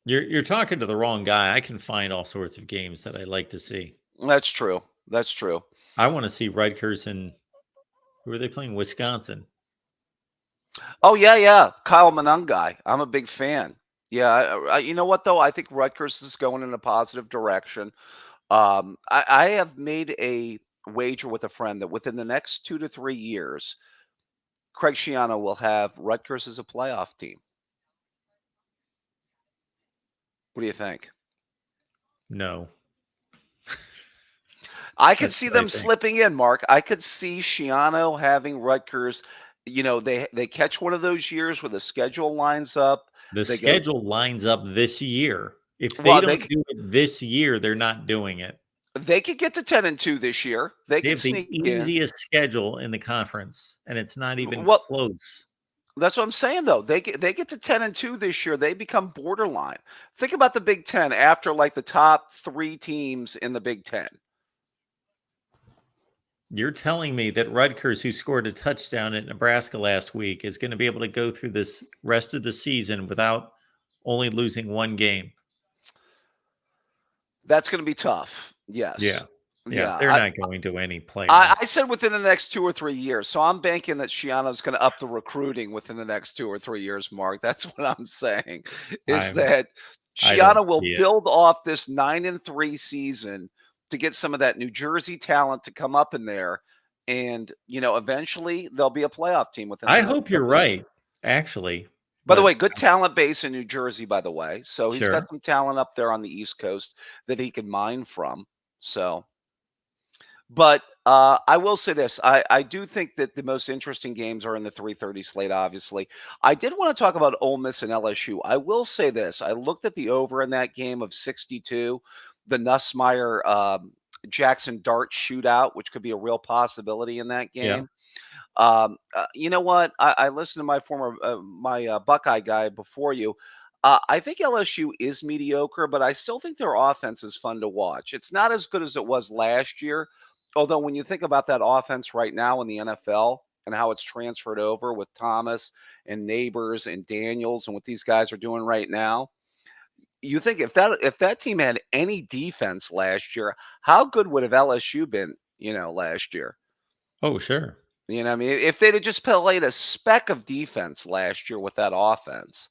You're talking to the wrong guy. I can find all sorts of games that I like to see. that's true. That's true. I want to see Rutgers and who are they playing? Wisconsin. Oh yeah. Kyle Monangai. I'm a big fan. Yeah, you know what though? I think Rutgers is going in a positive direction. I have made a wager with a friend that within the next 2 to 3 years, Craig Schiano will have Rutgers as a playoff team. What do you think? No. I could That's see what I them think. slipping in, Mark. I could see Schiano having Rutgers. They catch one of those years where the schedule lines up. The They schedule lines up this year. If they Well, don't do it this year, they're not doing it. They could get to 10-2 this year. They They could have the sneak in. easiest schedule in the conference, and it's not even Well, close. That's what I'm saying, though. They get to 10-2 this year. They become borderline. Think about the Big Ten after like the top 3 teams in the Big Ten. You're telling me that Rutgers, who scored a touchdown at Nebraska last week, is going to be able to go through this rest of the season without only losing one game? That's going to be tough. Yes. Yeah. Yeah. They're not going to any playoffs. I said within the next 2 or 3 years. So I'm banking that Schiano's going to up the recruiting within the next 2 or 3 years, Mark. That's what I'm saying. That Schiano will build off this 9-3 season to get some of that New Jersey talent to come up in there. And, eventually there'll be a playoff team within. I hope you're right, actually. By the way, good talent base in New Jersey, by the way. So he's Sure. got some talent up there on the East Coast that he can mine from. So, but I will say this. I do think that the most interesting games are in the 3:30 slate, obviously. I did want to talk about Ole Miss and LSU. I will say this. I looked at the over in that game of 62, the Nussmeier Jackson Dart shootout, which could be a real possibility in that game. You know what? I listened to my former Buckeye guy before you. I think LSU is mediocre, but I still think their offense is fun to watch. It's not as good as it was last year. Although when you think about that offense right now in the NFL and how it's transferred over with Thomas and Neighbors and Daniels and what these guys are doing right now, you think if that team had any defense last year, how good would have LSU been, last year? Oh, sure. You know what I mean? If they'd have just played a speck of defense last year with that offense.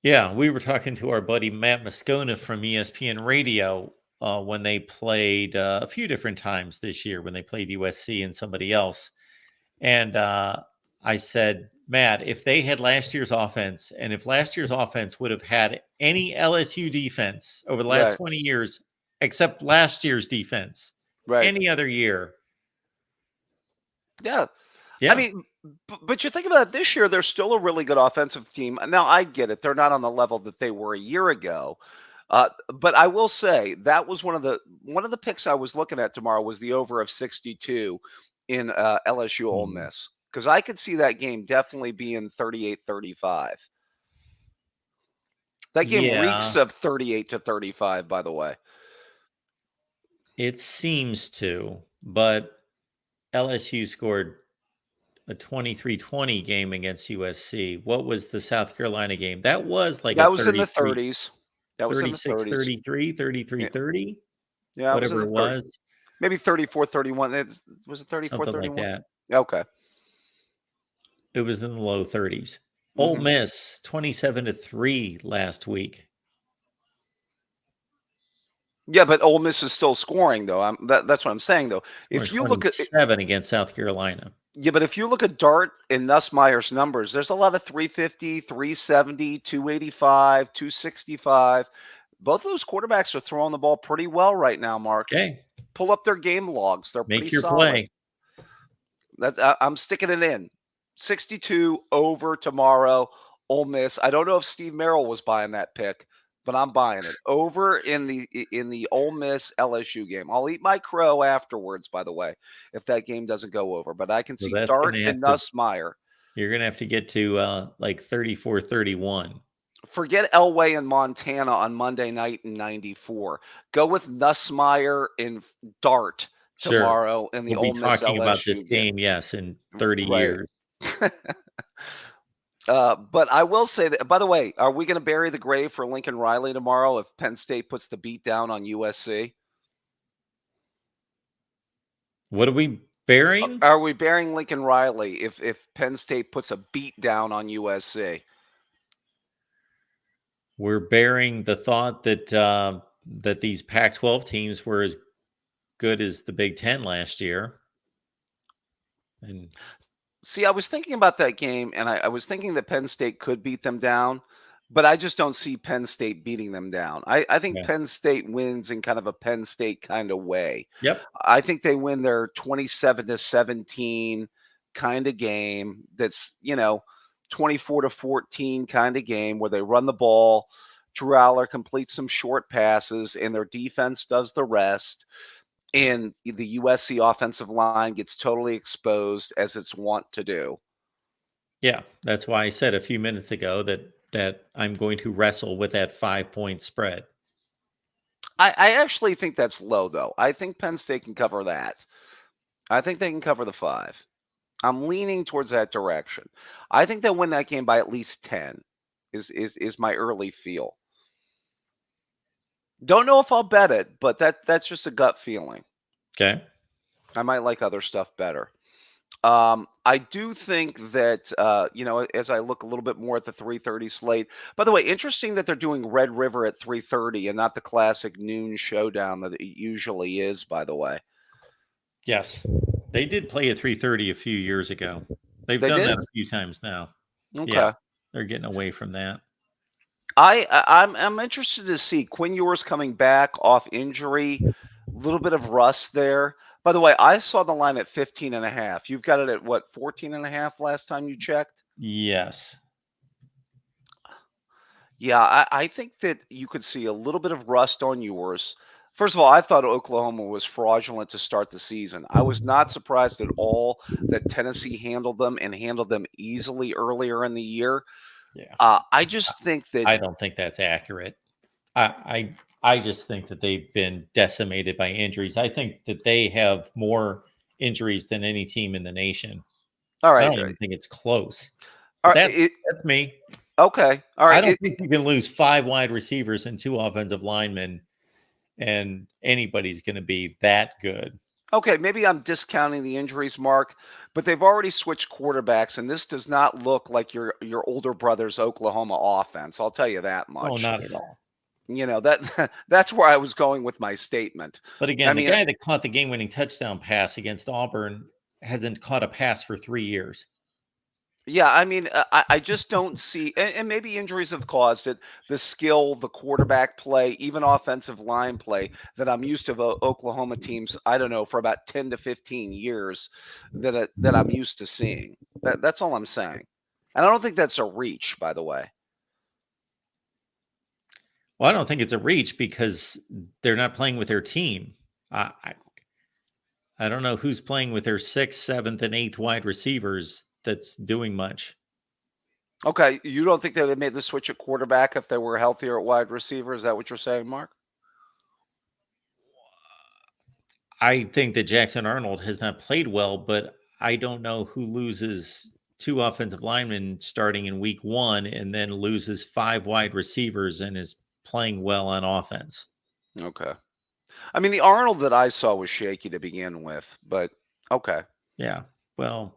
Yeah, we were talking to our buddy Matt Moscona from ESPN Radio when they played a few different times this year when they played USC and somebody else. And I said, Matt, if they had last year's offense and if last year's offense would have had any LSU defense over the last 20 years, except last year's defense, any other year. Yeah. I mean, but you think about it, this year, they're still a really good offensive team. Now, I get it. They're not on the level that they were a year ago. But I will say that was one of the picks I was looking at tomorrow was the over of 62 in LSU Ole Miss. Because I could see that game definitely being 38-35. That game reeks of 38-35, by the way. It seems to, but LSU scored a 23-20 game against USC. What was the South Carolina game? That was like that was in the 30s. That was 36-33, 33-30. Yeah, whatever it was. Maybe 34-31. Was it 34-31? Something like that. Okay. It was in the low 30s. Ole Miss 27-3 last week. Yeah, but Ole Miss is still scoring though. That's what I'm saying though. Scored If you look at 27 against South Carolina. Yeah, but if you look at Dart and Nussmeier's numbers, there's a lot of 350, 370, 285, 265. Both of those quarterbacks are throwing the ball pretty well right now, Mark. Okay. Pull up their game logs. They're Make pretty your solid. play. I'm sticking it in. 62 over tomorrow, Ole Miss. I don't know if Steve Merrill was buying that pick, but I'm buying it. Over in the Ole Miss LSU game. I'll eat my crow afterwards, by the way, if that game doesn't go over. But I can see Dart and Nussmeier. You're going to have to get to like 34-31. Forget Elway and Montana on Monday night in 94. Go with Nussmeier and Dart tomorrow in the We'll Ole be Miss talking LSU about this game, yes, in 30 years. But I will say that, by the way, are we going to bury the grave for Lincoln Riley tomorrow if Penn State puts the beat down on USC? What are we burying? Are we burying Lincoln Riley if Penn State puts a beat down on USC? We're burying the thought that that these Pac-12 teams were as good as the Big Ten last year. And see, I was thinking about that game, and I was thinking that Penn State could beat them down, but I just don't see Penn State beating them down. I think Penn State wins in kind of a Penn State kind of way. Yep. I think they win their 27-17 kind of game. That's, 24-14 kind of game where they run the ball. Drew Aller completes some short passes, and their defense does the rest. And the USC offensive line gets totally exposed as it's wont to do. Yeah, that's why I said a few minutes ago that I'm going to wrestle with that 5-point spread. I actually think that's low, though. I think Penn State can cover that. I think they can cover the 5. I'm leaning towards that direction. I think they'll win that game by at least 10 is my early feel. Don't know if I'll bet it, but that's just a gut feeling. Okay. I might like other stuff better. I do think that, as I look a little bit more at the 3:30 slate, by the way, interesting that they're doing Red River at 3:30 and not the classic noon showdown that it usually is, by the way. Yes. They did play at 3:30 a few years ago. They've done that a few times now. Okay. Yeah, they're getting away from that. I'm interested to see Quinn Ewers coming back off injury, a little bit of rust there. By the way, I saw the line at 15.5. You've got it at what, 14.5 last time you checked? Yes. Yeah, I think that you could see a little bit of rust on Ewers. First of all, I thought Oklahoma was fraudulent to start the season. I was not surprised at all that Tennessee handled them and handled them easily earlier in the year. Yeah. I just think that I don't think that's accurate. I just think that they've been decimated by injuries. I think that they have more injuries than any team in the nation. All right. I don't even think it's close. All That's right, me. Okay. All right. I don't think you can lose 5 wide receivers and 2 offensive linemen, and anybody's going to be that good. Okay, maybe I'm discounting the injuries, Mark, but they've already switched quarterbacks, and this does not look like your older brother's Oklahoma offense. I'll tell you that much. Oh, not at all. That's where I was going with my statement. But again, the guy that caught the game-winning touchdown pass against Auburn hasn't caught a pass for 3 years. Yeah, I just don't see, and maybe injuries have caused it, the skill, the quarterback play, even offensive line play that I'm used to Oklahoma teams, I don't know, for about 10 to 15 years that I'm used to seeing. That's all I'm saying. And I don't think that's a reach, by the way. Well, I don't think it's a reach because they're not playing with their team. I don't know who's playing with their 6th, 7th, and 8th wide receivers that's doing much. Okay, you don't think they would have made the switch at quarterback if they were healthier at wide receiver? Is that what you're saying, Mark? I think that Jackson Arnold has not played well, but I don't know who loses 2 offensive linemen starting in week 1 and then loses 5 wide receivers and is playing well on offense. Okay. The Arnold that I saw was shaky to begin with, but okay. Yeah. Well,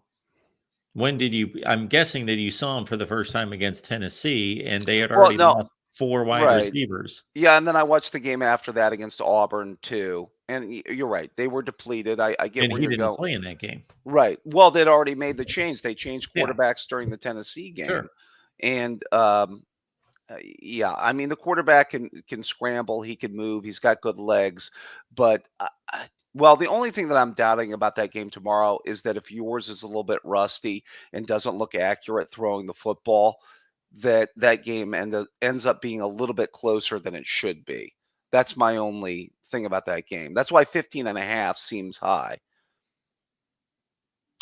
when did you? I'm guessing that you saw him for the first time against Tennessee, and they had already lost 4 wide Right. receivers. Yeah, and then I watched the game after that against Auburn too, and you're right, they were depleted. I get And where he you're didn't going. play in that game. Right. Well, they'd already made the change. They changed Yeah. quarterbacks during the Tennessee game, Sure. and yeah, I mean the quarterback can scramble, he can move, he's got good legs, but well, the only thing that I'm doubting about that game tomorrow is that if yours is a little bit rusty and doesn't look accurate throwing the football, that game ends up being a little bit closer than it should be. That's my only thing about that game. That's why 15.5 seems high.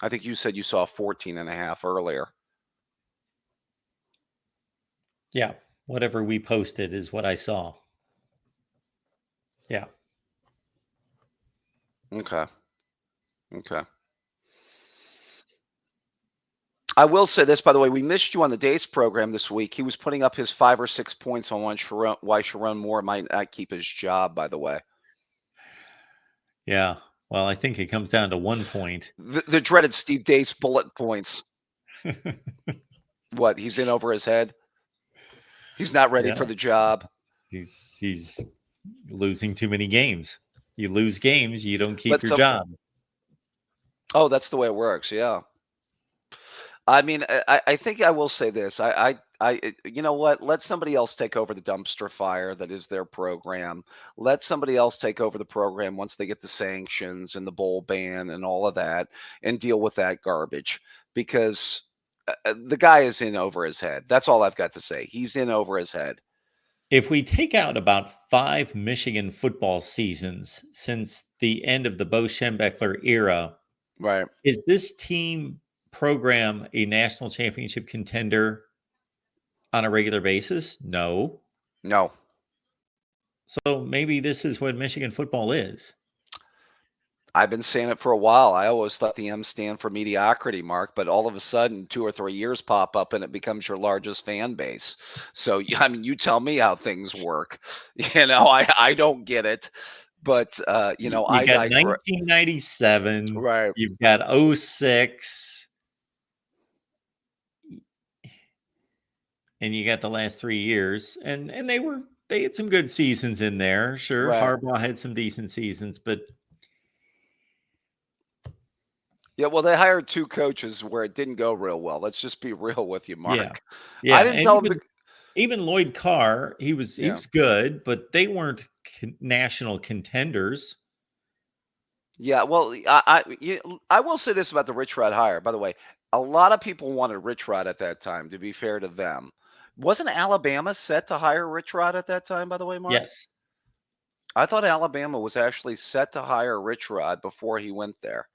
I think you said you saw 14.5 earlier. Yeah. Whatever we posted is what I saw. Yeah. Okay. I will say this, by the way, we missed you on the Days program this week. He was putting up his 5 or 6 points on why Sharon Moore might not keep his job, by the way. Yeah. Well, I think it comes down to 1 point. The dreaded Steve Dace bullet points. What? He's in over his head? He's not ready for the job. He's losing too many games. You lose games, you don't keep your job. Oh, that's the way it works. Yeah. I mean, I think I will say this. You know what? Let somebody else take over the dumpster fire that is their program. Let somebody else take over the program once they get the sanctions and the bowl ban and all of that and deal with that garbage, because the guy is in over his head. That's all I've got to say. He's in over his head. If we take out about 5 Michigan football seasons since the end of the Bo Schembechler era, right? Is this team program a national championship contender on a regular basis? No. So maybe this is what Michigan football is. I've been saying it for a while. I always thought the M stand for mediocrity, Mark, but all of a sudden 2 or 3 years pop up and it becomes your largest fan base. So, I mean, you tell me how things work. I don't get it, but, you got 1997. Right. You've got 06. And you got the last 3 years. And they had some good seasons in there. Sure. Right. Harbaugh had some decent seasons, but yeah, well, they hired 2 coaches where it didn't go real well. Let's just be real with you, Mark. Yeah. I didn't tell him even Lloyd Carr, he was good, but they weren't national contenders. Yeah, well, I will say this about the Rich Rod hire. By the way, a lot of people wanted Rich Rod at that time, to be fair to them. Wasn't Alabama set to hire Rich Rod at that time, by the way, Mark? Yes. I thought Alabama was actually set to hire Rich Rod before he went there,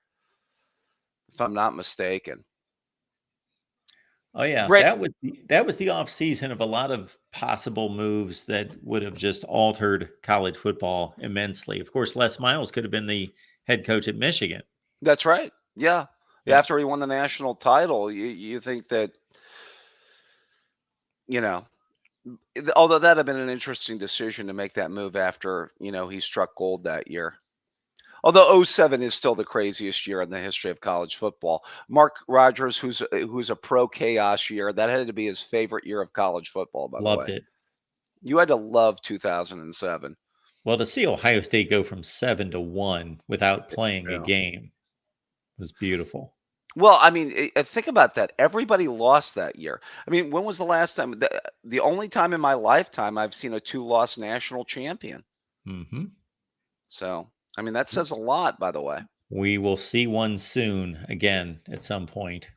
if I'm not mistaken. Oh yeah, that was the off season of a lot of possible moves that would have just altered college football immensely. Of course, Les Miles could have been the head coach at Michigan. That's right. Yeah. After he won the national title, you think that, although that'd have been an interesting decision to make that move after, he struck gold that year. Although 07 is still the craziest year in the history of college football. Mark Rogers, who's a pro chaos year, that had to be his favorite year of college football, by the way. Loved it. You had to love 2007. Well, to see Ohio State go from 7-1 without playing a game was beautiful. Well, I mean, think about that. Everybody lost that year. I mean, when was the last time? The only time in my lifetime I've seen a 2-loss national champion. Mm-hmm. So, I mean, that says a lot, by the way. We will see one soon again at some point.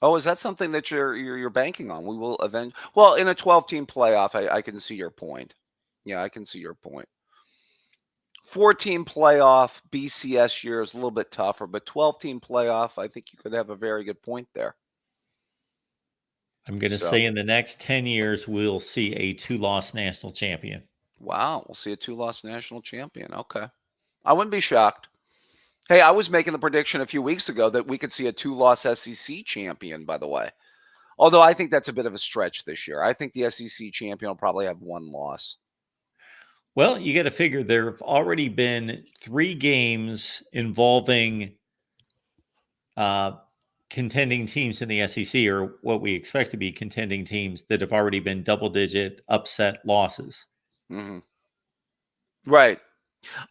Oh, is that something that you're banking on? We will eventually. Well, in a 12-team playoff, I can see your point. Yeah, I can see your point. 4-team playoff BCS year is a little bit tougher, but 12-team playoff, I think you could have a very good point there. I'm going to say in the next 10 years, we'll see a 2-loss national champion. Wow, we'll see a 2-loss national champion. Okay. I wouldn't be shocked. Hey, I was making the prediction a few weeks ago that we could see a 2-loss SEC champion, by the way. Although I think that's a bit of a stretch this year. I think the SEC champion will probably have 1 loss. Well, you got to figure there have already been 3 games involving contending teams in the SEC, or what we expect to be contending teams, that have already been double-digit upset losses. Mm-hmm. Right.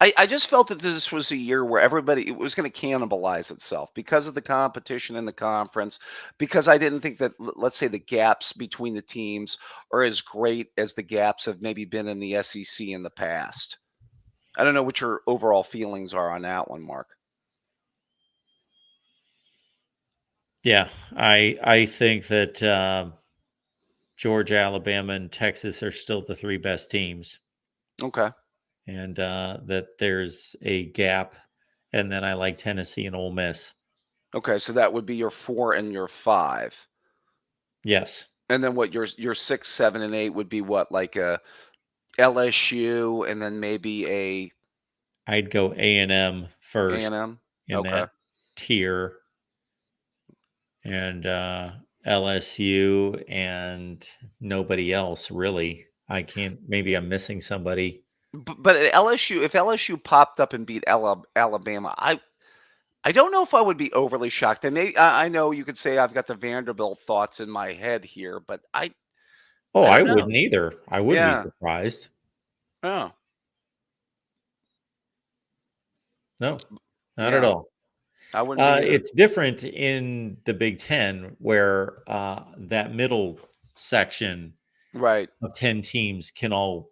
I just felt that this was a year where it was going to cannibalize itself because of the competition in the conference, because I didn't think that, let's say, the gaps between the teams are as great as the gaps have maybe been in the SEC in the past. I don't know what your overall feelings are on that one, Mark. Yeah, I think that Georgia, Alabama, and Texas are still the three best teams. Okay. And that there's a gap. And then I like Tennessee and Ole Miss. Okay, so that would be your 4 and your 5. Yes. And then what your 6, 7, and 8 would be what, like a LSU, and then maybe I'd go A&M first A&M. in Okay. that tier, and LSU, and nobody else really. I can't. Maybe I'm missing somebody. But at LSU, if LSU popped up and beat Alabama, I don't know if I would be overly shocked. And I know you could say I've got the Vanderbilt thoughts in my head here, but I I don't know. wouldn't either. I wouldn't Yeah. be surprised. Oh, No, not Yeah. at all. I wouldn't be either. It's different in the Big Ten, where that middle section Right. of 10 teams can all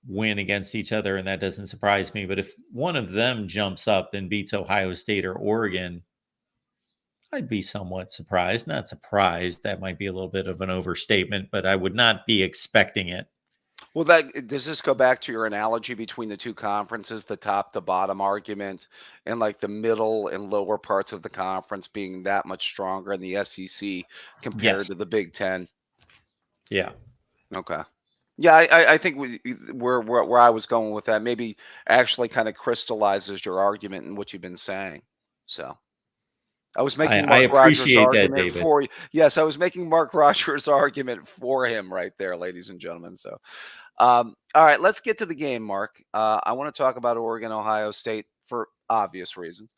win against each other, and that doesn't surprise me. But if one of them jumps up and beats Ohio State or Oregon, I'd be somewhat surprised. Not surprised. That might be a little bit of an overstatement, but I would not be expecting it. Well, does this go back to your analogy between the two conferences, the top to bottom argument, and like the middle and lower parts of the conference being that much stronger in the SEC compared Yes. to the Big Ten? Yeah. Okay. Yeah, I think where I was going with that maybe actually kind of crystallizes your argument and what you've been saying. So I was making I Mark Rogers' appreciate that, argument David. for you. Yes, I was making Mark Rogers' argument for him right there, ladies and gentlemen. So, all right, let's get to the game, Mark. I want to talk about Oregon, Ohio State for obvious reasons.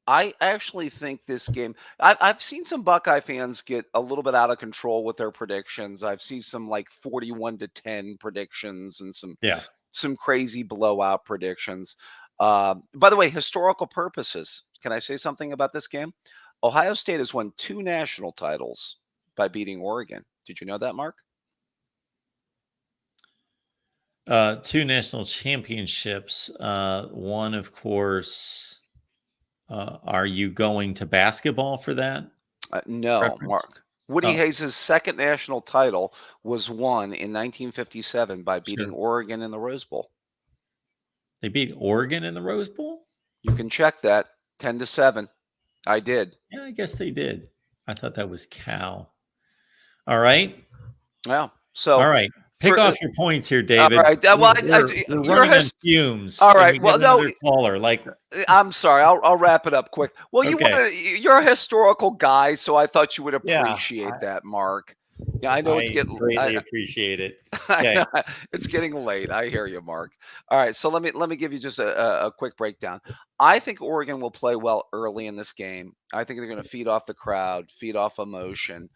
I actually think this game. I've seen some Buckeye fans get a little bit out of control with their predictions. I've seen some like 41-10 predictions and some crazy blowout predictions. By the way, historical purposes, can I say something about this game? Ohio State has won 2 national titles by beating Oregon. Did you know that, Mark? 2 national championships. One, of course. Are you going to basketball for that? No, reference? Mark. Woody Oh. Hayes' second national title was won in 1957 by beating Sure. Oregon in the Rose Bowl. They beat Oregon in the Rose Bowl? You can check that. 10-7. I did. Yeah, I guess they did. I thought that was Cal. All right. Yeah. So All right. Pick off your points here, David. All right. Well, we're running on fumes. All right. And we Well, got no. another caller. Like, I'm sorry. I'll wrap it up quick. Well, Okay. you're a historical guy, so I thought you would Yeah, appreciate that, Mark. Yeah, I know it's getting greatly appreciate it. I Okay. know, it's getting late. I hear you, Mark. All right, so let me give you just a quick breakdown. I think Oregon will play well early in this game. I think they're going to feed off the crowd, feed off emotion.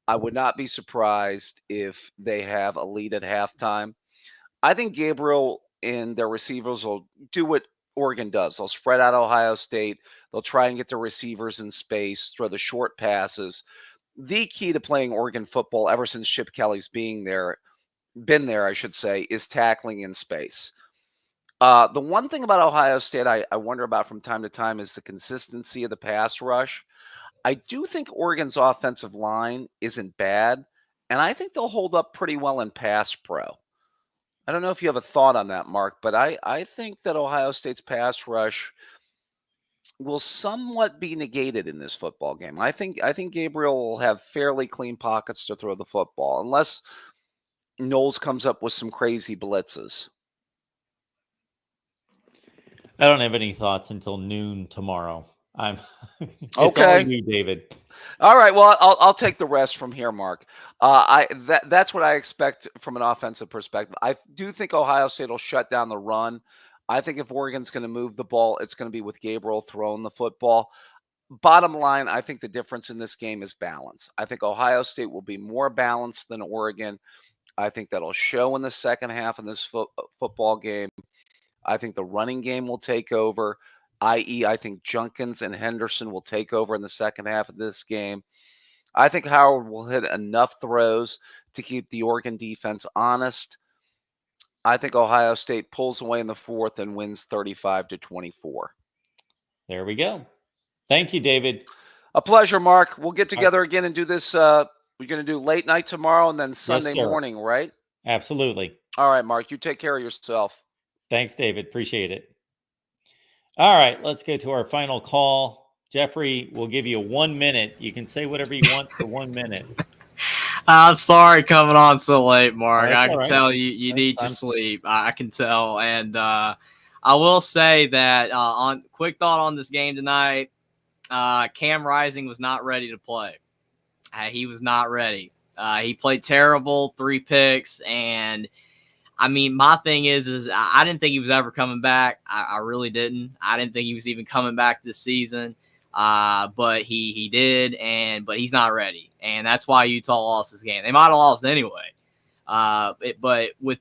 I would not be surprised if they have a lead at halftime. I think Gabriel and their receivers will do what Oregon does. They'll spread out Ohio State. They'll try and get the receivers in space, throw the short passes. The key to playing Oregon football ever since Chip Kelly's been there, I should say, is tackling in space. The one thing about Ohio State I wonder about from time to time is the consistency of the pass rush. I do think Oregon's offensive line isn't bad, and I think they'll hold up pretty well in pass pro. I don't know if you have a thought on that, Mark, but I think that Ohio State's pass rush will somewhat be negated in this football game. I think Gabriel will have fairly clean pockets to throw the football, unless Knowles comes up with some crazy blitzes. I don't have any thoughts until noon tomorrow. It's Okay. all you, David. All right. Well, I'll take the rest from here, Mark. That's what I expect from an offensive perspective. I do think Ohio State will shut down the run. I think if Oregon's going to move the ball, it's going to be with Gabriel throwing the football. bottom line, I think the difference in this game is balance. I think Ohio State will be more balanced than Oregon. I think that'll show in the second half of this football game. I think the running game will take over, i.e., I think Junkins and Henderson will take over in the second half of this game. I think Howard will hit enough throws to keep the Oregon defense honest. I think Ohio State pulls away in the fourth and wins 35-24. There we go. Thank you, David. A pleasure, Mark. We'll get together again and do this. We're going to do late night tomorrow and then Sunday morning, right? Absolutely. All right, Mark. You take care of yourself. Thanks, David. Appreciate it. All right, let's go to our final call. Jeffrey, we'll give you 1 minute. You can say whatever you want for 1 minute. I'm sorry coming on so late, Mark. That's I can tell you need your sleep. I can tell. And I will say that on quick thought on this game tonight, Cam Rising was not ready to play. He was not ready. He played terrible, 3 picks. And, I mean, my thing is I didn't think he was ever coming back. I really didn't. I didn't think he was even coming back this season. But he did, but he's not ready. And that's why Utah lost this game. They might have lost anyway. But with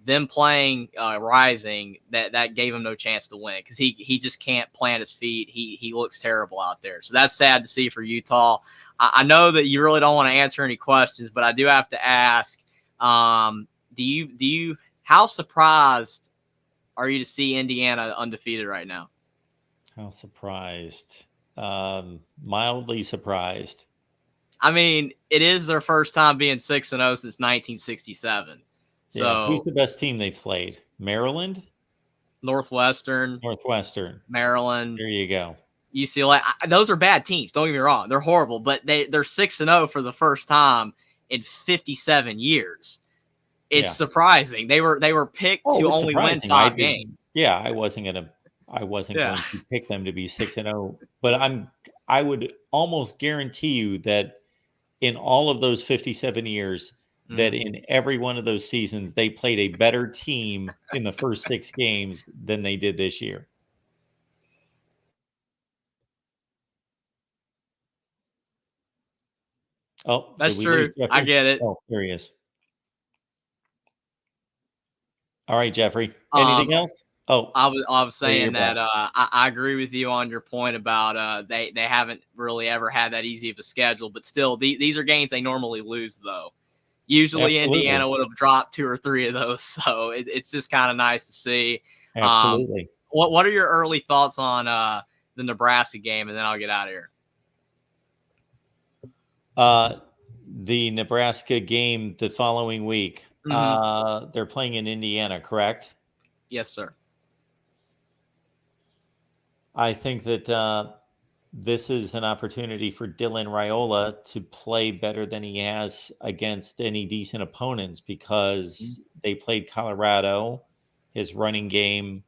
them playing Rising, that gave him no chance to win because he just can't plant his feet. He looks terrible out there. So that's sad to see for Utah. I know that you really don't want to answer any questions, but I do have to ask, how surprised are you to see Indiana undefeated right now? How surprised? Mildly surprised. I mean, it is their first time being 6-0 since 1967. So yeah. Who's the best team they've played? Maryland? Northwestern. Maryland. There you go. UCLA. Those are bad teams. Don't get me wrong. They're horrible, but they're 6-0 for the first time in 57 years. It's surprising. They were picked to only win 5 games. Yeah, I wasn't going to pick them to be 6-0, but I would almost guarantee you that in all of those 57 years, that in every one of those seasons, they played a better team in the first 6 games than they did this year. Oh, that's true. I get it. Oh, there he is. All right, Jeffrey. Anything else? Oh, I was saying that I agree with you on your point about they haven't really ever had that easy of a schedule, but still these are games they normally lose though. Usually Indiana would have dropped 2 or 3 of those, so it's just kind of nice to see. Absolutely. What are your early thoughts on the Nebraska game, and then I'll get out of here. The Nebraska game the following week. They're playing in Indiana, correct? Yes, sir. I think that this is an opportunity for Dylan Raiola to play better than he has against any decent opponents because they played Colorado. His running game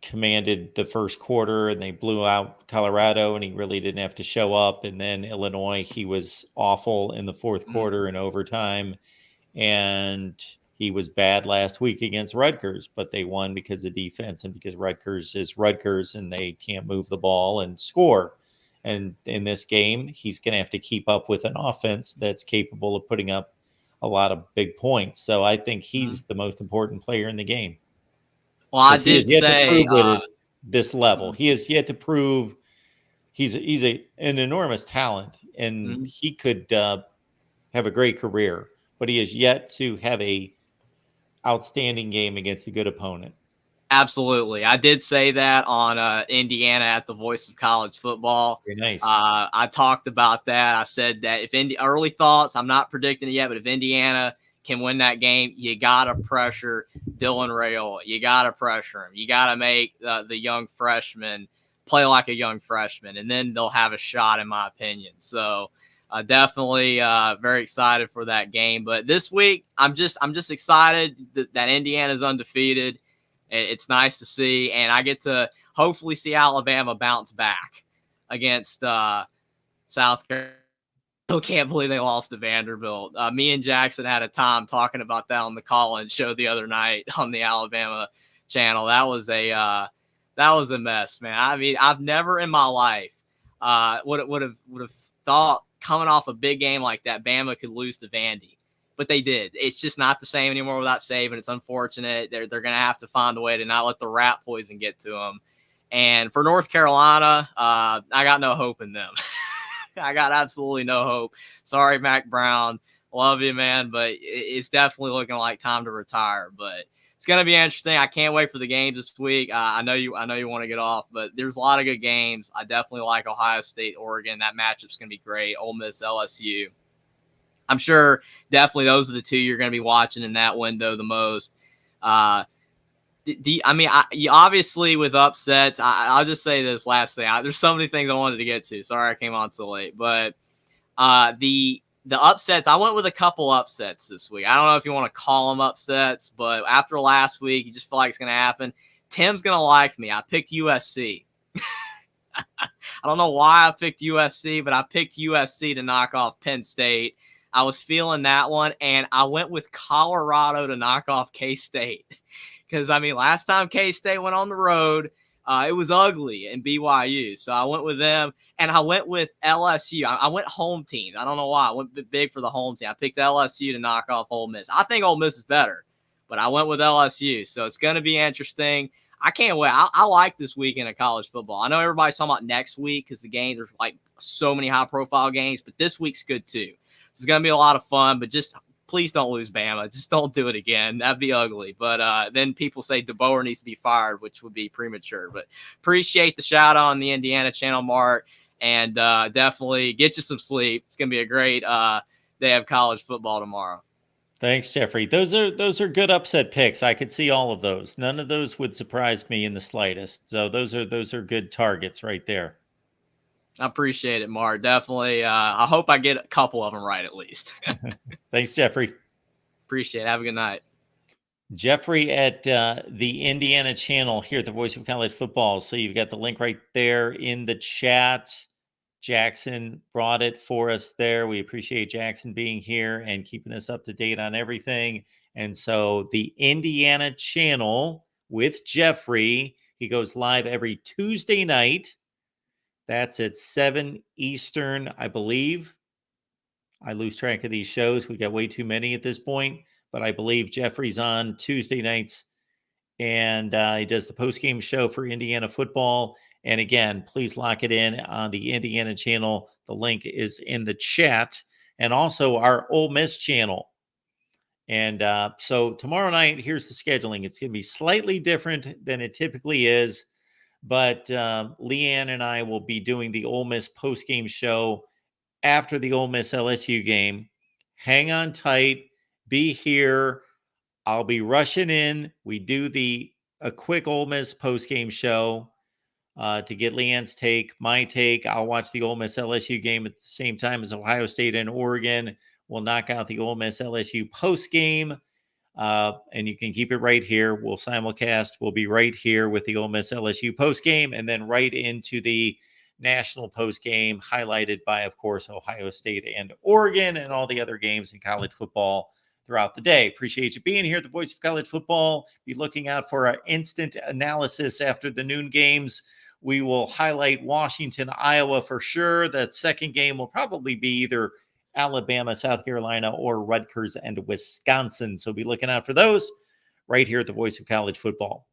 commanded the first quarter and they blew out Colorado and he really didn't have to show up. And then Illinois, he was awful in the fourth quarter and overtime. And he was bad last week against Rutgers, but they won because of defense and because Rutgers is Rutgers and they can't move the ball and score. And in this game, he's going to have to keep up with an offense that's capable of putting up a lot of big points. So I think he's the most important player in the game. Well, I did say at this level, he has yet to prove he's an enormous talent and he could have a great career, but he has yet to have a outstanding game against a good opponent. Absolutely. I did say that on Indiana at the Voice of College Football. Very nice. I talked about that. I said that early thoughts, I'm not predicting it yet, but if Indiana can win that game, you got to pressure Dylan Raiola. You got to pressure him. You got to make the young freshman play like a young freshman, and then they'll have a shot, in my opinion. So definitely very excited for that game. But this week, I'm just excited that Indiana's undefeated. It's nice to see, and I get to hopefully see Alabama bounce back against South Carolina. Still can't believe they lost to Vanderbilt. Me and Jackson had a time talking about that on the call-in show the other night on the Alabama channel. That was That was a mess, man. I mean, I've never in my life would have thought coming off a big game like that, Bama could lose to Vandy, but they did. It's just not the same anymore without Saban. It's unfortunate. They're going to have to find a way to not let the rat poison get to them. And for North Carolina, I got no hope in them. I got absolutely no hope. Sorry, Mac Brown. Love you, man, but it's definitely looking like time to retire. But it's going to be interesting. I can't wait for the games this week. I know you want to get off, but there's a lot of good games. I definitely like Ohio State, Oregon. That matchup's going to be great. Ole Miss, LSU. I'm sure definitely those are the two you're going to be watching in that window the most. Obviously with upsets, I'll just say this last thing. There's so many things I wanted to get to. Sorry I came on so late, but the upsets, I went with a couple upsets this week. I don't know if you want to call them upsets, but after last week, you just feel like it's going to happen. Tim's going to like me. I picked USC. I don't know why I picked USC, but I picked USC to knock off Penn State. I was feeling that one, and I went with Colorado to knock off K-State. Because, last time K-State went on the road, it was ugly in BYU. So I went with them, and I went with LSU. I went home team. I don't know why. I went big for the home team. I picked LSU to knock off Ole Miss. I think Ole Miss is better, but I went with LSU. So it's going to be interesting. I can't wait. I like this weekend of college football. I know everybody's talking about next week because there's like so many high-profile games, but this week's good too. It's going to be a lot of fun, but just please don't lose Bama. Just don't do it again. That'd be ugly. But then people say DeBoer needs to be fired, which would be premature. But appreciate the shout out on the Indiana channel, Mark, and definitely get you some sleep. It's going to be a great day of college football tomorrow. Thanks, Jeffrey. Those are good upset picks. I could see all of those. None of those would surprise me in the slightest. So those are good targets right there. I appreciate it, Mark. Definitely. I hope I get a couple of them right at least. Thanks, Jeffrey. Appreciate it. Have a good night. Jeffrey at the Indiana channel here at the Voice of College Football. So you've got the link right there in the chat. Jackson brought it for us there. We appreciate Jackson being here and keeping us up to date on everything. And so the Indiana channel with Jeffrey, he goes live every Tuesday night. That's at 7 Eastern, I believe. I lose track of these shows. We got way too many at this point, but I believe Jeffrey's on Tuesday nights, and he does the postgame show for Indiana football. And again, please lock it in on the Indiana channel. The link is in the chat, and also our Ole Miss channel. And so tomorrow night, here's the scheduling. It's going to be slightly different than it typically is. But Leanne and I will be doing the Ole Miss postgame show after the Ole Miss LSU game. Hang on tight. Be here. I'll be rushing in. We do a quick Ole Miss postgame show to get Leanne's take, my take. I'll watch the Ole Miss LSU game at the same time as Ohio State and Oregon. We'll knock out the Ole Miss LSU postgame. And you can keep it right here. We'll simulcast. We'll be right here with the Ole Miss LSU postgame, and then right into the national postgame, highlighted by, of course, Ohio State and Oregon and all the other games in college football throughout the day. Appreciate you being here at the Voice of College Football. Be looking out for our instant analysis after the noon games. We will highlight Washington, Iowa for sure. That second game will probably be either Alabama, South Carolina, or Rutgers and Wisconsin. So be looking out for those right here at the Voice of College Football.